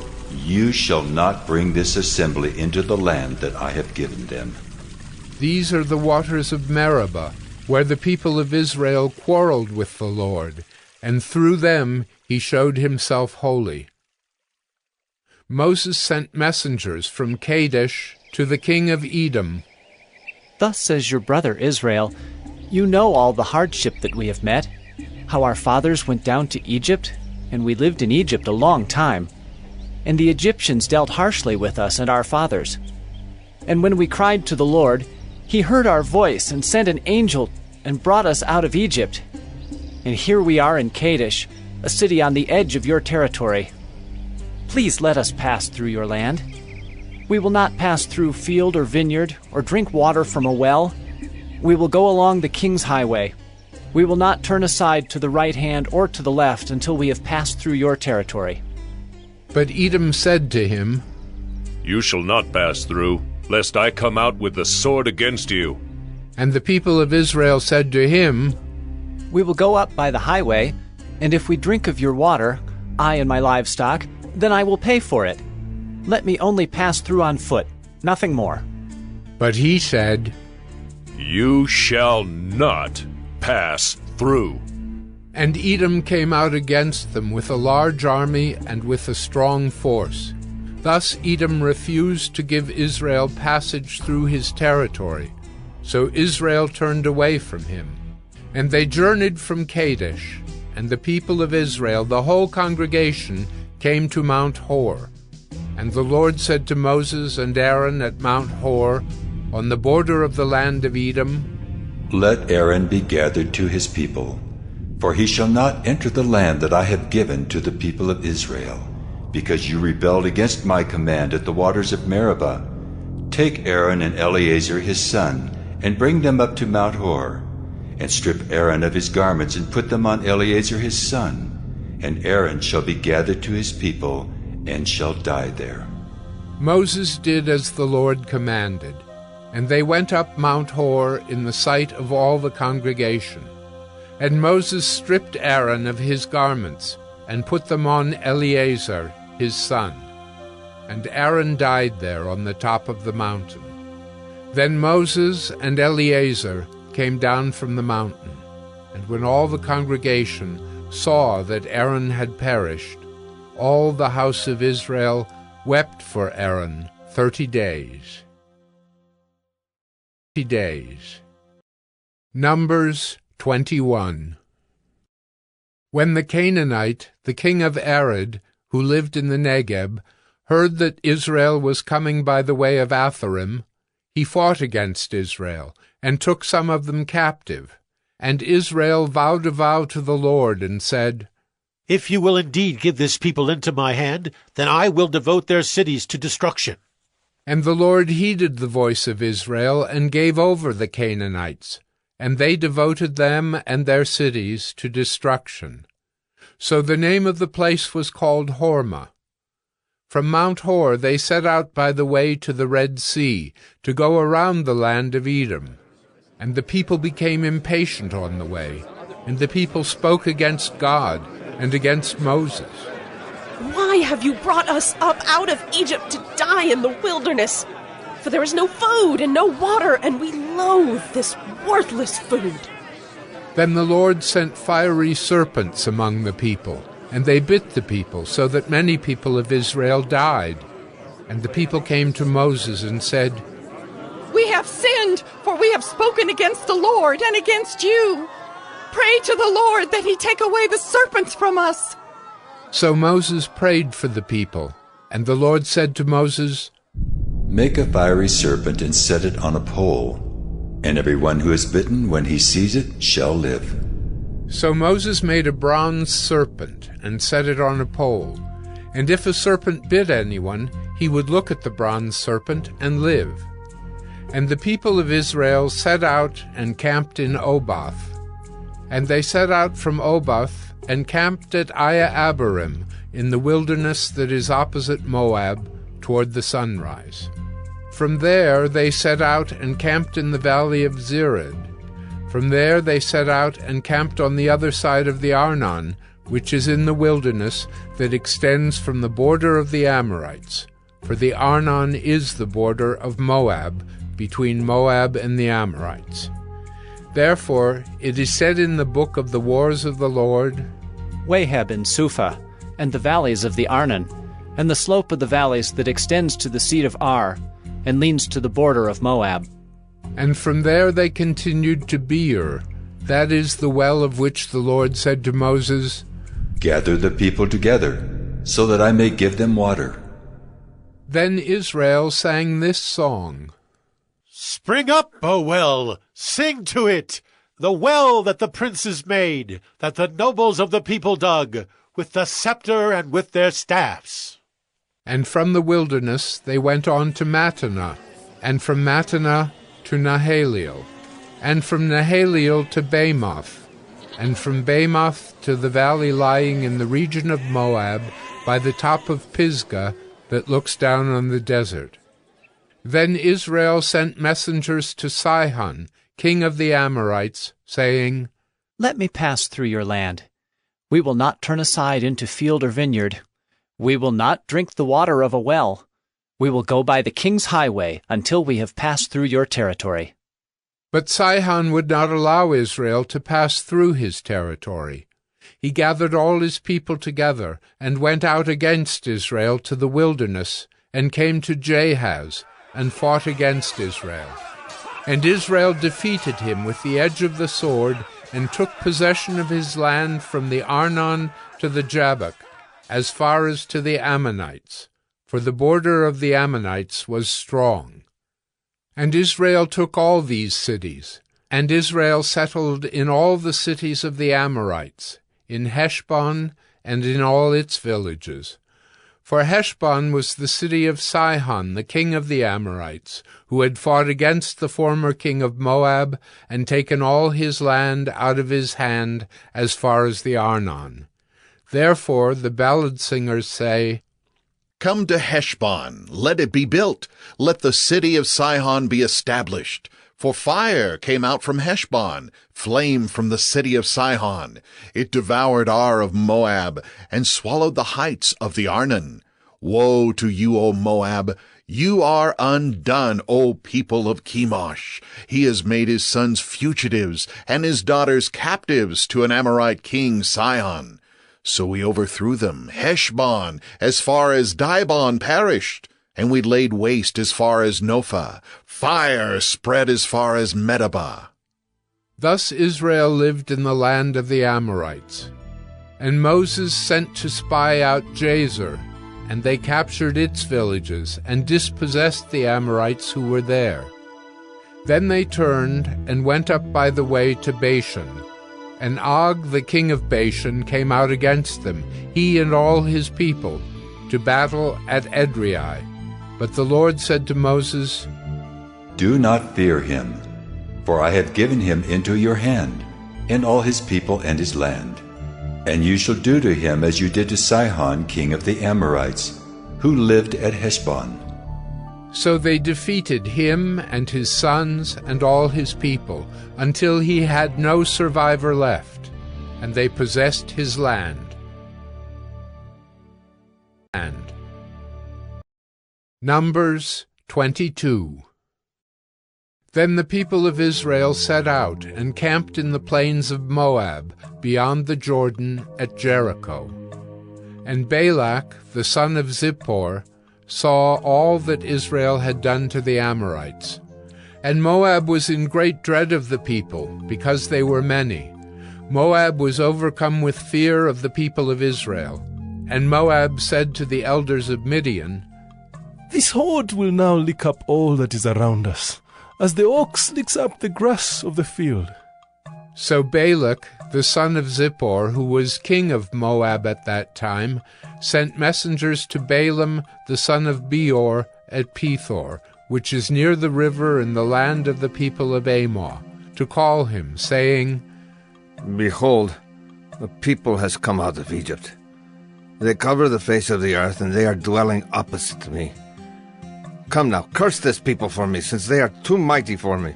you shall not bring this assembly into the land that I have given them." These are the waters of Meribah, where the people of Israel quarreled with the Lord, and through them he showed himself holy. Moses sent messengers from Kadesh to the king of Edom. Thus says your brother Israel, you know all the hardship that we have met, how our fathers went down to Egypt, and we lived in Egypt a long time. And the Egyptians dealt harshly with us and our fathers. And when we cried to the Lord, he heard our voice and sent an angel and brought us out of Egypt. And here we are in Kadesh, a city on the edge of your territory. Please let us pass through your land. We will not pass through field or vineyard or drink water from a well. We will go along the king's highway. We will not turn aside to the right hand or to the left until we have passed through your territory. But Edom said to him, You shall not pass through, lest I come out with the sword against you. And the people of Israel said to him, We will go up by the highway, and if we drink of your water, I and my livestock, then I will pay for it. Let me only pass through on foot, nothing more. But he said, You shall not pass through. And Edom came out against them with a large army and with a strong force. Thus Edom refused to give Israel passage through his territory. So Israel turned away from him. And they journeyed from Kadesh, and the people of Israel, the whole congregation, came to Mount Hor. And the Lord said to Moses and Aaron at Mount Hor, on the border of the land of Edom, Let Aaron be gathered to his people, for he shall not enter the land that I have given to the people of Israel, because you rebelled against my command at the waters of Meribah. Take Aaron and Eleazar his son, and bring them up to Mount Hor, and strip Aaron of his garments, and put them on Eleazar his son, and Aaron shall be gathered to his people, and shall die there. Moses did as the Lord commanded, and they went up Mount Hor in the sight of all the congregation. And Moses stripped Aaron of his garments, and put them on Eleazar his son. And Aaron died there on the top of the mountain. Then Moses and Eleazar came down from the mountain, and when all the congregation saw that Aaron had perished, all the house of Israel wept for Aaron 30 days. Numbers 21. When the Canaanite, the king of Arad, who lived in the Negeb, heard that Israel was coming by the way of Atharim, he fought against Israel, and took some of them captive. And Israel vowed a vow to the Lord, and said, If you will indeed give this people into my hand, then I will devote their cities to destruction. And the Lord heeded the voice of Israel, and gave over the Canaanites, and they devoted them and their cities to destruction. So the name of the place was called Hormah. From Mount Hor they set out by the way to the Red Sea, to go around the land of Edom. And the people became impatient on the way, and the people spoke against God and against Moses. Why have you brought us up out of Egypt to die in the wilderness? For there is no food and no water, and we loathe this worthless food. Then the Lord sent fiery serpents among the people, and they bit the people, so that many people of Israel died. And the people came to Moses and said, We have sinned, for we have spoken against the Lord and against you. Pray to the Lord that he take away the serpents from us. So Moses prayed for the people, and the Lord said to Moses, Make a fiery serpent and set it on a pole, and everyone who is bitten when he sees it shall live. So Moses made a bronze serpent and set it on a pole, and if a serpent bit anyone, he would look at the bronze serpent and live. And the people of Israel set out and camped in Oboth. And they set out from Oboth and camped at Abarim in the wilderness that is opposite Moab toward the sunrise. From there they set out and camped in the valley of Zered. From there they set out and camped on the other side of the Arnon, which is in the wilderness that extends from the border of the Amorites. For the Arnon is the border of Moab, between Moab and the Amorites. Therefore it is said in the book of the wars of the Lord, Waheb and Suphah, and the valleys of the Arnon, and the slope of the valleys that extends to the seat of Ar, and leans to the border of Moab. And from there they continued to Beer, that is the well of which the Lord said to Moses, Gather the people together, so that I may give them water. Then Israel sang this song. Spring up, O well, sing to it, the well that the princes made, that the nobles of the people dug, with the scepter and with their staffs. And from the wilderness they went on to Mattanah, and from Mattanah to Nahaliel, and from Nahaliel to Bamoth, and from Bamoth to the valley lying in the region of Moab, by the top of Pisgah that looks down on the desert. Then Israel sent messengers to Sihon, king of the Amorites, saying, Let me pass through your land. We will not turn aside into field or vineyard. We will not drink the water of a well. We will go by the king's highway until we have passed through your territory. But Sihon would not allow Israel to pass through his territory. He gathered all his people together, and went out against Israel to the wilderness, and came to Jahaz, and fought against Israel. And Israel defeated him with the edge of the sword, and took possession of his land from the Arnon to the Jabbok, as far as to the Ammonites, for the border of the Ammonites was strong. And Israel took all these cities, and Israel settled in all the cities of the Amorites, in Heshbon and in all its villages. For Heshbon was the city of Sihon, the king of the Amorites, who had fought against the former king of Moab, and taken all his land out of his hand as far as the Arnon. Therefore the ballad singers say, Come to Heshbon, let it be built, let the city of Sihon be established. For fire came out from Heshbon, flame from the city of Sihon. It devoured Ar of Moab, and swallowed the heights of the Arnon. Woe to you, O Moab! You are undone, O people of Chemosh. He has made his sons fugitives, and his daughters captives to an Amorite king, Sihon. So we overthrew them. Heshbon, as far as Dibon, perished, and we laid waste as far as Nophah. Fire spread as far as Medeba. Thus Israel lived in the land of the Amorites. And Moses sent to spy out Jazer, and they captured its villages, and dispossessed the Amorites who were there. Then they turned, and went up by the way to Bashan. And Og the king of Bashan came out against them, he and all his people, to battle at Edrei. But the Lord said to Moses, Do not fear him, for I have given him into your hand, and all his people and his land. And you shall do to him as you did to Sihon king of the Amorites, who lived at Heshbon. So they defeated him and his sons and all his people, until he had no survivor left, and they possessed his land. Numbers 22. Then the people of Israel set out, and camped in the plains of Moab, beyond the Jordan, at Jericho. And Balak, the son of Zippor, saw all that Israel had done to the Amorites. And Moab was in great dread of the people, because they were many. Moab was overcome with fear of the people of Israel. And Moab said to the elders of Midian, This horde will now lick up all that is around us, as the ox licks up the grass of the field. So Balak, the son of Zippor, who was king of Moab at that time, sent messengers to Balaam, the son of Beor, at Pethor, which is near the river in the land of the people of Ammon, to call him, saying, Behold, the people has come out of Egypt. They cover the face of the earth, and they are dwelling opposite to me. Come now, curse this people for me, since they are too mighty for me.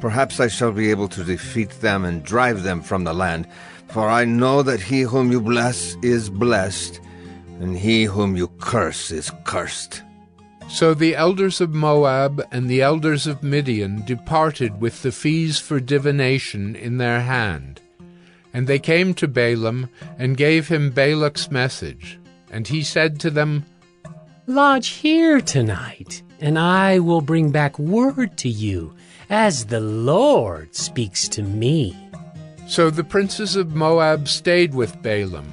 Perhaps I shall be able to defeat them and drive them from the land, for I know that he whom you bless is blessed, and he whom you curse is cursed. So the elders of Moab and the elders of Midian departed with the fees for divination in their hand. And they came to Balaam, and gave him Balak's message. And he said to them, Lodge here tonight, and I will bring back word to you, as the Lord speaks to me. So the princes of Moab stayed with Balaam.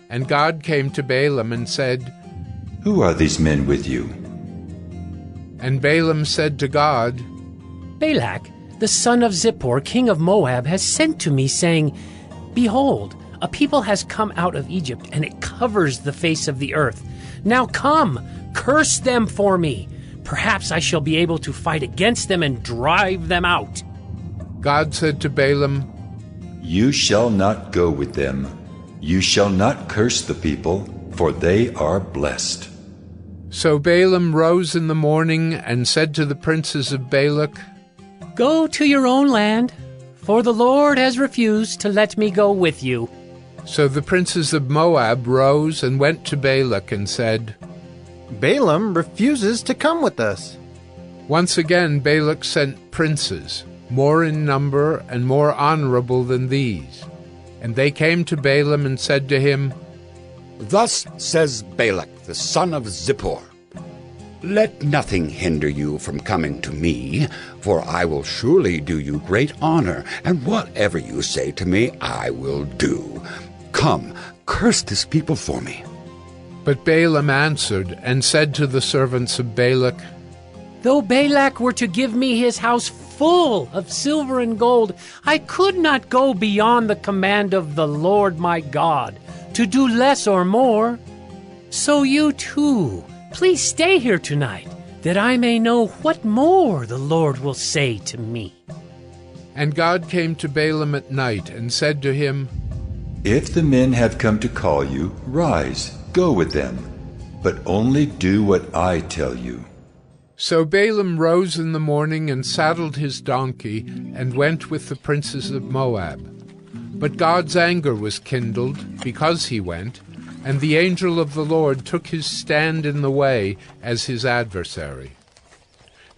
And God came to Balaam and said, Who are these men with you? And Balaam said to God, Balak, the son of Zippor, king of Moab, has sent to me, saying, Behold, a people has come out of Egypt, and it covers the face of the earth. Now come, curse them for me. Perhaps I shall be able to fight against them and drive them out. God said to Balaam, You shall not go with them. You shall not curse the people, for they are blessed. So Balaam rose in the morning and said to the princes of Balak, Go to your own land, for the Lord has refused to let me go with you. So the princes of Moab rose and went to Balak and said, Balaam refuses to come with us. Once again Balak sent princes, more in number and more honorable than these. And they came to Balaam and said to him, Thus says Balak, the son of Zippor, Let nothing hinder you from coming to me, for I will surely do you great honor, and whatever you say to me I will do. Come, curse this people for me. But Balaam answered and said to the servants of Balak, Though Balak were to give me his house full of silver and gold, I could not go beyond the command of the Lord my God, to do less or more. So you too, please stay here tonight, that I may know what more the Lord will say to me. And God came to Balaam at night and said to him, If the men have come to call you, rise, go with them, but only do what I tell you. So Balaam rose in the morning and saddled his donkey and went with the princes of Moab. But God's anger was kindled because he went, and the angel of the Lord took his stand in the way as his adversary.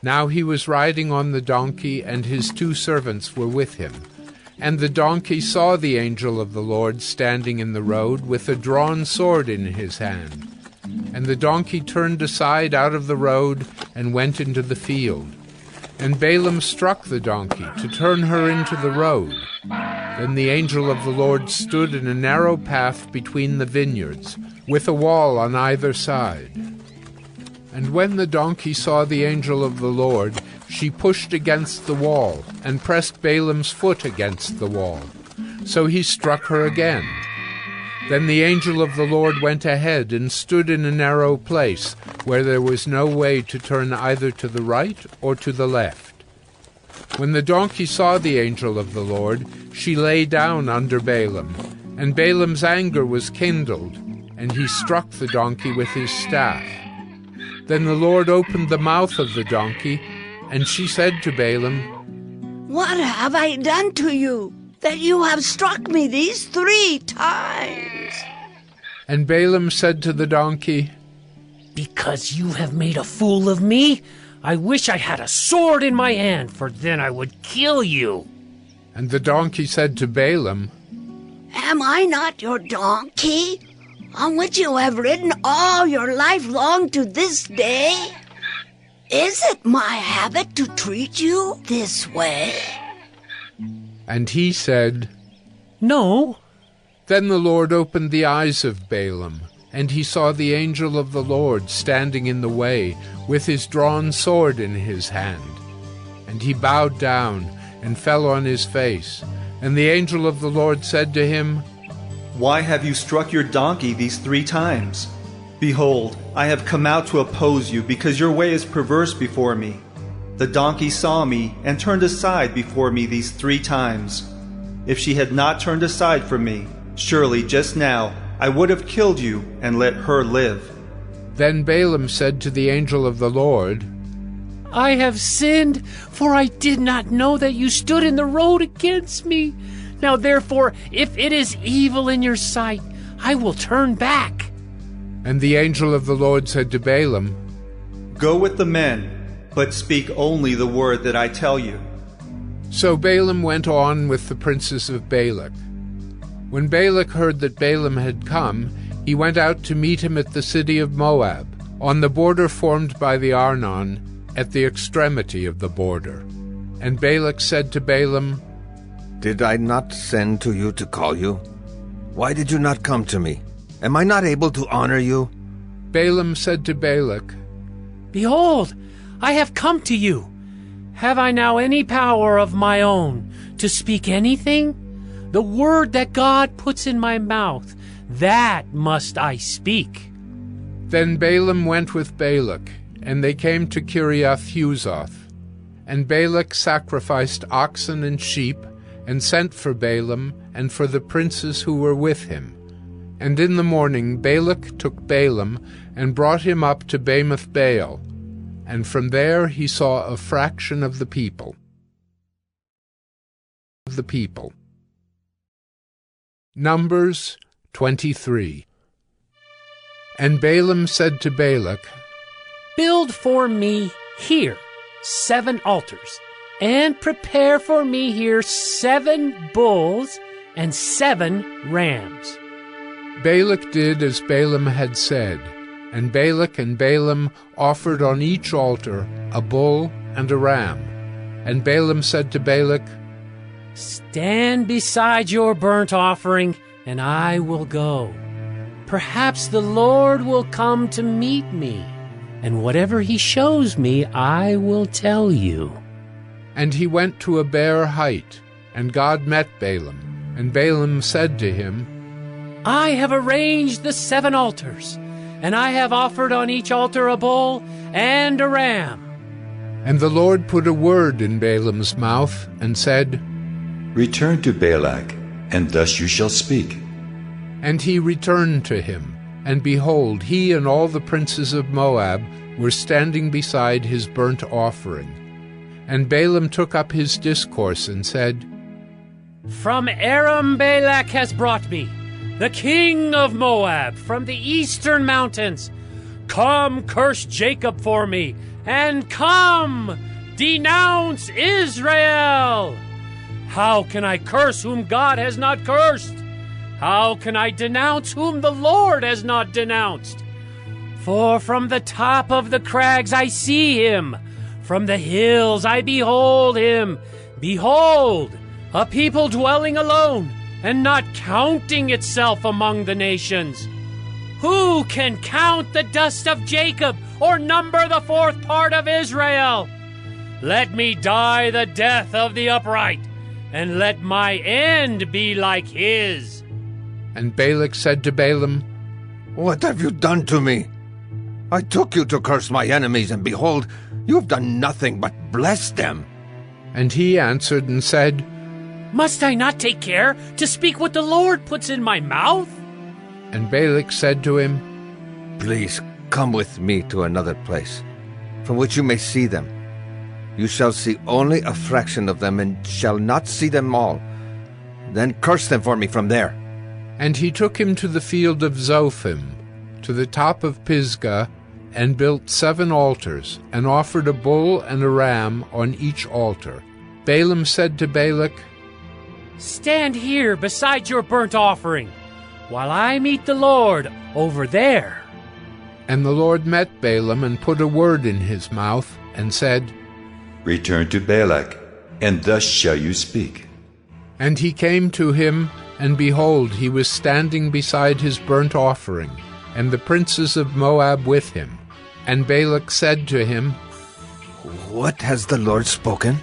Now he was riding on the donkey, and his 2 servants were with him. And the donkey saw the angel of the Lord standing in the road with a drawn sword in his hand. And the donkey turned aside out of the road and went into the field. And Balaam struck the donkey to turn her into the road. Then the angel of the Lord stood in a narrow path between the vineyards, with a wall on either side. And when the donkey saw the angel of the Lord, she pushed against the wall, and pressed Balaam's foot against the wall. So he struck her again. Then the angel of the Lord went ahead and stood in a narrow place, where there was no way to turn either to the right or to the left. When the donkey saw the angel of the Lord, she lay down under Balaam, and Balaam's anger was kindled, and he struck the donkey with his staff. Then the Lord opened the mouth of the donkey, and she said to Balaam, What have I done to you, that you have struck me these 3 times? And Balaam said to the donkey, Because you have made a fool of me, I wish I had a sword in my hand, for then I would kill you. And the donkey said to Balaam, Am I not your donkey, on which you have ridden all your life long to this day? Is it my habit to treat you this way? And he said, No. Then the Lord opened the eyes of Balaam, and he saw the angel of the Lord standing in the way, with his drawn sword in his hand. And he bowed down and fell on his face. And the angel of the Lord said to him, Why have you struck your donkey these 3 times? Behold, I have come out to oppose you, because your way is perverse before me. The donkey saw me and turned aside before me these 3 times. If she had not turned aside from me, surely just now I would have killed you and let her live. Then Balaam said to the angel of the Lord, I have sinned, for I did not know that you stood in the road against me. Now therefore, if it is evil in your sight, I will turn back. And the angel of the Lord said to Balaam, Go with the men, but speak only the word that I tell you. So Balaam went on with the princes of Balak. When Balak heard that Balaam had come, he went out to meet him at the city of Moab, on the border formed by the Arnon, at the extremity of the border. And Balak said to Balaam, Did I not send to you to call you? Why did you not come to me? Am I not able to honor you? Balaam said to Balak, Behold, I have come to you. Have I now any power of my own to speak anything? The word that God puts in my mouth, that must I speak. Then Balaam went with Balak, and they came to Kiriath-Huzoth. And Balak sacrificed oxen and sheep, and sent for Balaam and for the princes who were with him. And in the morning Balak took Balaam, and brought him up to Bamoth Baal, and from there he saw a fraction of the people. Numbers 23. And Balaam said to Balak, Build for me here 7 altars, and prepare for me here 7 bulls and 7 rams. Balak did as Balaam had said, and Balak and Balaam offered on each altar a bull and a ram. And Balaam said to Balak, Stand beside your burnt offering, and I will go. Perhaps the Lord will come to meet me, and whatever he shows me, I will tell you. And he went to a bare height, and God met Balaam. And Balaam said to him, I have arranged the 7 altars, and I have offered on each altar a bull and a ram. And the Lord put a word in Balaam's mouth, and said, Return to Balak, and thus you shall speak. And he returned to him, and behold, he and all the princes of Moab were standing beside his burnt offering. And Balaam took up his discourse and said, From Aram Balak has brought me, the king of Moab, from the eastern mountains. Come, curse Jacob for me, and come, denounce Israel. How can I curse whom God has not cursed? How can I denounce whom the Lord has not denounced? For from the top of the crags I see him, from the hills I behold him. Behold, a people dwelling alone, and not counting itself among the nations. Who can count the dust of Jacob, or number the 4th part of Israel? Let me die the death of the upright, and let my end be like his. And Balak said to Balaam, What have you done to me? I took you to curse my enemies, and behold, you have done nothing but bless them. And he answered and said, Must I not take care to speak what the Lord puts in my mouth? And Balak said to him, Please come with me to another place, from which you may see them. You shall see only a fraction of them, and shall not see them all. Then curse them for me from there. And he took him to the field of Zophim, to the top of Pisgah, and built 7 altars, and offered a bull and a ram on each altar. Balaam said to Balak, Stand here beside your burnt offering, while I meet the Lord over there. And the Lord met Balaam, and put a word in his mouth, and said, Return to Balak, and thus shall you speak. And he came to him, and behold, he was standing beside his burnt offering, and the princes of Moab with him. And Balak said to him, What has the Lord spoken?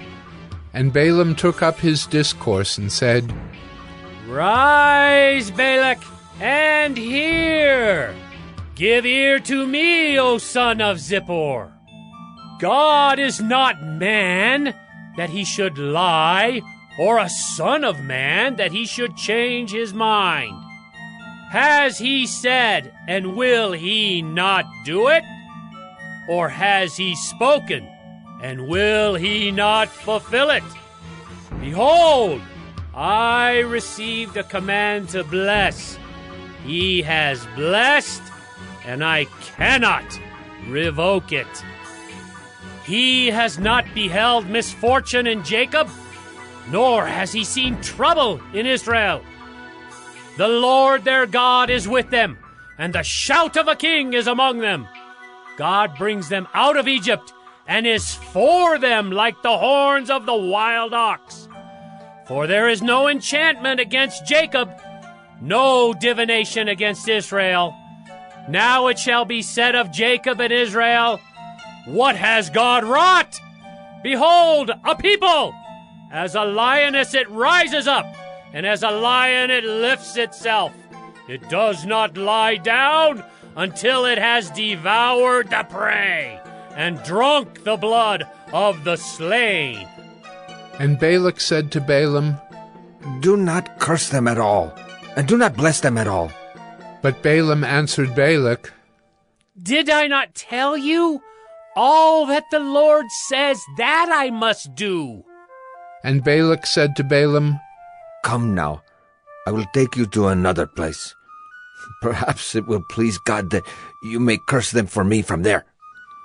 And Balaam took up his discourse and said, Rise, Balak, and hear. Give ear to me, O son of Zippor. God is not man, that he should lie, or a son of man, that he should change his mind. Has he said, and will he not do it? Or has he spoken, and will he not fulfill it? Behold, I received a command to bless. He has blessed, and I cannot revoke it. He has not beheld misfortune in Jacob, nor has he seen trouble in Israel. The Lord their God is with them, and the shout of a king is among them. God brings them out of Egypt, and is for them like the horns of the wild ox. For there is no enchantment against Jacob, no divination against Israel. Now it shall be said of Jacob and Israel, what has God wrought? Behold, a people! As a lioness it rises up, and as a lion it lifts itself. It does not lie down until it has devoured the prey and drunk the blood of the slain. And Balak said to Balaam, Do not curse them at all, and do not bless them at all. But Balaam answered Balak, Did I not tell you? All that the Lord says, that I must do. And Balak said to Balaam, Come now, I will take you to another place. Perhaps it will please God that you may curse them for me from there.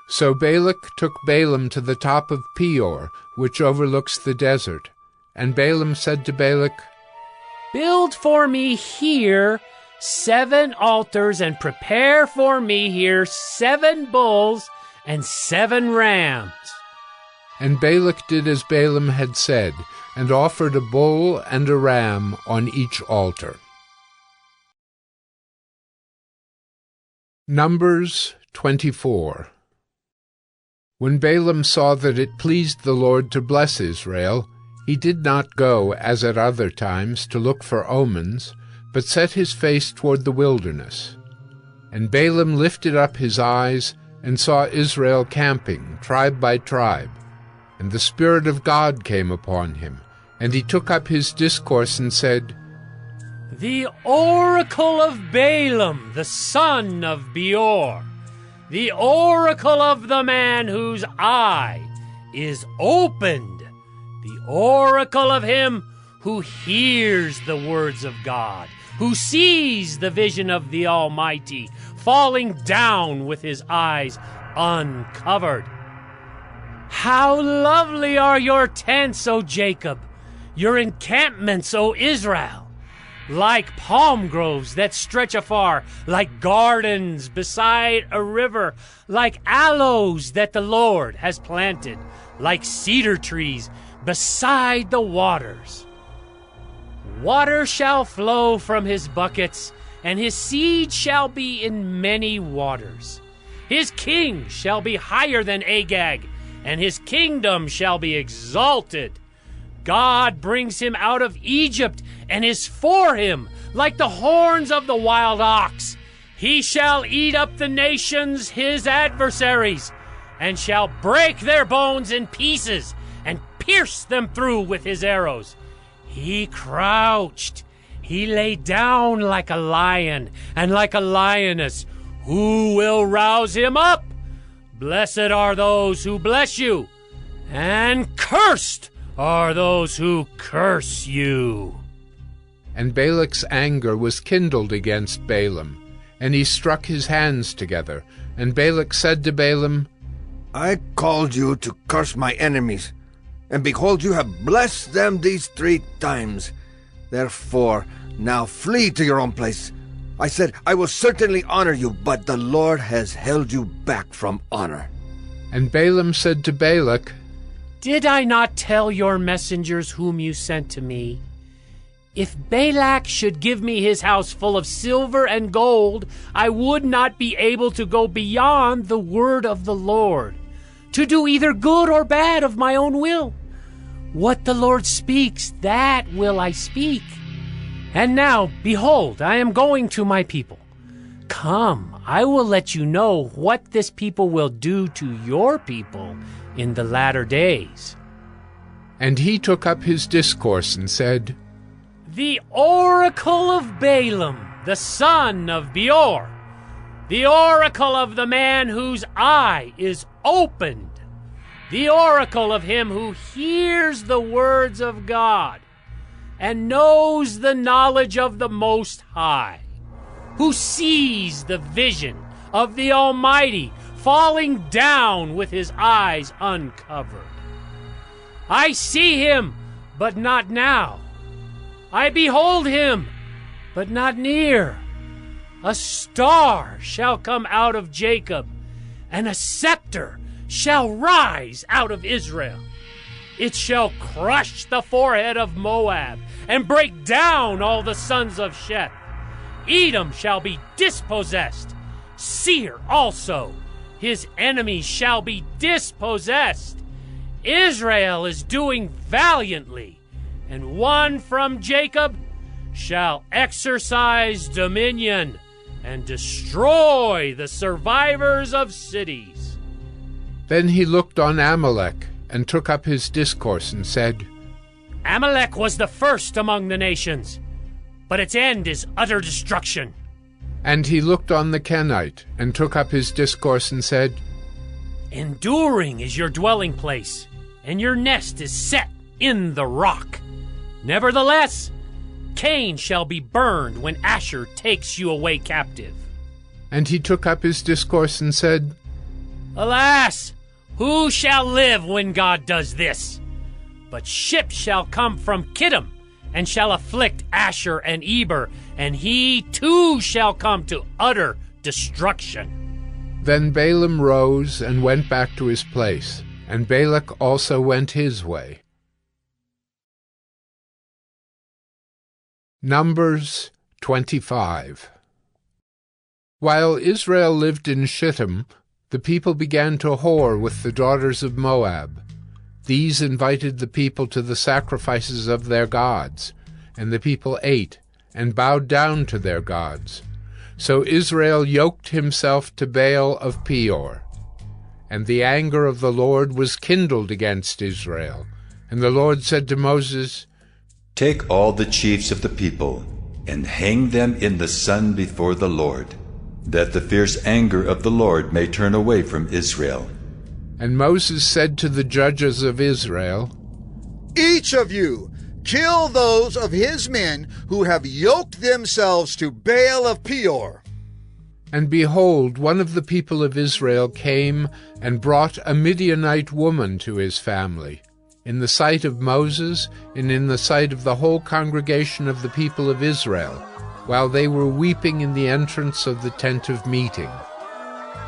So Balak took Balaam to the top of Peor, which overlooks the desert. And Balaam said to Balak, Build for me here 7 altars, and prepare for me here 7 bulls and 7 rams. And Balak did as Balaam had said, and offered a bull and a ram on each altar. Numbers 24. When Balaam saw that it pleased the Lord to bless Israel, he did not go, as at other times, to look for omens, but set his face toward the wilderness. And Balaam lifted up his eyes, and saw Israel camping, tribe by tribe. And the Spirit of God came upon him, and he took up his discourse and said, The oracle of Balaam, the son of Beor, the oracle of the man whose eye is opened, the oracle of him who hears the words of God, who sees the vision of the Almighty, falling down with his eyes uncovered. How lovely are your tents, O Jacob, your encampments, O Israel! Like palm groves that stretch afar, like gardens beside a river, like aloes that the Lord has planted, like cedar trees beside the waters. Water shall flow from his buckets, and his seed shall be in many waters. His king shall be higher than Agag, and his kingdom shall be exalted. God brings him out of Egypt, and is for him, like the horns of the wild ox. He shall eat up the nations, his adversaries, and shall break their bones in pieces, and pierce them through with his arrows. He crouched, he lay down like a lion, and like a lioness. Who will rouse him up? Blessed are those who bless you, and cursed are those who curse you. And Balak's anger was kindled against Balaam, and he struck his hands together. And Balak said to Balaam, I called you to curse my enemies, and behold, you have blessed them these 3 times. Therefore, now flee to your own place. I said, I will certainly honor you, but the Lord has held you back from honor. And Balaam said to Balak, Did I not tell your messengers whom you sent to me? If Balak should give me his house full of silver and gold, I would not be able to go beyond the word of the Lord, to do either good or bad of my own will. What the Lord speaks, that will I speak. And now, behold, I am going to my people. Come, I will let you know what this people will do to your people in the latter days. And he took up his discourse and said, The oracle of Balaam, the son of Beor, the oracle of the man whose eye is opened, the oracle of him who hears the words of God, and knows the knowledge of the Most High, who sees the vision of the Almighty falling down with his eyes uncovered. I see him, but not now. I behold him, but not near. A star shall come out of Jacob, and a scepter shall rise out of Israel. It shall crush the forehead of Moab, and break down all the sons of Sheth. Edom shall be dispossessed, Seir also. His enemies shall be dispossessed. Israel is doing valiantly, and one from Jacob shall exercise dominion and destroy the survivors of cities. Then he looked on Amalek and took up his discourse and said, Amalek was the first among the nations, but its end is utter destruction. And he looked on the Kenite and took up his discourse and said, Enduring is your dwelling place, and your nest is set in the rock. Nevertheless, Cain shall be burned when Asher takes you away captive. And he took up his discourse and said, Alas, who shall live when God does this? But ships shall come from Kittim, and shall afflict Asher and Eber, and he too shall come to utter destruction. Then Balaam rose and went back to his place, and Balak also went his way. Numbers 25. While Israel lived in Shittim, the people began to whore with the daughters of Moab. These invited the people to the sacrifices of their gods, and the people ate and bowed down to their gods. So Israel yoked himself to Baal of Peor. And the anger of the Lord was kindled against Israel. And the Lord said to Moses, Take all the chiefs of the people, and hang them in the sun before the Lord, that the fierce anger of the Lord may turn away from Israel. And Moses said to the judges of Israel, Each of you kill those of his men who have yoked themselves to Baal of Peor. And behold, one of the people of Israel came and brought a Midianite woman to his family, in the sight of Moses and in the sight of the whole congregation of the people of Israel, while they were weeping in the entrance of the tent of meeting.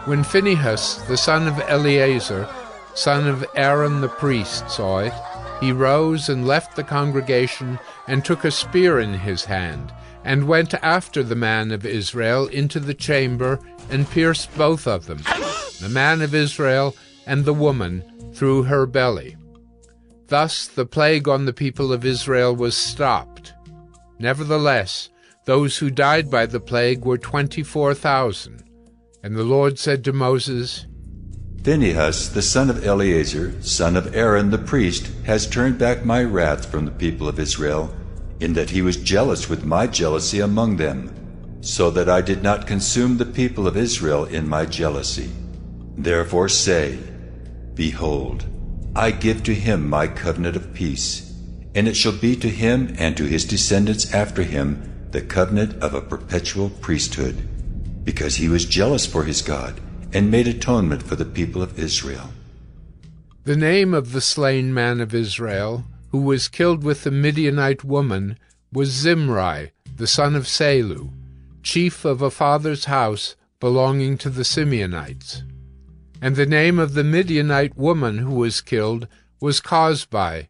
When Phinehas, the son of Eleazar, son of Aaron the priest, saw it, he rose and left the congregation and took a spear in his hand, and went after the man of Israel into the chamber and pierced both of them, the man of Israel and the woman, through her belly. Thus the plague on the people of Israel was stopped. Nevertheless, those who died by the plague were 24,000. And the Lord said to Moses, Phinehas, the son of Eleazar, son of Aaron the priest, has turned back my wrath from the people of Israel, in that he was jealous with my jealousy among them, so that I did not consume the people of Israel in my jealousy. Therefore say, Behold, I give to him my covenant of peace, and it shall be to him and to his descendants after him the covenant of a perpetual priesthood, because he was jealous for his God, and made atonement for the people of Israel. The name of the slain man of Israel, who was killed with the Midianite woman, was Zimri, the son of Salu, chief of a father's house belonging to the Simeonites. And the name of the Midianite woman who was killed was Cosbi,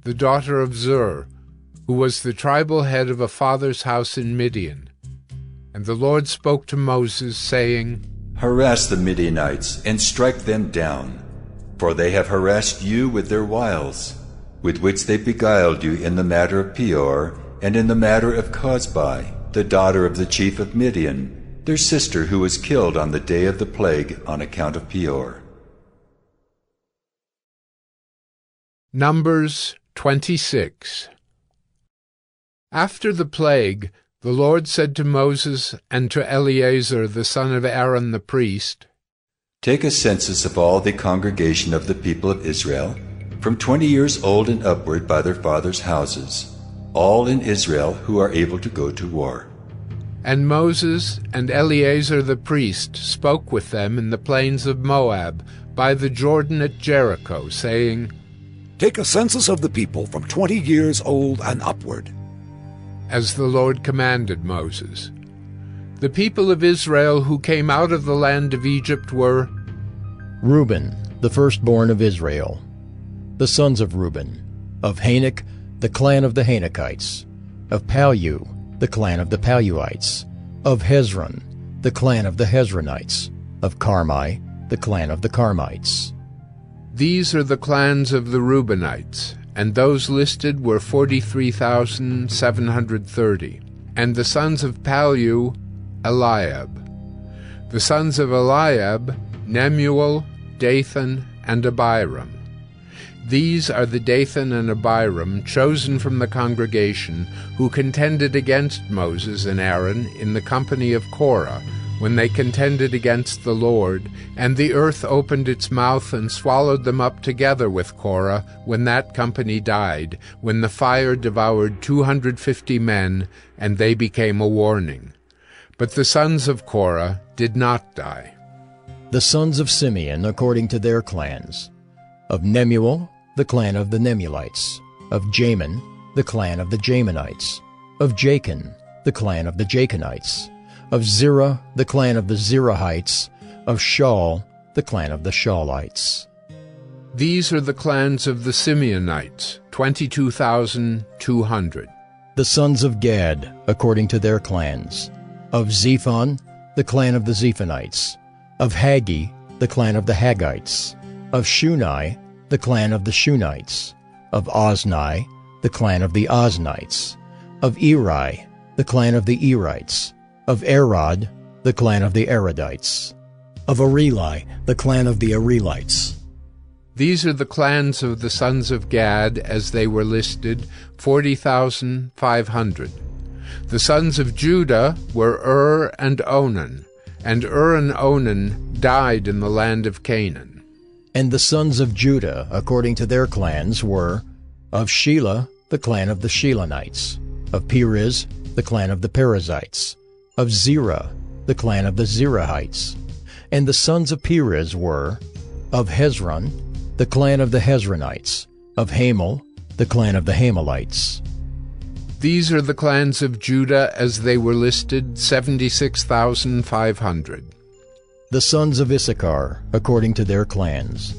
the daughter of Zur, who was the tribal head of a father's house in Midian. And the Lord spoke to Moses, saying, Harass the Midianites, and strike them down, for they have harassed you with their wiles, with which they beguiled you in the matter of Peor, and in the matter of Cosbi, the daughter of the chief of Midian, their sister who was killed on the day of the plague on account of Peor. Numbers 26. After the plague, the Lord said to Moses and to Eleazar the son of Aaron the priest, Take a census of all the congregation of the people of Israel, from 20 years old and upward by their fathers' houses, all in Israel who are able to go to war. And Moses and Eleazar the priest spoke with them in the plains of Moab, by the Jordan at Jericho, saying, Take a census of the people from 20 years old and upward. as the Lord commanded Moses. The people of Israel who came out of the land of Egypt were Reuben, the firstborn of Israel. The sons of Reuben, of Hanok, the clan of the Hanokites, of Palu, the clan of the Paluites, of Hezron, the clan of the Hezronites, of Carmi, the clan of the Carmites. These are the clans of the Reubenites, and those listed were 43,730. And the sons of Palu, Eliab. The sons of Eliab, Nemuel, Dathan, and Abiram. These are the Dathan and Abiram chosen from the congregation who contended against Moses and Aaron in the company of Korah, when they contended against the Lord, and the earth opened its mouth and swallowed them up together with Korah, when that company died, when the fire devoured 250 men, and they became a warning. But the sons of Korah did not die. The sons of Simeon according to their clans. Of Nemuel, the clan of the Nemulites. Of Jamin, the clan of the Jaminites. Of Jachin, the clan of the Jachinites. Of Zerah, the clan of the Zerahites. Of Shaul, the clan of the Shaulites. These are the clans of the Simeonites, 22,200. The sons of Gad, according to their clans. Of Zephon, the clan of the Zephonites. Of Haggi, the clan of the Haggites. Of Shunai, the clan of the Shunites. Of Ozni, the clan of the Oznites. Of Eri, the clan of the Erites. Of Arod, the clan of the Arodites. Of Areli, the clan of the Arelites. These are the clans of the sons of Gad, as they were listed, 40,500. The sons of Judah were and Onan, and and Onan died in the land of Canaan. And the sons of Judah, according to their clans, were of Shelah, the clan of the Shelonites. Of Perez, the clan of the Perizzites. Of Zerah, the clan of the Zerahites. And the sons of Perez were of Hezron, the clan of the Hezronites. Of Hamel, the clan of the Hamelites. These are the clans of Judah as they were listed, 76,500. The sons of Issachar, according to their clans.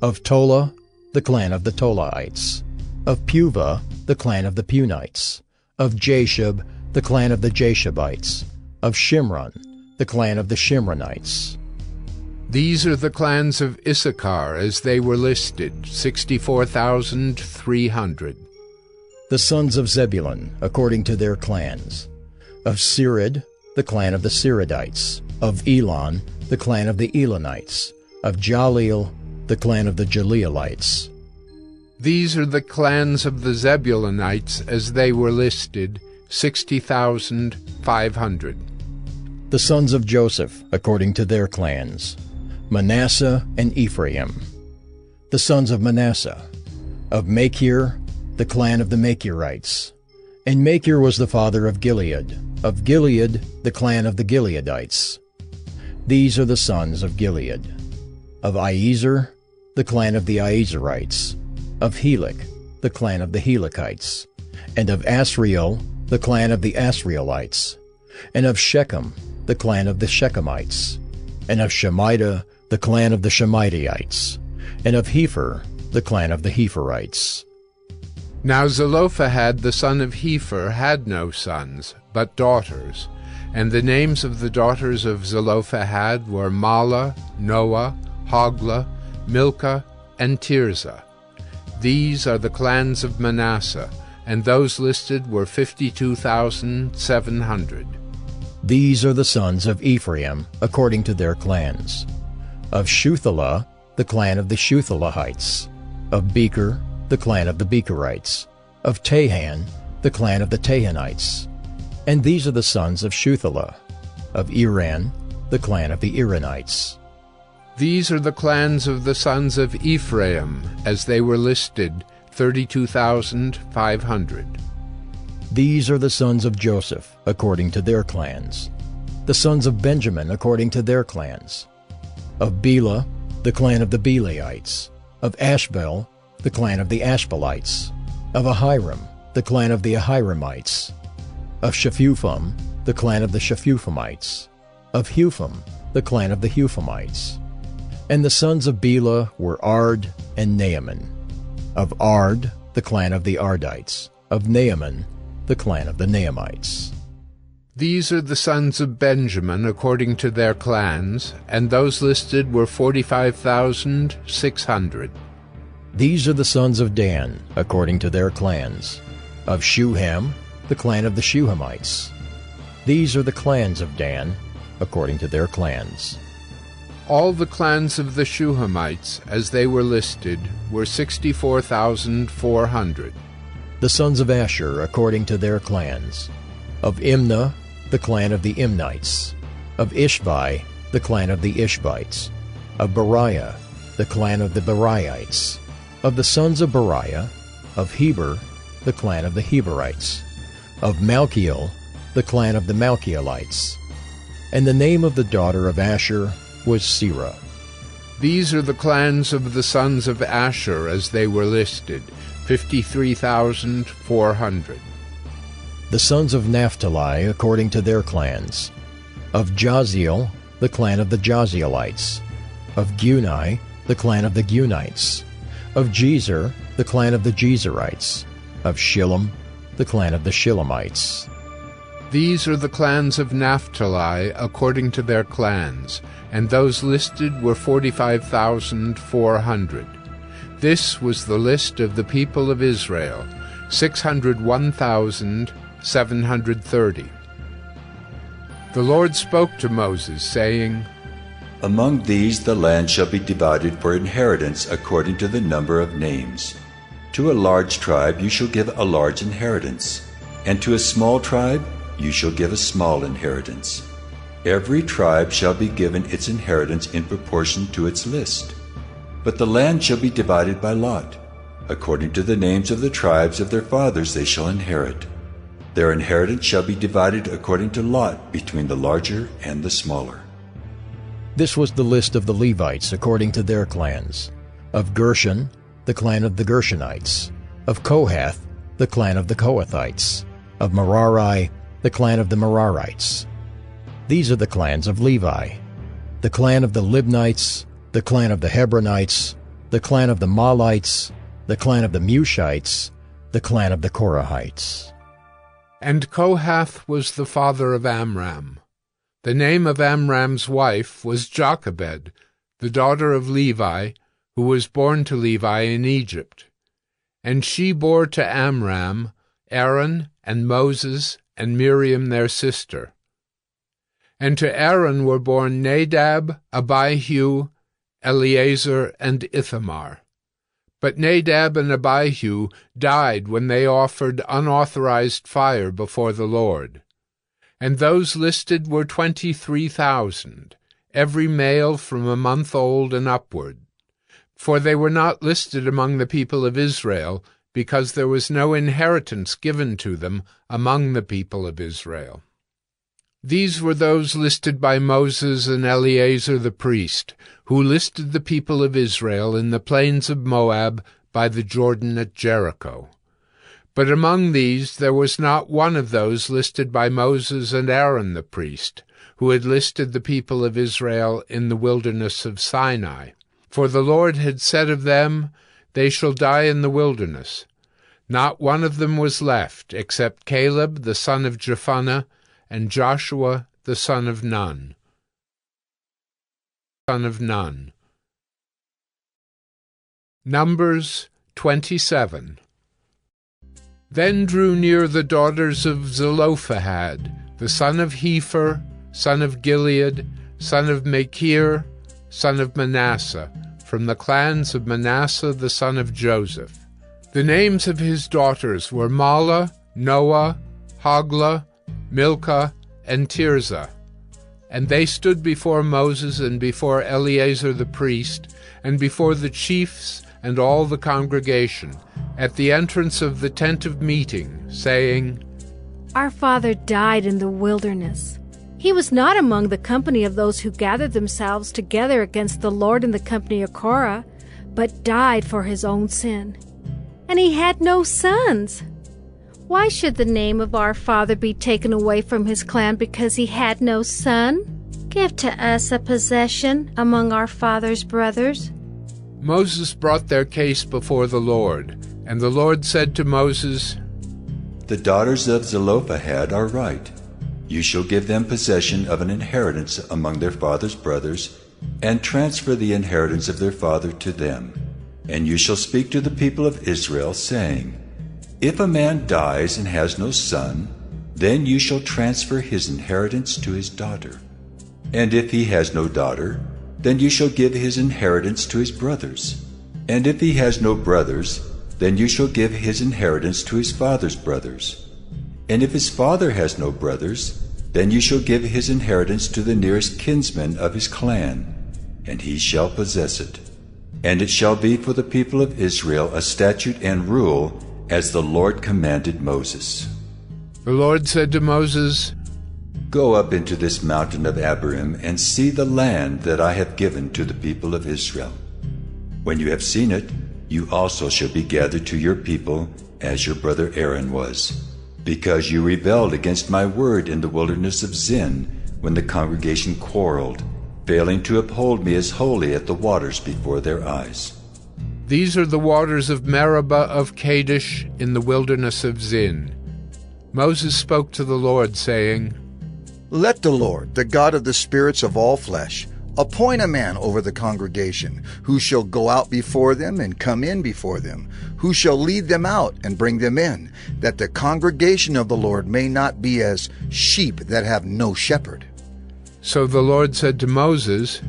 Of Tola, the clan of the Tolaites. Of Puvah, the clan of the Punites. Of Jashub, the clan of the Jashubites. Of Shimron, the clan of the Shimronites. These are the clans of Issachar as they were listed, 64,300. The sons of Zebulun, according to their clans. Of Sered, the clan of the Seredites. Of Elon, the clan of the Elonites. Of Jaleel, the clan of the Jaleelites. These are the clans of the Zebulunites as they were listed, 60,500. The sons of Joseph, according to their clans. Manasseh and Ephraim. The sons of Manasseh. Of Machir, the clan of the Machirites. And Machir was the father of Gilead. Of Gilead, the clan of the Gileadites. These are the sons of Gilead. Of Iezer, the clan of the Iezerites. Of Helek, the clan of the Helekites. And of Asriel, the clan of the Asrielites. And of Shechem, the clan of the Shechemites. And of Shemida, the clan of the Shemidaites. And of Hepher, the clan of the Hepherites. Now Zelophehad the son of Hepher had no sons, but daughters. And the names of the daughters of Zelophehad were Mahlah, Noah, Hoglah, Milcah, and Tirzah. These are the clans of Manasseh, and those listed were 52,700. These are the sons of Ephraim, according to their clans. Of Shuthelah, the clan of the Shuthelahites. Of Becher, the clan of the Becherites. Of Tahan, the clan of the Tahanites. And these are the sons of Shuthelah. Of Iran, the clan of the Iranites. These are the clans of the sons of Ephraim, as they were listed, 32,500. These are the sons of Joseph, according to their clans. The sons of Benjamin, according to their clans. Of Bela, the clan of the Belaites. Of Ashbel, the clan of the Ashbelites. Of Ahiram, the clan of the Ahiramites. Of Shephupham, the clan of the Shephuphamites. Of Hupham, the clan of the Huphamites. And the sons of Bela were Ard and Naaman. Of Ard, the clan of the Ardites. Of Naaman, the clan of the Naamites. These are the sons of Benjamin according to their clans, and those listed were 45,600. These are the sons of Dan according to their clans. Of Shuham, the clan of the Shuhamites. These are the clans of Dan according to their clans. All the clans of the Shuhamites, as they were listed, were 64,400. The sons of Asher according to their clans. Of Imnah, the clan of the Imnites. Of Ishvi, the clan of the Ishvites. Of Beriah, the clan of the Beriites. Of the sons of Beriah, of Heber, the clan of the Heberites. Of Malchiel, the clan of the Malchielites. And the name of the daughter of Asher was Serah. These are the clans of the sons of Asher as they were listed, 53,400. The sons of Naphtali according to their clans. Of Jaziel, the clan of the Jazielites. Of Guni, the clan of the Gunites. Of Jezer, the clan of the Jezerites. Of Shillem, the clan of the Shillemites. These are the clans of Naphtali according to their clans, and those listed were 45,400. This was the list of the people of Israel, 601,730. The Lord spoke to Moses, saying, Among these the land shall be divided for inheritance according to the number of names. To a large tribe you shall give a large inheritance, and to a small tribe you shall give a small inheritance. Every tribe shall be given its inheritance in proportion to its list. But the land shall be divided by lot. According to the names of the tribes of their fathers they shall inherit. Their inheritance shall be divided according to lot between the larger and the smaller. This was the list of the Levites according to their clans. Of Gershon, the clan of the Gershonites. Of Kohath, the clan of the Kohathites. Of Merari, the clan of the Merarites. These are the clans of Levi. The clan of the Libnites, the clan of the Hebronites, the clan of the Malites, the clan of the Mushites, the clan of the Korahites. And Kohath was the father of Amram. The name of Amram's wife was Jochebed, the daughter of Levi, who was born to Levi in Egypt. And she bore to Amram Aaron and Moses and Miriam their sister. And to Aaron were born Nadab, Abihu, Eleazar, and Ithamar. But Nadab and Abihu died when they offered unauthorized fire before the Lord. And those listed were 23,000, every male from a month old and upward. For they were not listed among the people of Israel, because there was no inheritance given to them among the people of Israel. These were those listed by Moses and Eleazar the priest, who listed the people of Israel in the plains of Moab by the Jordan at Jericho. But among these there was not one of those listed by Moses and Aaron the priest, who had listed the people of Israel in the wilderness of Sinai. For the Lord had said of them, They shall die in the wilderness. Not one of them was left, except Caleb the son of Jephunneh, and Joshua the son of Nun. Numbers 27. Then drew near the daughters of Zelophehad, the son of Hepher, son of Gilead, son of Machir, son of Manasseh, from the clans of Manasseh the son of Joseph. The names of his daughters were Mahlah, Noah, Hoglah, Milcah, and Tirzah. And they stood before Moses and before Eleazar the priest, and before the chiefs and all the congregation, at the entrance of the tent of meeting, saying, Our father died in the wilderness. He was not among the company of those who gathered themselves together against the Lord in the company of Korah, but died for his own sin. And he had no sons. Why should the name of our father be taken away from his clan because he had no son? Give to us a possession among our father's brothers. Moses brought their case before the Lord, and the Lord said to Moses, The daughters of Zelophehad are right. You shall give them possession of an inheritance among their father's brothers, and transfer the inheritance of their father to them. And you shall speak to the people of Israel, saying, If a man dies and has no son, then you shall transfer his inheritance to his daughter. And if he has no daughter, then you shall give his inheritance to his brothers. And if he has no brothers, then you shall give his inheritance to his father's brothers. And if his father has no brothers, then you shall give his inheritance to the nearest kinsman of his clan, and he shall possess it. And it shall be for the people of Israel a statute and rule, as the Lord commanded Moses. The Lord said to Moses, Go up into this mountain of Abarim, and see the land that I have given to the people of Israel. When you have seen it, you also shall be gathered to your people, as your brother Aaron was, because you rebelled against my word in the wilderness of Zin, when the congregation quarreled, failing to uphold me as holy at the waters before their eyes. These are the waters of Meribah of Kadesh in the wilderness of Zin. Moses spoke to the Lord, saying, Let the Lord, the God of the spirits of all flesh, appoint a man over the congregation, who shall go out before them and come in before them, who shall lead them out and bring them in, that the congregation of the Lord may not be as sheep that have no shepherd. So the Lord said to Moses,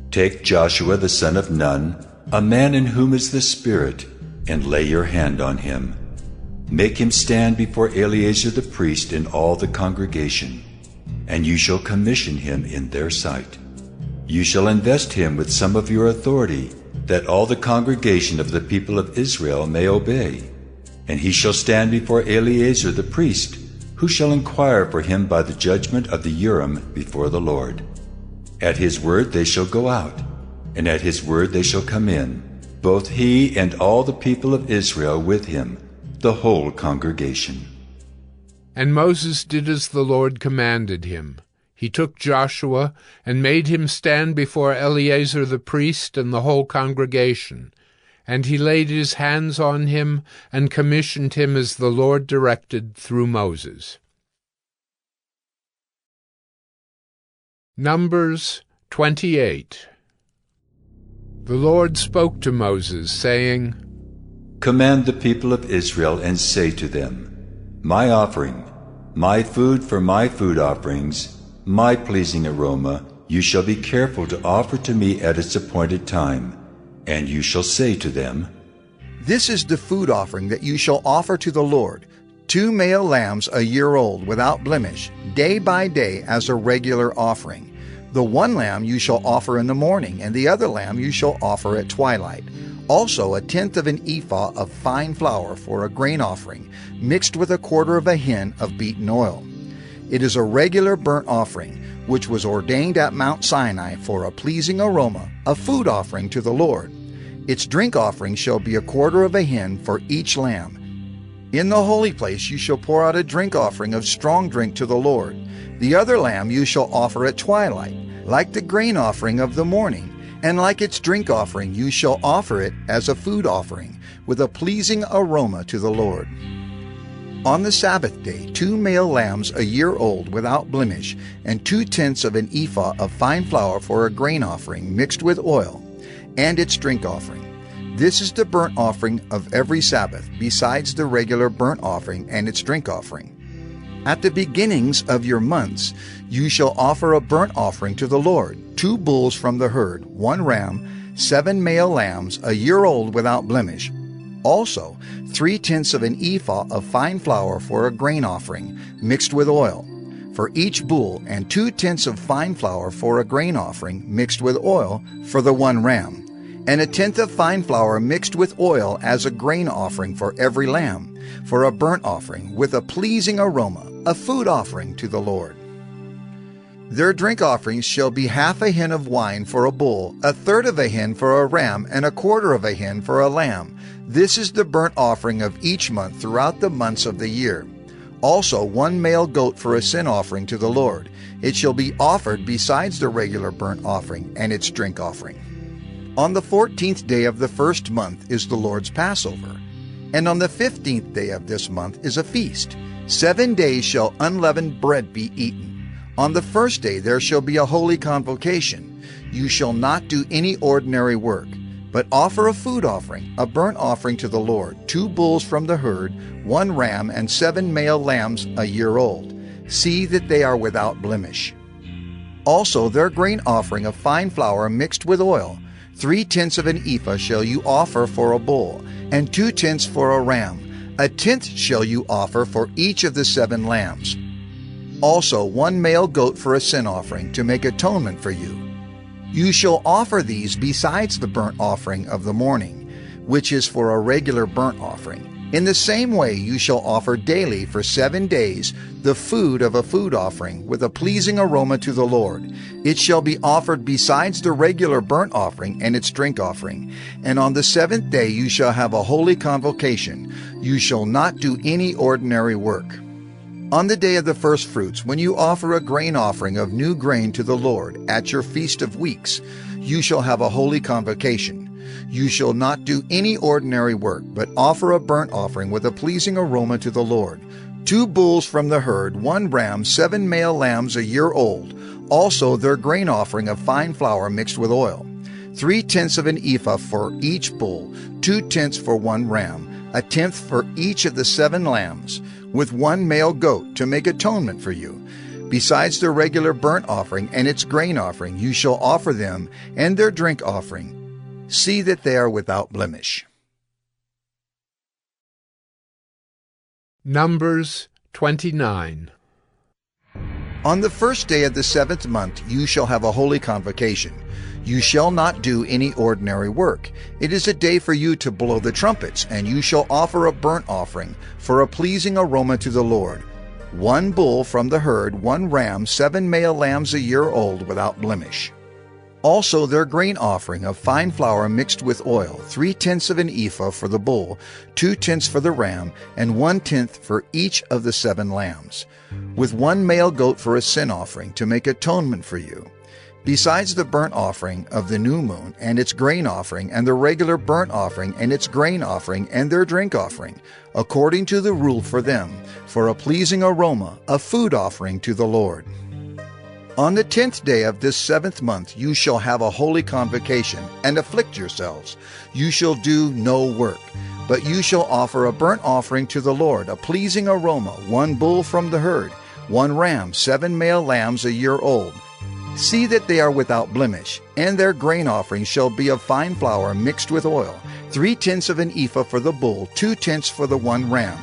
Take Joshua the son of Nun, a man in whom is the Spirit, and lay your hand on him. Make him stand before Eleazar the priest and all the congregation, and you shall commission him in their sight. You shall invest him with some of your authority, that all the congregation of the people of Israel may obey. And he shall stand before Eleazar the priest, who shall inquire for him by the judgment of the Urim before the Lord. At his word they shall go out, and at his word they shall come in, both he and all the people of Israel with him, the whole congregation. And Moses did as the Lord commanded him. He took Joshua and made him stand before Eleazar the priest and the whole congregation. And he laid his hands on him and commissioned him as the Lord directed through Moses. Numbers 28. The Lord spoke to Moses, saying, Command the people of Israel and say to them, My offering, my food for my food offerings, my pleasing aroma, you shall be careful to offer to me at its appointed time. And you shall say to them, This is the food offering that you shall offer to the Lord, 2 male lambs a year old without blemish, day by day as a regular offering. The one lamb you shall offer in the morning, and the other lamb you shall offer at twilight. Also 1/10 of an ephah of fine flour for a grain offering, mixed with 1/4 of a hin of beaten oil. It is a regular burnt offering, which was ordained at Mount Sinai for a pleasing aroma, a food offering to the Lord. Its drink offering shall be 1/4 of a hin for each lamb. In the holy place you shall pour out a drink offering of strong drink to the Lord. The other lamb you shall offer at twilight, like the grain offering of the morning, and like its drink offering you shall offer it as a food offering, with a pleasing aroma to the Lord. On the Sabbath day 2 male lambs a year old without blemish, and 2/10 of an ephah of fine flour for a grain offering mixed with oil, and its drink offering. This is the burnt offering of every Sabbath, besides the regular burnt offering and its drink offering. At the beginnings of your months you shall offer a burnt offering to the Lord, 2 bulls from the herd, 1 ram, 7 male lambs a year old without blemish. Also 3/10 of an ephah of fine flour for a grain offering, mixed with oil, for each bull, and 2/10 of fine flour for a grain offering, mixed with oil, for the 1 ram, and 1/10 of fine flour mixed with oil as a grain offering for every lamb, for a burnt offering with a pleasing aroma, a food offering to the Lord. Their drink offerings shall be half a hin of wine for a bull, a third of a hin for a ram, and a quarter of a hin for a lamb. This is the burnt offering of each month throughout the months of the year. Also 1 male goat for a sin offering to the Lord. It shall be offered besides the regular burnt offering and its drink offering. On the 14th day of the first month is the Lord's Passover, and on the 15th day of this month is a feast. 7 days shall unleavened bread be eaten. On the first day there shall be a holy convocation. You shall not do any ordinary work, but offer a food offering, a burnt offering to the Lord, 2 bulls from the herd, 1 ram, and 7 male lambs a year old. See that they are without blemish. Also their grain offering of fine flour mixed with oil, 3/10 of an ephah shall you offer for a bull, and 2/10 for a ram. 1/10 shall you offer for each of the 7 lambs. Also 1 male goat for a sin offering, to make atonement for you. You shall offer these besides the burnt offering of the morning, which is for a regular burnt offering. In the same way you shall offer daily for 7 days the food of a food offering with a pleasing aroma to the Lord. It shall be offered besides the regular burnt offering and its drink offering. And on the 7th day you shall have a holy convocation. You shall not do any ordinary work. On the day of the first fruits, when you offer a grain offering of new grain to the Lord at your feast of weeks, you shall have a holy convocation. You shall not do any ordinary work, but offer a burnt offering with a pleasing aroma to the Lord. 2 bulls from the herd, 1 ram, 7 male lambs a year old, also their grain offering of fine flour mixed with oil. 3/10 of an ephah for each bull, 2/10 for 1 ram, 1/10 for each of the 7 lambs, with 1 male goat to make atonement for you. Besides the regular burnt offering and its grain offering, you shall offer them and their drink offering. See that they are without blemish. Numbers 29. On the first day of the 7th month you shall have a holy convocation. You shall not do any ordinary work. It is a day for you to blow the trumpets, and you shall offer a burnt offering for a pleasing aroma to the Lord. 1 bull from the herd, 1 ram, 7 male lambs a year old without blemish. Also their grain offering of fine flour mixed with oil, 3/10 of an ephah for the bull, 2/10 for the ram, and 1/10 for each of the 7 lambs, with 1 male goat for a sin offering to make atonement for you. Besides the burnt offering of the new moon and its grain offering, and the regular burnt offering and its grain offering and their drink offering, according to the rule for them, for a pleasing aroma, a food offering to the Lord. On the 10th day of this 7th month you shall have a holy convocation, and afflict yourselves. You shall do no work, but you shall offer a burnt offering to the Lord, a pleasing aroma, 1 bull from the herd, 1 ram, 7 male lambs a year old. See that they are without blemish, and their grain offering shall be of fine flour mixed with oil, 3/10 of an ephah for the bull, 2/10 for the 1 ram,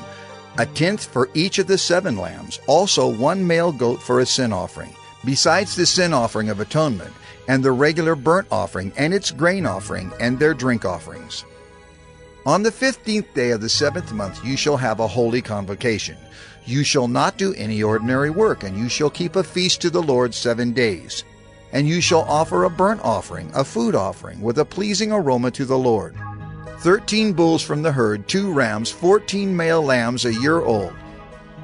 1/10 for each of the 7 lambs, also 1 male goat for a sin offering, besides the sin offering of atonement, and the regular burnt offering and its grain offering and their drink offerings. On the 15th day of the 7th month you shall have a holy convocation. You shall not do any ordinary work, and you shall keep a feast to the Lord 7 days. And you shall offer a burnt offering, a food offering, with a pleasing aroma to the Lord. 13 bulls from the herd, 2 rams, 14 male lambs a year old.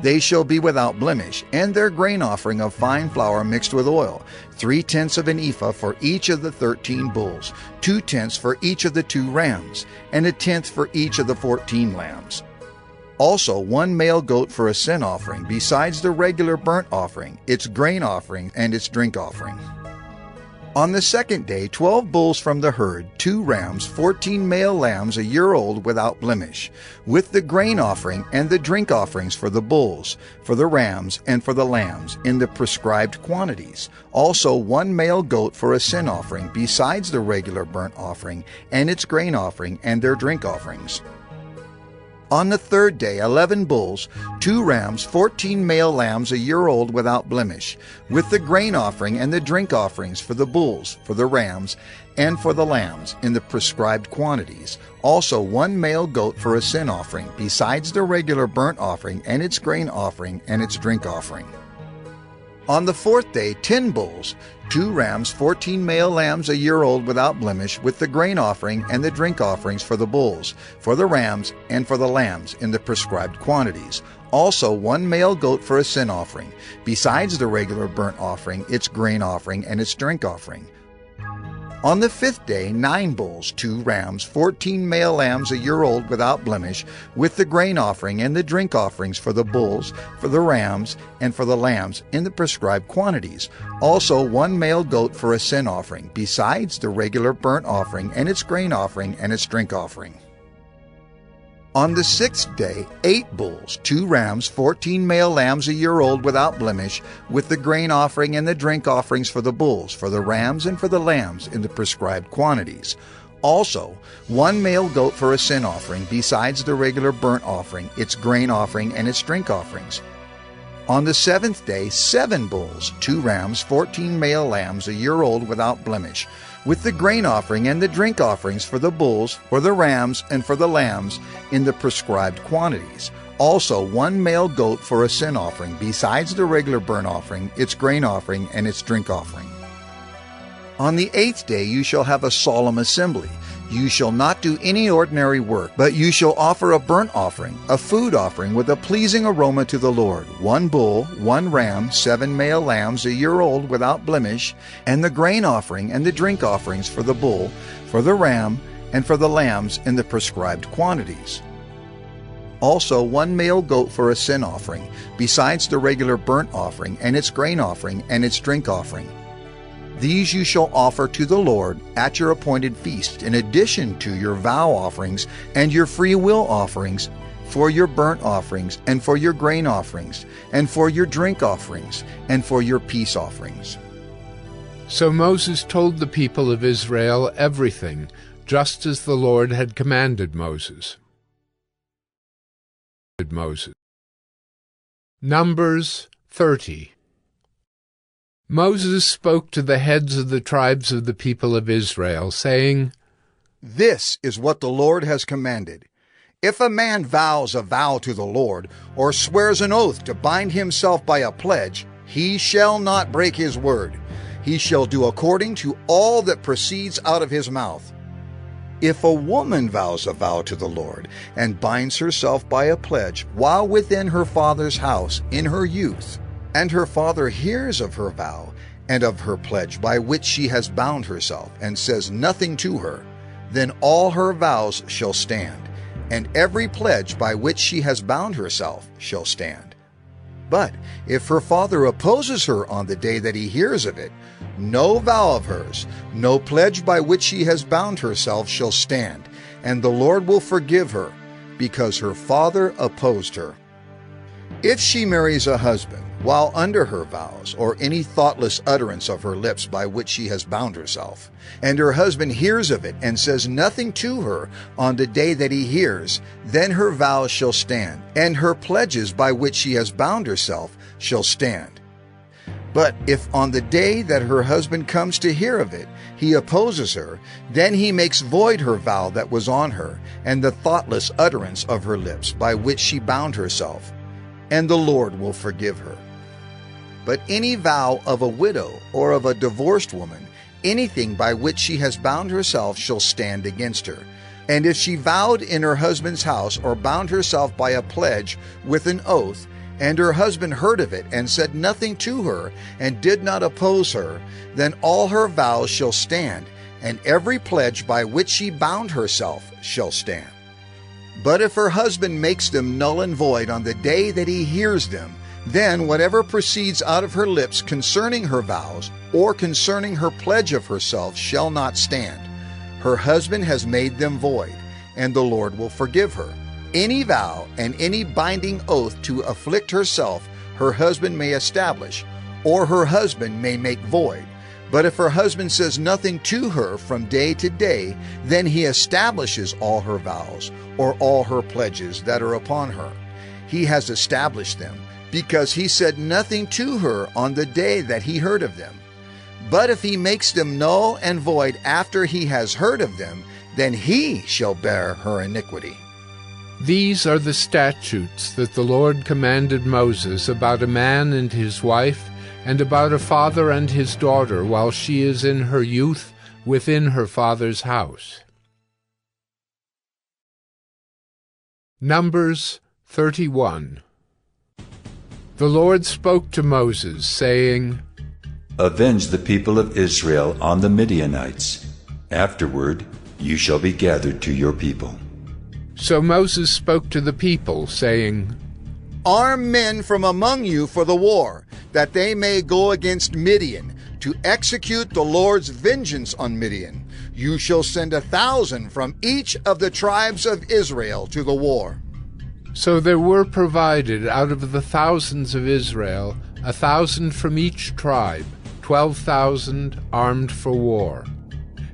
They shall be without blemish, and their grain offering of fine flour mixed with oil, 3/10 of an ephah for each of the 13 bulls, 2/10 for each of the 2 rams, and 1/10 for each of the 14 lambs. Also 1 male goat for a sin offering, besides the regular burnt offering, its grain offering, and its drink offering. On the 2nd day 12 bulls from the herd, 2 rams, 14 male lambs a year old without blemish, with the grain offering and the drink offerings for the bulls, for the rams, and for the lambs, in the prescribed quantities. Also 1 male goat for a sin offering, besides the regular burnt offering, and its grain offering, and their drink offerings. On the 3rd day 11 bulls, 2 rams, 14 male lambs a year old without blemish, with the grain offering and the drink offerings for the bulls, for the rams, and for the lambs, in the prescribed quantities. Also 1 male goat for a sin offering, besides the regular burnt offering and its grain offering and its drink offering. On the 4th day, 10 bulls, 2 rams, 14 male lambs a year old without blemish, with the grain offering and the drink offerings for the bulls, for the rams, and for the lambs in the prescribed quantities. Also 1 male goat for a sin offering, besides the regular burnt offering, its grain offering, and its drink offering. On the 5th day, 9 bulls, 2 rams, 14 male lambs a year old without blemish, with the grain offering and the drink offerings for the bulls, for the rams, and for the lambs in the prescribed quantities. Also 1 male goat for a sin offering, besides the regular burnt offering and its grain offering and its drink offering. On the 6th day, 8 bulls, 2 rams, 14 male lambs a year old without blemish, with the grain offering and the drink offerings for the bulls, for the rams, and for the lambs in the prescribed quantities. Also 1 male goat for a sin offering, besides the regular burnt offering, its grain offering, and its drink offerings. On the 7th day, 7 bulls, 2 rams, 14 male lambs a year old without blemish, with the grain offering and the drink offerings for the bulls, for the rams, and for the lambs in the prescribed quantities. Also 1 male goat for a sin offering, besides the regular burnt offering, its grain offering, and its drink offering. On the 8th day you shall have a solemn assembly. You shall not do any ordinary work, but you shall offer a burnt offering, a food offering with a pleasing aroma to the Lord, 1 bull, 1 ram, 7 male lambs a year old without blemish, and the grain offering and the drink offerings for the bull, for the ram, and for the lambs in the prescribed quantities. Also 1 male goat for a sin offering, besides the regular burnt offering and its grain offering and its drink offering. These you shall offer to the Lord at your appointed feast, in addition to your vow offerings and your free will offerings, for your burnt offerings, and for your grain offerings, and for your drink offerings, and for your peace offerings. So Moses told the people of Israel everything, just as the Lord had commanded Moses. Numbers 30. Moses spoke to the heads of the tribes of the people of Israel, saying, This is what the Lord has commanded. If a man vows a vow to the Lord, or swears an oath to bind himself by a pledge, he shall not break his word. He shall do according to all that proceeds out of his mouth. If a woman vows a vow to the Lord, and binds herself by a pledge while within her father's house in her youth, and her father hears of her vow and of her pledge by which she has bound herself, and says nothing to her, then all her vows shall stand, and every pledge by which she has bound herself shall stand. But if her father opposes her on the day that he hears of it, no vow of hers, no pledge by which she has bound herself shall stand, and the Lord will forgive her, because her father opposed her. If she marries a husband while under her vows, or any thoughtless utterance of her lips by which she has bound herself, and her husband hears of it and says nothing to her on the day that he hears, then her vows shall stand, and her pledges by which she has bound herself shall stand. But if on the day that her husband comes to hear of it, he opposes her, then he makes void her vow that was on her, and the thoughtless utterance of her lips by which she bound herself, and the Lord will forgive her. But any vow of a widow or of a divorced woman, anything by which she has bound herself shall stand against her. And if she vowed in her husband's house, or bound herself by a pledge with an oath, and her husband heard of it and said nothing to her, and did not oppose her, then all her vows shall stand, and every pledge by which she bound herself shall stand. But if her husband makes them null and void on the day that he hears them, then whatever proceeds out of her lips concerning her vows, or concerning her pledge of herself, shall not stand. Her husband has made them void, and the Lord will forgive her. Any vow and any binding oath to afflict herself, her husband may establish, or her husband may make void. But if her husband says nothing to her from day to day, then he establishes all her vows, or all her pledges that are upon her. He has established them, because he said nothing to her on the day that he heard of them. But if he makes them null and void after he has heard of them, then he shall bear her iniquity. These are the statutes that the Lord commanded Moses about a man and his wife, and about a father and his daughter while she is in her youth within her father's house. Numbers 31. The Lord spoke to Moses, saying, Avenge the people of Israel on the Midianites. Afterward you shall be gathered to your people. So Moses spoke to the people, saying, Arm men from among you for the war, that they may go against Midian, to execute the Lord's vengeance on Midian. You shall send 1,000 from each of the tribes of Israel to the war. So there were provided out of the thousands of Israel 1,000 from each tribe, 12,000 armed for war.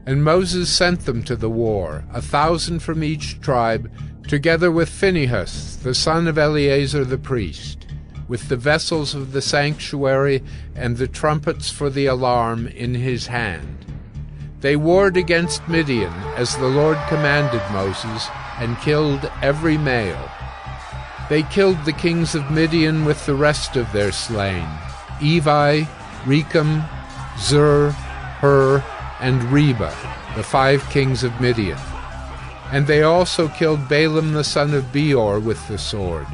And Moses sent them to the war, 1,000 from each tribe, together with Phinehas, the son of Eleazar the priest, with the vessels of the sanctuary and the trumpets for the alarm in his hand. They warred against Midian, as the Lord commanded Moses, and killed every male. They killed the kings of Midian with the rest of their slain, Evi, Rechem, Zur, Hur, and Reba, the 5 kings of Midian. And they also killed Balaam the son of Beor with the sword.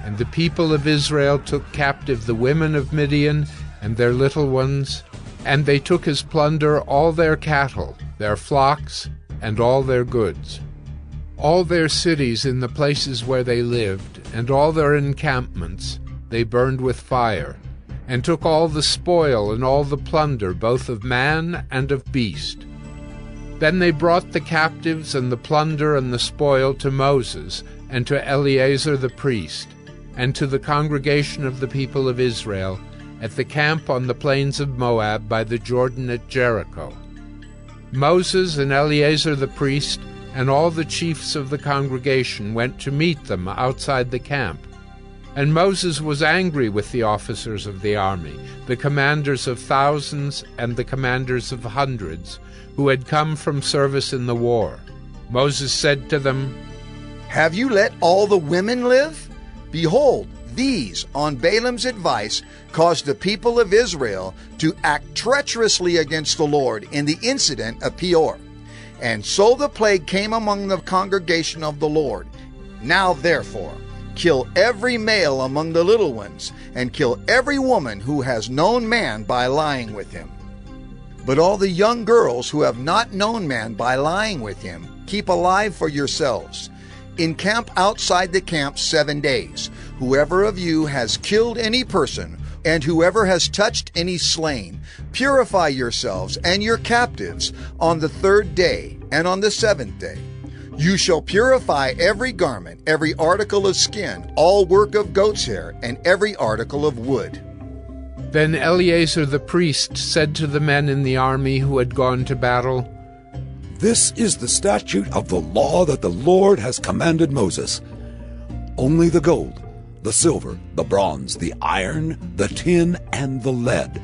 And the people of Israel took captive the women of Midian and their little ones, and they took as plunder all their cattle, their flocks, and all their goods. All their cities in the places where they lived, and all their encampments, they burned with fire, and took all the spoil and all the plunder, both of man and of beast. Then they brought the captives and the plunder and the spoil to Moses, and to Eleazar the priest, and to the congregation of the people of Israel, at the camp on the plains of Moab by the Jordan at Jericho. Moses and Eleazar the priest and all the chiefs of the congregation went to meet them outside the camp. And Moses was angry with the officers of the army, the commanders of thousands and the commanders of hundreds, who had come from service in the war. Moses said to them, Have you let all the women live? Behold, these, on Balaam's advice, caused the people of Israel to act treacherously against the Lord in the incident of Peor. And so the plague came among the congregation of the Lord. Now therefore, kill every male among the little ones, and kill every woman who has known man by lying with him. But all the young girls who have not known man by lying with him, keep alive for yourselves. Encamp outside the camp 7 days. Whoever of you has killed any person, and whoever has touched any slain, purify yourselves and your captives on the 3rd day and on the 7th day. You shall purify every garment, every article of skin, all work of goat's hair, and every article of wood. Then Eleazar the priest said to the men in the army who had gone to battle, This is the statute of the law that the Lord has commanded Moses. Only the gold, the silver, the bronze, the iron, the tin, and the lead,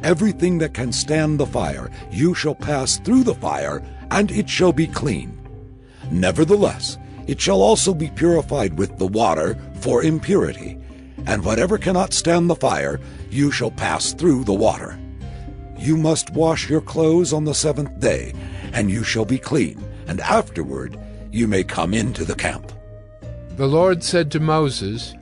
everything that can stand the fire, you shall pass through the fire, and it shall be clean. Nevertheless, it shall also be purified with the water for impurity, and whatever cannot stand the fire, you shall pass through the water. You must wash your clothes on the 7th day, and you shall be clean, and afterward you may come into the camp. The Lord said to Moses,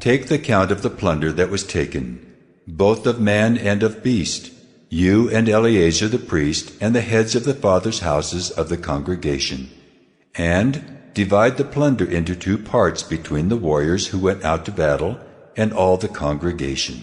Take the count of the plunder that was taken, both of man and of beast, you and Eleazar the priest, and the heads of the fathers' houses of the congregation, and divide the plunder into 2 parts between the warriors who went out to battle and all the congregation.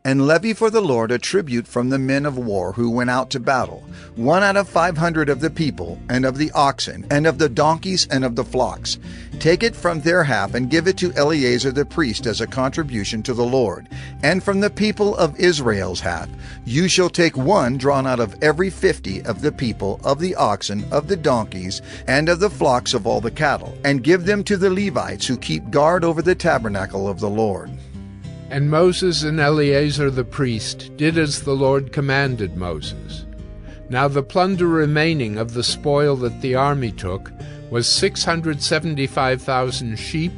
And levy for the Lord a tribute from the men of war who went out to battle, 1 out of 500 of the people, and of the oxen, and of the donkeys, and of the flocks. Take it from their half, and give it to Eleazar the priest as a contribution to the Lord. And from the people of Israel's half, you shall take 1 drawn out of every 50 of the people, of the oxen, of the donkeys, and of the flocks of all the cattle, and give them to the Levites who keep guard over the tabernacle of the Lord. And Moses and Eleazar the priest did as the Lord commanded Moses. Now the plunder remaining of the spoil that the army took was 675,000 sheep,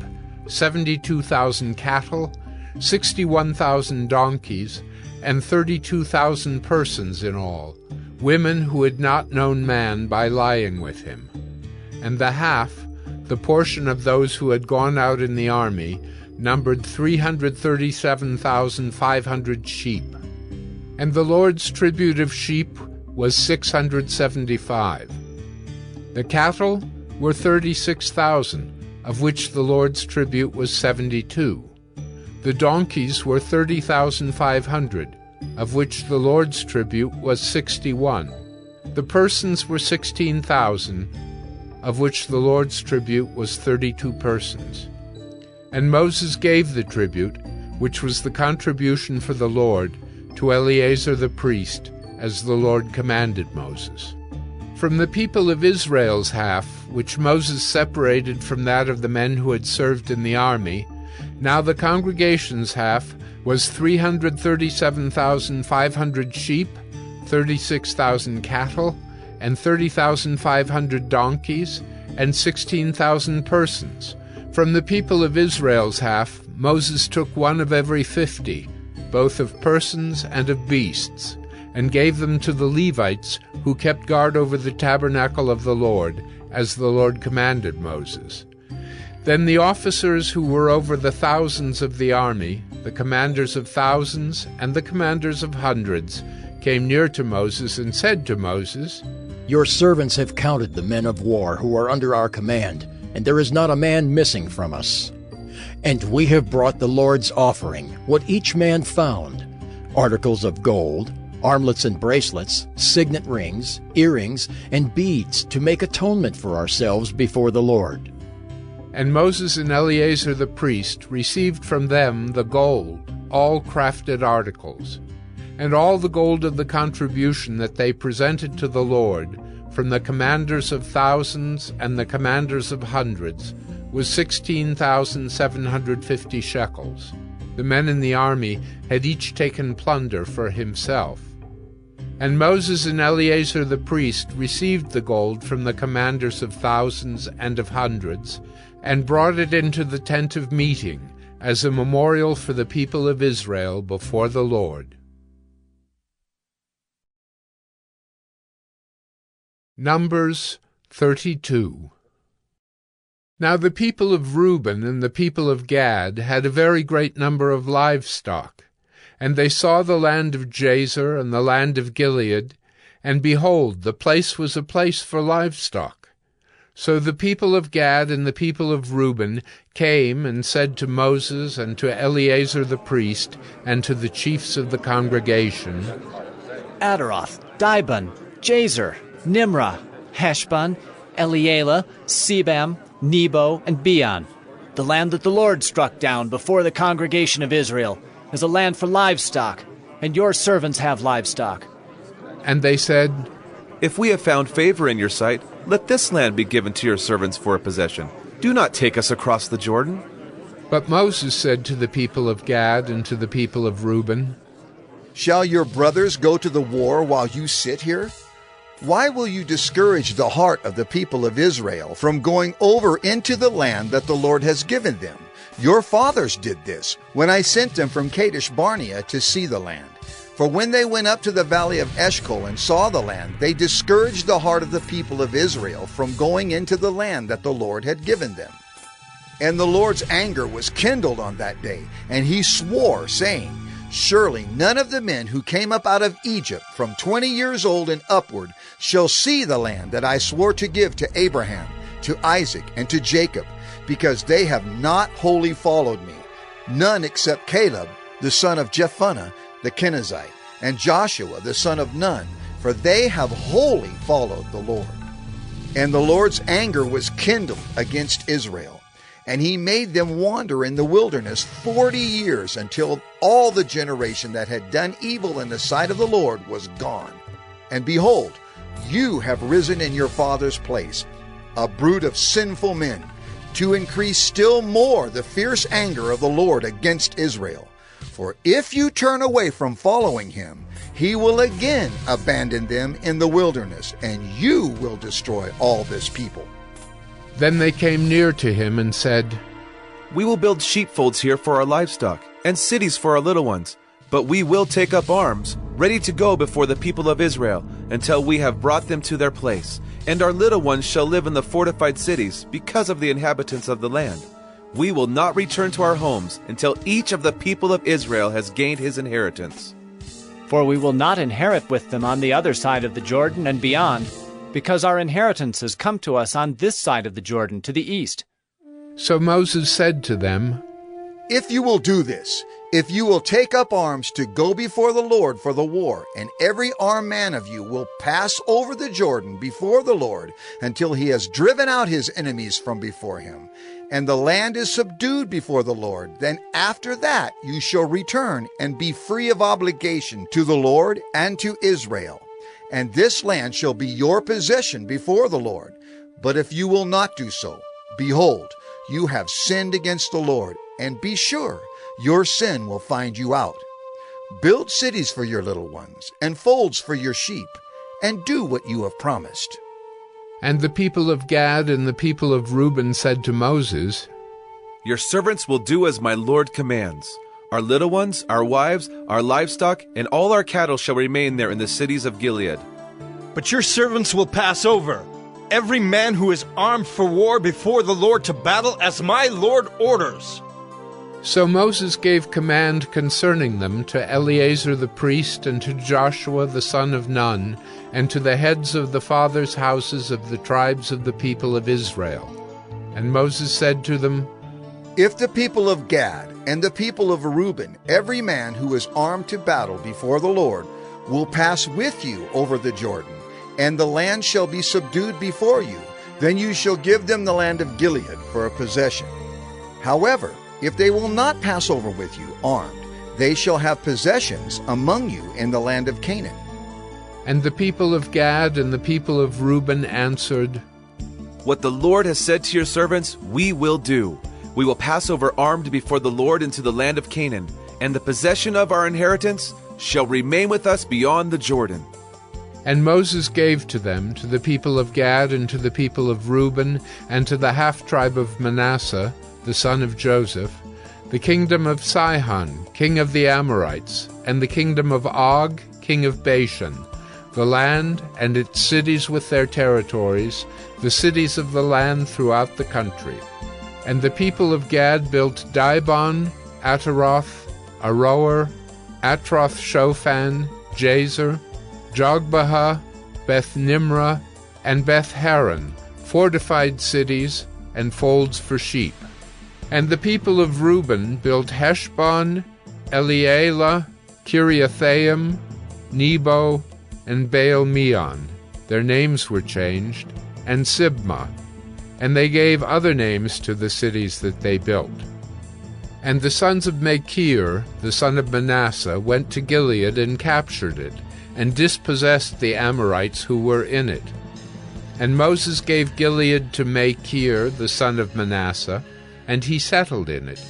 72,000 cattle, 61,000 donkeys, and 32,000 persons in all, women who had not known man by lying with him. And the half, the portion of those who had gone out in the army, numbered 337,500 sheep. And the Lord's tribute of sheep was 675. The cattle were 36,000, of which the Lord's tribute was 72. The donkeys were 30,500, of which the Lord's tribute was 61. The persons were 16,000, of which the Lord's tribute was 32 persons. And Moses gave the tribute, which was the contribution for the Lord, to Eleazar the priest, as the Lord commanded Moses. From the people of Israel's half, which Moses separated from that of the men who had served in the army, now the congregation's half was 337,500 sheep, 36,000 cattle, and 30,500 donkeys, and 16,000 persons. From the people of Israel's half, Moses took one of every 50, both of persons and of beasts, and gave them to the Levites, who kept guard over the tabernacle of the Lord, as the Lord commanded Moses. Then the officers who were over the thousands of the army, the commanders of thousands and the commanders of hundreds, came near to Moses and said to Moses, "Your servants have counted the men of war who are under our command, and there is not a man missing from us. And we have brought the Lord's offering, what each man found, articles of gold, armlets and bracelets, signet rings, earrings, and beads, to make atonement for ourselves before the Lord." And Moses and Eleazar the priest received from them the gold, all crafted articles, and all the gold of the contribution that they presented to the Lord, from the commanders of thousands and the commanders of hundreds, was 16,750 shekels. The men in the army had each taken plunder for himself. And Moses and Eleazar the priest received the gold from the commanders of thousands and of hundreds, and brought it into the tent of meeting, as a memorial for the people of Israel before the Lord. Numbers 32. Now the people of Reuben and the people of Gad had a very great number of livestock, and they saw the land of Jazer and the land of Gilead, and behold, the place was a place for livestock. So the people of Gad and the people of Reuben came and said to Moses and to Eleazar the priest and to the chiefs of the congregation, Adaroth, Dibon, Jazer, Nimrah, Heshbon, Elealeh, Sebam, Nebo, and Beon, the land that the Lord struck down before the congregation of Israel, is a land for livestock, and your servants have livestock. And they said, "If we have found favor in your sight, let this land be given to your servants for a possession. Do not take us across the Jordan." But Moses said to the people of Gad and to the people of Reuben, "Shall your brothers go to the war while you sit here? Why will you discourage the heart of the people of Israel from going over into the land that the Lord has given them? Your fathers did this when I sent them from Kadesh Barnea to see the land. For when they went up to the valley of Eshcol and saw the land, they discouraged the heart of the people of Israel from going into the land that the Lord had given them. And the Lord's anger was kindled on that day, and he swore, saying, Surely none of the men who came up out of Egypt from 20 years old and upward shall see the land that I swore to give to Abraham, to Isaac, and to Jacob, because they have not wholly followed me, none except Caleb, the son of Jephunneh, the Kenizzite, and Joshua, the son of Nun, for they have wholly followed the Lord. And the Lord's anger was kindled against Israel, and he made them wander in the wilderness 40 years, until all the generation that had done evil in the sight of the Lord was gone. And behold, you have risen in your father's place, a brood of sinful men, to increase still more the fierce anger of the Lord against Israel. For if you turn away from following him, he will again abandon them in the wilderness, and you will destroy all this people." Then they came near to him and said, "We will build sheepfolds here for our livestock, and cities for our little ones. But we will take up arms, ready to go before the people of Israel, until we have brought them to their place. And our little ones shall live in the fortified cities, because of the inhabitants of the land. We will not return to our homes until each of the people of Israel has gained his inheritance. For we will not inherit with them on the other side of the Jordan and beyond, because our inheritance has come to us on this side of the Jordan, to the east. So Moses said to them, If you will do this, if you will take up arms to go before the Lord for the war, and every armed man of you will pass over the Jordan before the Lord until he has driven out his enemies from before him, and the land is subdued before the Lord, then after that you shall return and be free of obligation to the Lord and to Israel. And this land shall be your possession before the Lord. But if you will not do so, behold, you have sinned against the Lord, and be sure your sin will find you out. Build cities for your little ones, and folds for your sheep, and do what you have promised. And the people of Gad and the people of Reuben said to Moses, Your servants will do as my Lord commands. Our little ones, our wives, our livestock, and all our cattle shall remain there in the cities of Gilead. But your servants will pass over, every man who is armed for war before the Lord to battle as my Lord orders. So Moses gave command concerning them to Eleazar the priest, and to Joshua the son of Nun, and to the heads of the fathers' houses of the tribes of the people of Israel. And Moses said to them, If the people of Gad and the people of Reuben, every man who is armed to battle before the Lord, will pass with you over the Jordan, and the land shall be subdued before you, then you shall give them the land of Gilead for a possession. However, if they will not pass over with you armed, they shall have possessions among you in the land of Canaan. And the people of Gad and the people of Reuben answered, What the Lord has said to your servants, we will do. We will pass over armed before the Lord into the land of Canaan, and the possession of our inheritance shall remain with us beyond the Jordan. And Moses gave to them, to the people of Gad and to the people of Reuben, and to the half-tribe of Manasseh, the son of Joseph, the kingdom of Sihon, king of the Amorites, and the kingdom of Og, king of Bashan, the land and its cities with their territories, the cities of the land throughout the country. And the people of Gad built Dibon, Ataroth, Aroer, Atroth-Shophan, Jazer, Jogbehah, Beth-Nimrah, and Beth-Haran, fortified cities and folds for sheep. And the people of Reuben built Heshbon, Elealeh, Kiriathaim, Nebo, and Baal-Meon. Their names were changed, and Sibmah. And they gave other names to the cities that they built. And the sons of Machir, the son of Manasseh, went to Gilead and captured it, and dispossessed the Amorites who were in it. And Moses gave Gilead to Machir, the son of Manasseh, and he settled in it.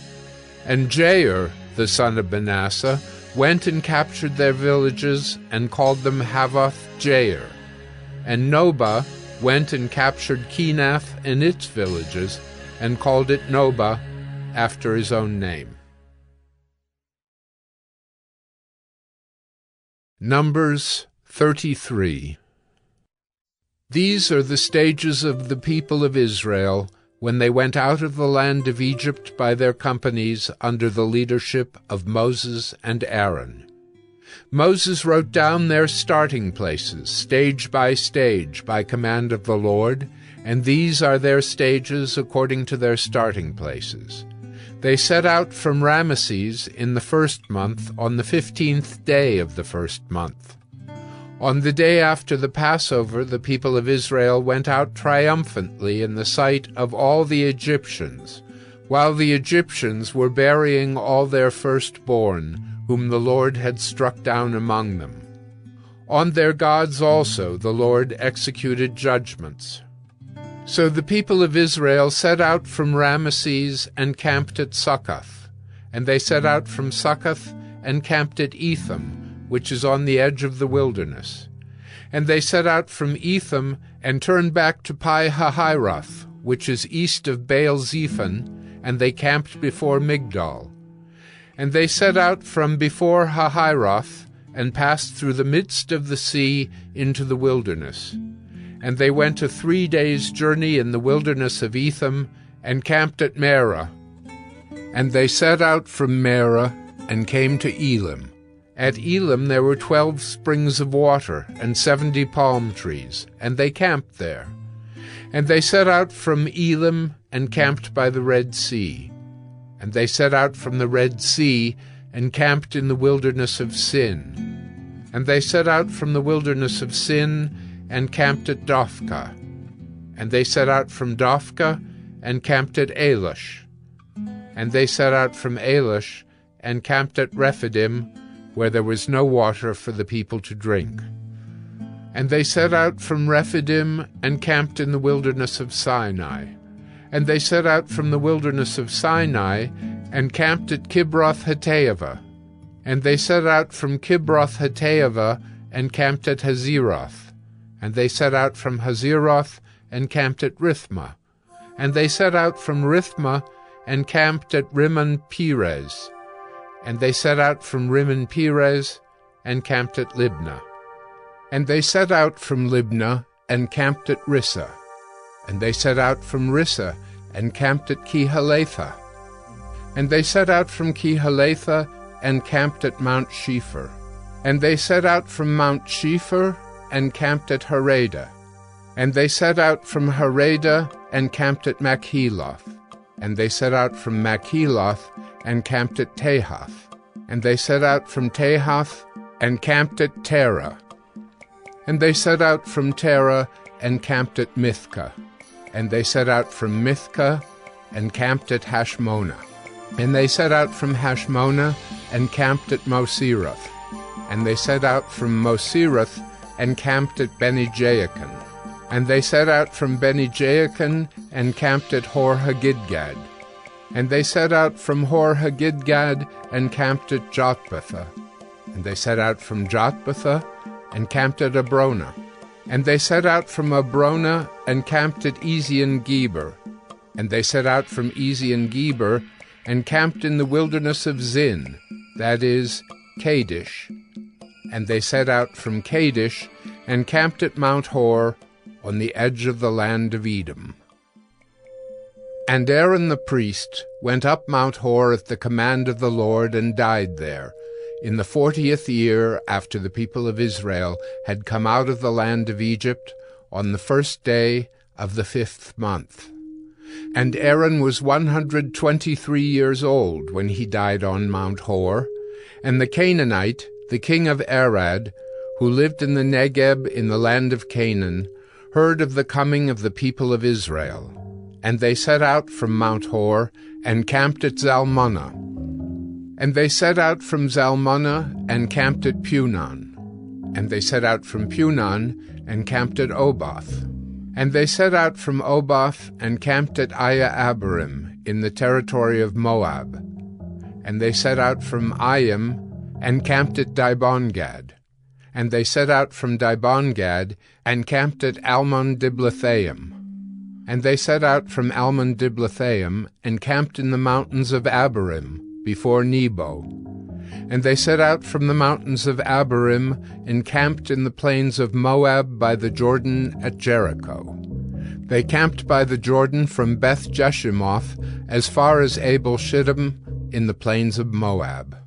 And Jair, the son of Manasseh, went and captured their villages, and called them Havoth-Jair. And Nobah went and captured Kenath and its villages, and called it Nobah, after his own name. Numbers 33. These are the stages of the people of Israel when they went out of the land of Egypt by their companies under the leadership of Moses and Aaron. Moses wrote down their starting places, stage by command of the Lord, and these are their stages according to their starting places. They set out from Ramesses in the 1st month on the 15th day of the 1st month. On the day after the Passover, the people of Israel went out triumphantly in the sight of all the Egyptians, while the Egyptians were burying all their firstborn, whom the Lord had struck down among them. On their gods also the Lord executed judgments. So the people of Israel set out from Ramesses and camped at Succoth, and they set out from Succoth and camped at Etham, which is on the edge of the wilderness. And they set out from Etham and turned back to Pi-hahiroth, which is east of Baal-Zephon, and they camped before Migdol. And they set out from before Hahiroth, and passed through the midst of the sea into the wilderness. And they went a 3 days' journey in the wilderness of Etham, and camped at Marah. And they set out from Marah, and came to Elim. At Elim there were 12 springs of water, and 70 palm trees, and they camped there. And they set out from Elim, and camped by the Red Sea. And they set out from the Red Sea, and camped in the wilderness of Sin. And they set out from the wilderness of Sin, and camped at Dophkah. And they set out from Dophkah, and camped at Elish. And they set out from Elish, and camped at Rephidim, where there was no water for the people to drink. And they set out from Rephidim, and camped in the wilderness of Sinai. And they set out from the wilderness of Sinai, and camped at Kibroth-Hattaavah. And they set out from Kibroth-Hattaavah, and camped at Hazeroth. And they set out from Hazeroth, and camped at Rithmah. And they set out from Rithmah, and camped at Rimmon-Perez. And they set out from Rimmon-Perez, and camped at Libnah. And they set out from Libnah, and camped at Rissah. And they set out from Rissah, and camped at Kehalatha. And they set out from Kehalatha, and camped at Mount Shepher. And they set out from Mount Shepher, and camped at Harada. And they set out from Harada, and camped at Machheloth. And they set out from Machheloth, and camped at Tahath. And they set out from Tahath, and camped at Terah. And they set out from Terah, and camped at Mithkah. And they set out from Mithkah, and camped at Hashmonah. And they set out from Hashmonah, and camped at Moserath. And they set out from Moserath, and camped at Beni-Jaakan. And they set out from Beni-Jaakan, and camped at Hor-Haggidgad. And they set out from Hor-Haggidgad, and camped at Jotbathah. And they set out from Jotbathah, and camped at Abrona. And they set out from Abrona, and camped at Ezion-Geber. And they set out from Ezion-Geber, and camped in the wilderness of Zin, that is, Kadesh. And they set out from Kadesh, and camped at Mount Hor, on the edge of the land of Edom. And Aaron the priest went up Mount Hor at the command of the Lord, and died there, in the 40th year after the people of Israel had come out of the land of Egypt, on the 1st day of the 5th month. And Aaron was 123 years old when he died on Mount Hor. And the Canaanite, the king of Arad, who lived in the Negeb in the land of Canaan, heard of the coming of the people of Israel. And they set out from Mount Hor, and camped at Zalmunna. And they set out from Zalmunna, and camped at Punon. And they set out from Punon, and camped at Oboth. And they set out from Oboth, and camped at Aya-Abarim, in the territory of Moab. And they set out from Ayim, and camped at Dibongad. And they set out from Dibongad, and camped at Almon-Diblathaim. And they set out from Almon-Diblathaim, and camped in the mountains of Abarim, before Nebo. And they set out from the mountains of Abarim, and camped in the plains of Moab by the Jordan at Jericho. They camped by the Jordan from Beth-Jeshimoth as far as Abel-Shittim in the plains of Moab.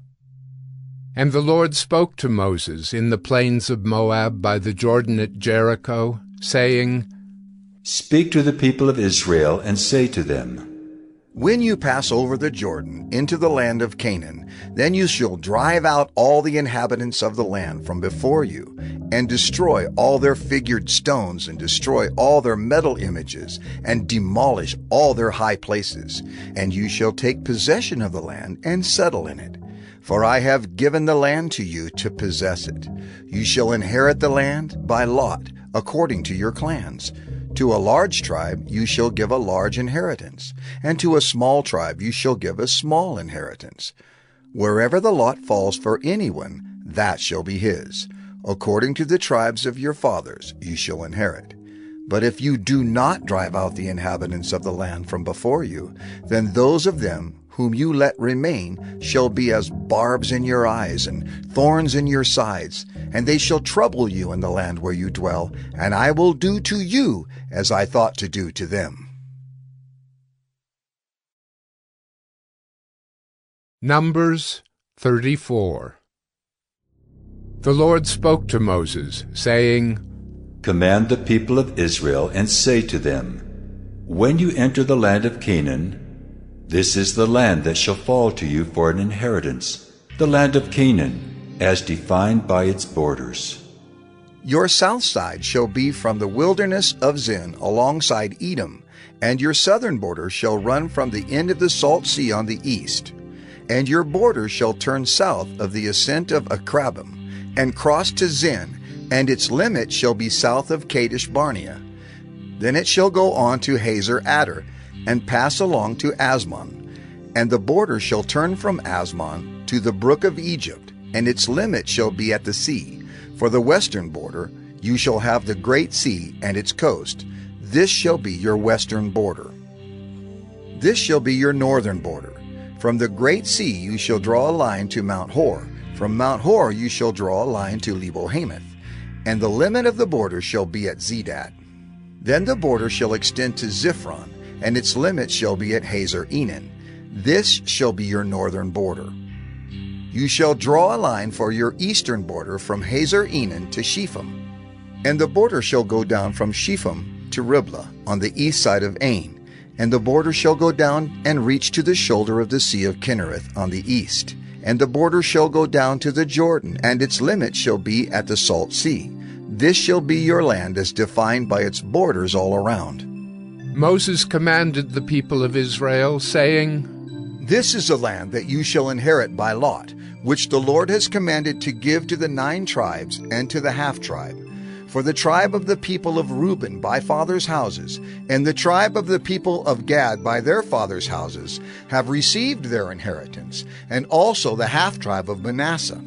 And the Lord spoke to Moses in the plains of Moab by the Jordan at Jericho, saying, Speak to the people of Israel, and say to them, When you pass over the Jordan into the land of Canaan, then you shall drive out all the inhabitants of the land from before you, and destroy all their figured stones, and destroy all their metal images, and demolish all their high places. And you shall take possession of the land, and settle in it. For I have given the land to you to possess it. You shall inherit the land by lot, according to your clans. To a large tribe you shall give a large inheritance, and to a small tribe you shall give a small inheritance. Wherever the lot falls for anyone, that shall be his. According to the tribes of your fathers you shall inherit. But if you do not drive out the inhabitants of the land from before you, then those of them whom you let remain, shall be as barbs in your eyes and thorns in your sides, and they shall trouble you in the land where you dwell, and I will do to you as I thought to do to them. Numbers 34. The Lord spoke to Moses, saying, Command the people of Israel and say to them, When you enter the land of Canaan, this is the land that shall fall to you for an inheritance, the land of Canaan, as defined by its borders. Your south side shall be from the wilderness of Zin alongside Edom, and your southern border shall run from the end of the Salt Sea on the east. And your border shall turn south of the ascent of Akrabim, and cross to Zin, and its limit shall be south of Kadesh Barnea. Then it shall go on to Hazer Adar, and pass along to Asmon. And the border shall turn from Asmon to the brook of Egypt, and its limit shall be at the sea. For the western border you shall have the great sea and its coast. This shall be your western border. This shall be your northern border. From the great sea you shall draw a line to Mount Hor. From Mount Hor you shall draw a line to Lebo-Hamath, and the limit of the border shall be at Zedad. Then the border shall extend to Ziphron, and its limit shall be at Hazer Enan. This shall be your northern border. You shall draw a line for your eastern border from Hazer Enan to Shepham, and the border shall go down from Shepham to Riblah on the east side of Ain, and the border shall go down and reach to the shoulder of the Sea of Kinnereth on the east. And the border shall go down to the Jordan, and its limit shall be at the Salt Sea. This shall be your land as defined by its borders all around. Moses commanded the people of Israel, saying, This is the land that you shall inherit by lot, which the Lord has commanded to give to the 9 tribes and to the half-tribe. For the tribe of the people of Reuben by fathers' houses, and the tribe of the people of Gad by their fathers' houses, have received their inheritance, and also the half-tribe of Manasseh.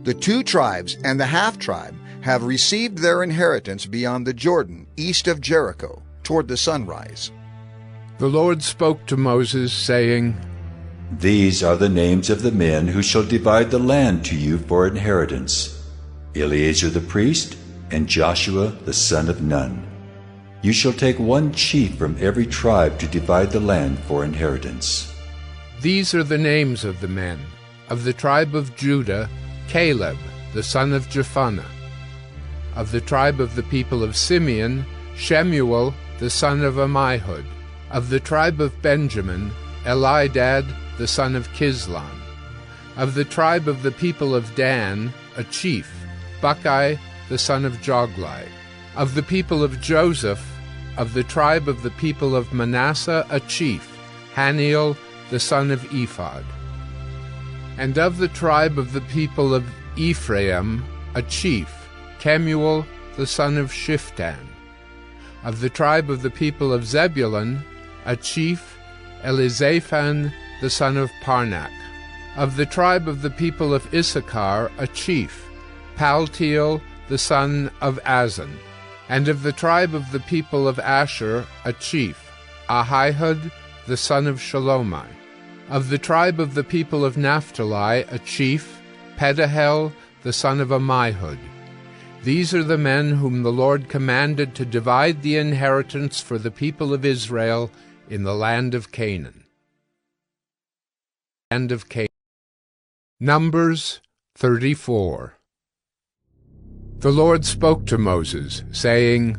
The 2 tribes and the half-tribe have received their inheritance beyond the Jordan, east of Jericho, toward the sunrise. The Lord spoke to Moses, saying, These are the names of the men who shall divide the land to you for inheritance: Eleazar the priest, and Joshua the son of Nun. You shall take 1 chief from every tribe to divide the land for inheritance. These are the names of the men. Of the tribe of Judah, Caleb, the son of Jephunneh. Of the tribe of the people of Simeon, Shemuel, the son of Ammihud. Of the tribe of Benjamin, Elidad, the son of Kislon. Of the tribe of the people of Dan, a chief, Buckai, the son of Joglai. Of the people of Joseph, of the tribe of the people of Manasseh, a chief, Haniel, the son of Ephod. And of the tribe of the people of Ephraim, a chief, Kemuel, the son of Shiftan. Of the tribe of the people of Zebulun, a chief, Elizaphan, the son of Parnak. Of the tribe of the people of Issachar, a chief, Paltiel, the son of Azan. And of the tribe of the people of Asher, a chief, Ahihud, the son of Shalomai. Of the tribe of the people of Naphtali, a chief, Pedahel, the son of Ammihud. These are the men whom the Lord commanded to divide the inheritance for the people of Israel in the land of Canaan. Numbers 34. The Lord spoke to Moses, saying,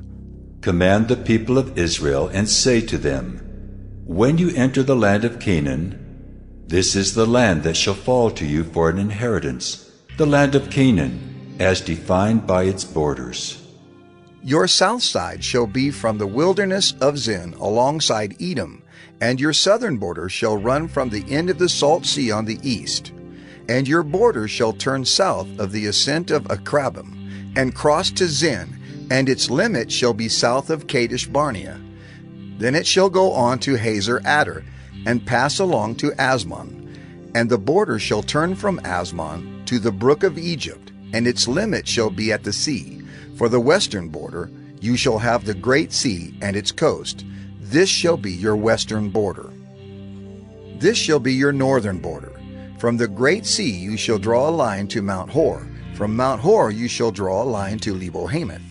Command the people of Israel and say to them, When you enter the land of Canaan, this is the land that shall fall to you for an inheritance, the land of Canaan, as defined by its borders. Your south side shall be from the wilderness of Zin alongside Edom, and your southern border shall run from the end of the Salt Sea on the east. And your border shall turn south of the ascent of Akrabim, and cross to Zin, and its limit shall be south of Kadesh Barnea. Then it shall go on to Hazer Adar, and pass along to Asmon. And the border shall turn from Asmon to the brook of Egypt, and its limit shall be at the sea. For the western border you shall have the great sea and its coast. This shall be your western border. This shall be your northern border. From the great sea you shall draw a line to Mount Hor. From Mount Hor you shall draw a line to Lebo-Hamath,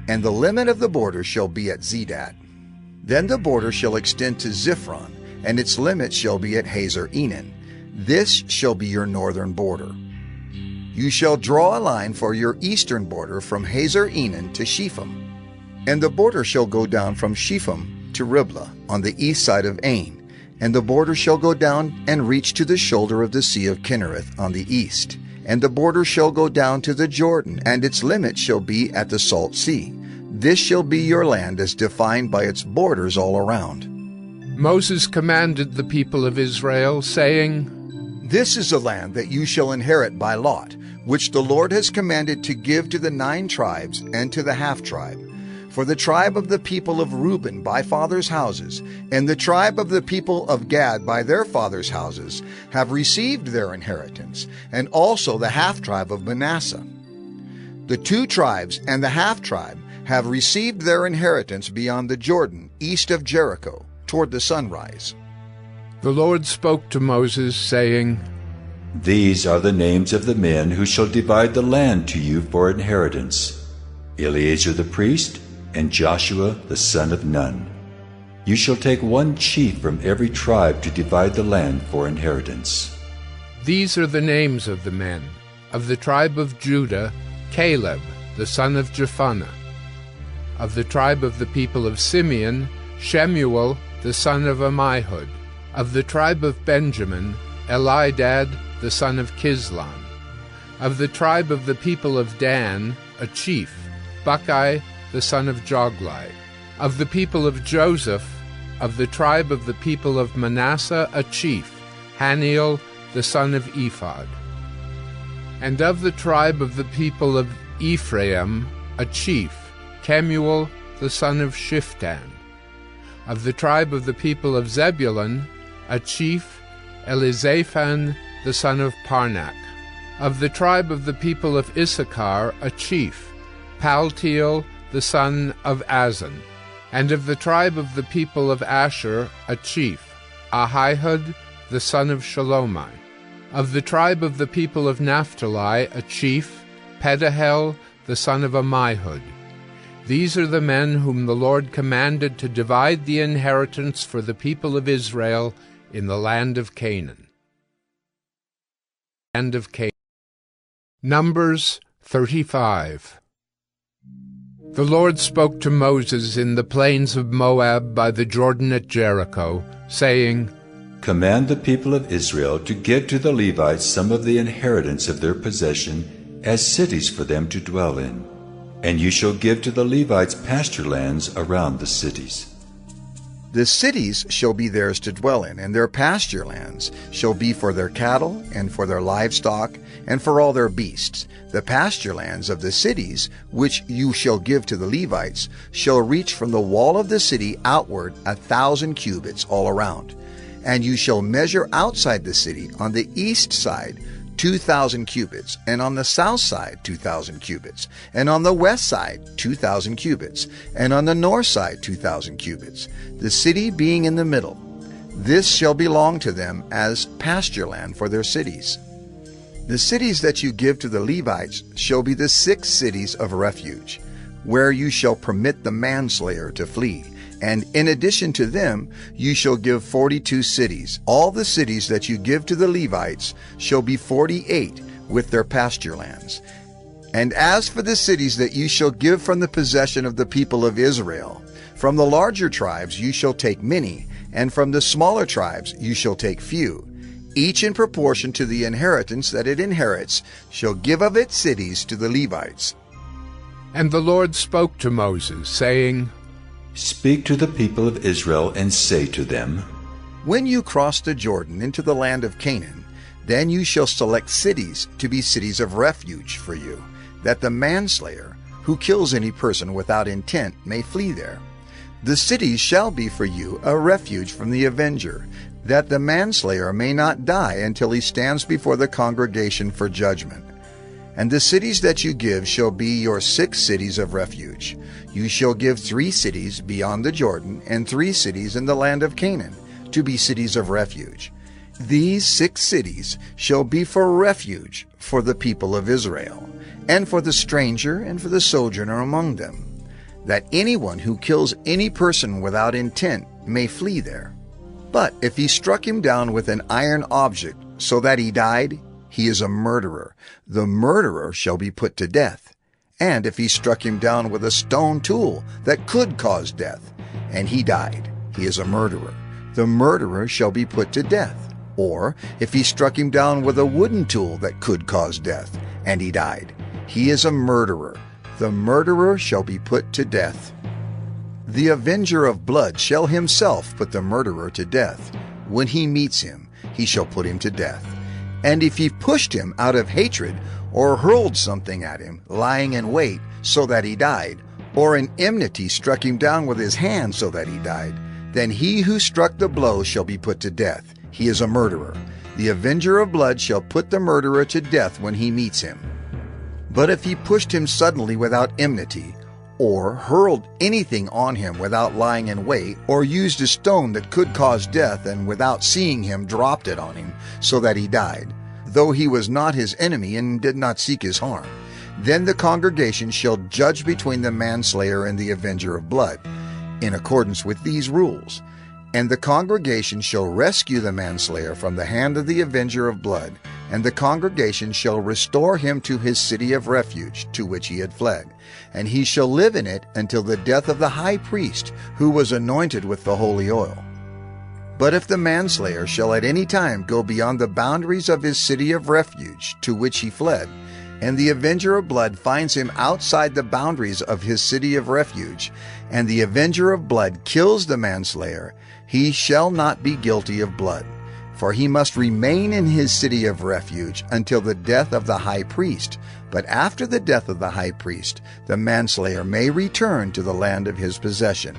and the limit of the border shall be at Zedad. Then the border shall extend to Ziphron, and its limit shall be at Hazer Enan. This shall be your northern border. You shall draw a line for your eastern border from Hazer Enan to Shepham, and the border shall go down from Shepham to Riblah on the east side of Ain, and the border shall go down and reach to the shoulder of the Sea of Kinnereth on the east. And the border shall go down to the Jordan, and its limit shall be at the Salt Sea. This shall be your land as defined by its borders all around. Moses commanded the people of Israel, saying, This is the land that you shall inherit by lot, which the Lord has commanded to give to the 9 tribes and to the half-tribe. For the tribe of the people of Reuben by fathers' houses, and the tribe of the people of Gad by their fathers' houses, have received their inheritance, and also the half-tribe of Manasseh. The 2 tribes and the half-tribe have received their inheritance beyond the Jordan, east of Jericho, toward the sunrise. The Lord spoke to Moses, saying, These are the names of the men who shall divide the land to you for inheritance: Eleazar the priest, and Joshua the son of Nun. You shall take 1 chief from every tribe to divide the land for inheritance. These are the names of the men. Of the tribe of Judah, Caleb, the son of Jephunneh. Of the tribe of the people of Simeon, Shemuel, the son of Ammihud. Of the tribe of Benjamin, Elidad, the son of Kislon. Of the tribe of the people of Dan, a chief, Buckai, the son of Joglai. Of the people of Joseph, of the tribe of the people of Manasseh, a chief, Haniel, the son of Ephod. And of the tribe of the people of Ephraim, a chief, Kemuel, the son of Shiftan. Of the tribe of the people of Zebulun, a chief, Elizaphan, the son of Parnak. Of the tribe of the people of Issachar, a chief, Paltiel, the son of Azan. And of the tribe of the people of Asher, a chief, Ahihud, the son of Shalomai. Of the tribe of the people of Naphtali, a chief, Pedahel, the son of Ammihud. These are the men whom the Lord commanded to divide the inheritance for the people of Israel in the land of Canaan. Numbers 35. The Lord spoke to Moses in the plains of Moab by the Jordan at Jericho, saying, Command the people of Israel to give to the Levites some of the inheritance of their possession as cities for them to dwell in. And you shall give to the Levites pasture lands around the cities. The cities shall be theirs to dwell in, and their pasture lands shall be for their cattle, and for their livestock, and for all their beasts. The pasture lands of the cities, which you shall give to the Levites, shall reach from the wall of the city outward 1,000 cubits all around. And you shall measure outside the city on the east side 2,000 cubits, and on the south side 2,000 cubits, and on the west side 2,000 cubits, and on the north side 2,000 cubits, the city being in the middle. This shall belong to them as pasture land for their cities. The cities that you give to the Levites shall be the 6 cities of refuge, where you shall permit the manslayer to flee. And in addition to them, you shall give 42 cities. All the cities that you give to the Levites shall be 48 with their pasture lands. And as for the cities that you shall give from the possession of the people of Israel, from the larger tribes you shall take many, and from the smaller tribes you shall take few. Each in proportion to the inheritance that it inherits shall give of its cities to the Levites. And the Lord spoke to Moses, saying, Speak to the people of Israel and say to them, When you cross the Jordan into the land of Canaan, then you shall select cities to be cities of refuge for you, that the manslayer, who kills any person without intent, may flee there. The cities shall be for you a refuge from the avenger, that the manslayer may not die until he stands before the congregation for judgment. And the cities that you give shall be your 6 cities of refuge. You shall give 3 cities beyond the Jordan, and 3 cities in the land of Canaan, to be cities of refuge. These 6 cities shall be for refuge for the people of Israel, and for the stranger and for the sojourner among them, that anyone who kills any person without intent may flee there. But if he struck him down with an iron object so that he died, he is a murderer. The murderer shall be put to death. And if he struck him down with a stone tool that could cause death, and he died, he is a murderer. The murderer shall be put to death. Or if he struck him down with a wooden tool that could cause death, and he died, he is a murderer. The murderer shall be put to death. The avenger of blood shall himself put the murderer to death. When he meets him, he shall put him to death. And if he pushed him out of hatred, or hurled something at him, lying in wait, so that he died, or in enmity struck him down with his hand so that he died, then he who struck the blow shall be put to death. He is a murderer. The avenger of blood shall put the murderer to death when he meets him. But if he pushed him suddenly without enmity, or hurled anything on him without lying in wait, or used a stone that could cause death, and without seeing him dropped it on him, so that he died, though he was not his enemy and did not seek his harm, then the congregation shall judge between the manslayer and the avenger of blood, in accordance with these rules. And the congregation shall rescue the manslayer from the hand of the avenger of blood, and the congregation shall restore him to his city of refuge, to which he had fled, and he shall live in it until the death of the high priest, who was anointed with the holy oil. But if the manslayer shall at any time go beyond the boundaries of his city of refuge, to which he fled, and the avenger of blood finds him outside the boundaries of his city of refuge, and the avenger of blood kills the manslayer, he shall not be guilty of blood, for he must remain in his city of refuge until the death of the high priest. But after the death of the high priest, the manslayer may return to the land of his possession.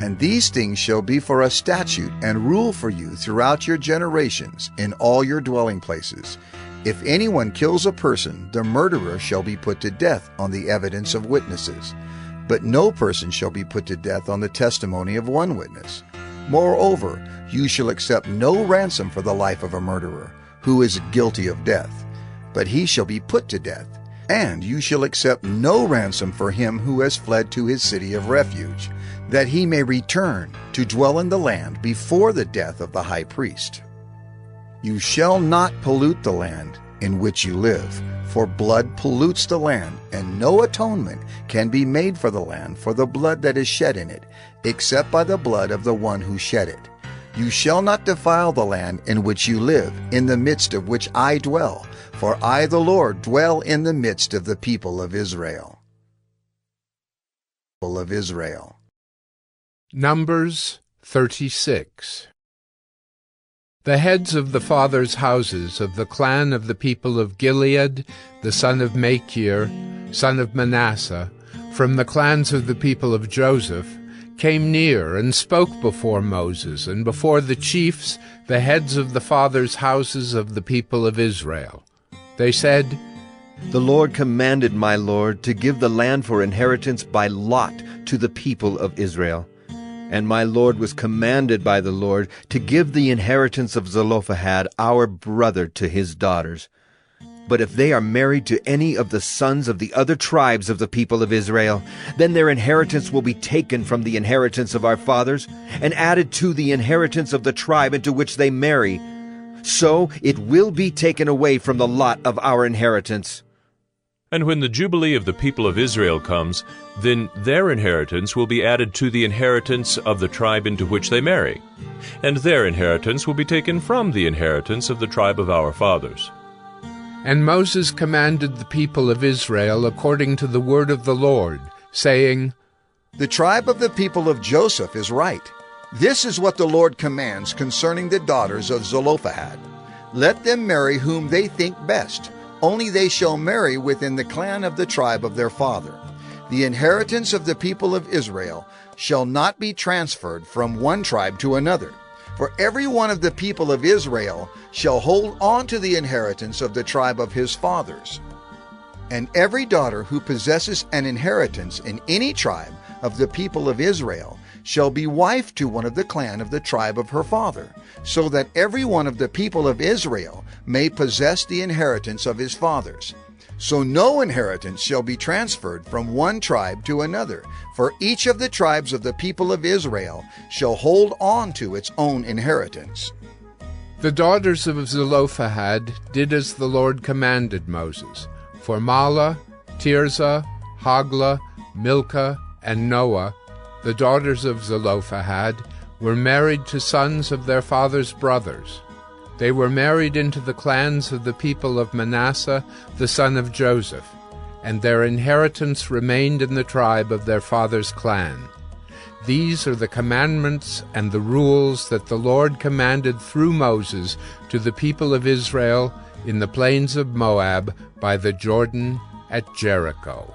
And these things shall be for a statute and rule for you throughout your generations in all your dwelling places. If anyone kills a person, the murderer shall be put to death on the evidence of witnesses. But no person shall be put to death on the testimony of one witness. Moreover, you shall accept no ransom for the life of a murderer, who is guilty of death, but he shall be put to death. And you shall accept no ransom for him who has fled to his city of refuge, that he may return to dwell in the land before the death of the high priest. You shall not pollute the land in which you live, for blood pollutes the land, and no atonement can be made for the land for the blood that is shed in it, except by the blood of the one who shed it. You shall not defile the land in which you live, in the midst of which I dwell, for I, the Lord, dwell in the midst of the people of Israel. Numbers 36. The heads of the fathers' houses of the clan of the people of Gilead, the son of Machir, son of Manasseh, from the clans of the people of Joseph, came near and spoke before Moses and before the chiefs, the heads of the fathers' houses of the people of Israel. They said, The Lord commanded my Lord to give the land for inheritance by lot to the people of Israel. And my Lord was commanded by the Lord to give the inheritance of Zelophehad, our brother, to his daughters. But if they are married to any of the sons of the other tribes of the people of Israel, then their inheritance will be taken from the inheritance of our fathers and added to the inheritance of the tribe into which they marry. So it will be taken away from the lot of our inheritance. And when the Jubilee of the people of Israel comes, then their inheritance will be added to the inheritance of the tribe into which they marry, and their inheritance will be taken from the inheritance of the tribe of our fathers. And Moses commanded the people of Israel according to the word of the Lord, saying, The tribe of the people of Joseph is right. This is what the Lord commands concerning the daughters of Zelophehad. Let them marry whom they think best. Only they shall marry within the clan of the tribe of their father. The inheritance of the people of Israel shall not be transferred from one tribe to another. For every one of the people of Israel shall hold on to the inheritance of the tribe of his fathers. And every daughter who possesses an inheritance in any tribe of the people of Israel shall be wife to one of the clan of the tribe of her father, so that every one of the people of Israel may possess the inheritance of his fathers. So no inheritance shall be transferred from one tribe to another, for each of the tribes of the people of Israel shall hold on to its own inheritance. The daughters of Zelophehad did as the Lord commanded Moses. For Mahlah, Tirzah, Hoglah, Milcah, and Noah, the daughters of Zelophehad, were married to sons of their father's brothers. They were married into the clans of the people of Manasseh, the son of Joseph, and their inheritance remained in the tribe of their father's clan. These are the commandments and the rules that the Lord commanded through Moses to the people of Israel in the plains of Moab by the Jordan at Jericho.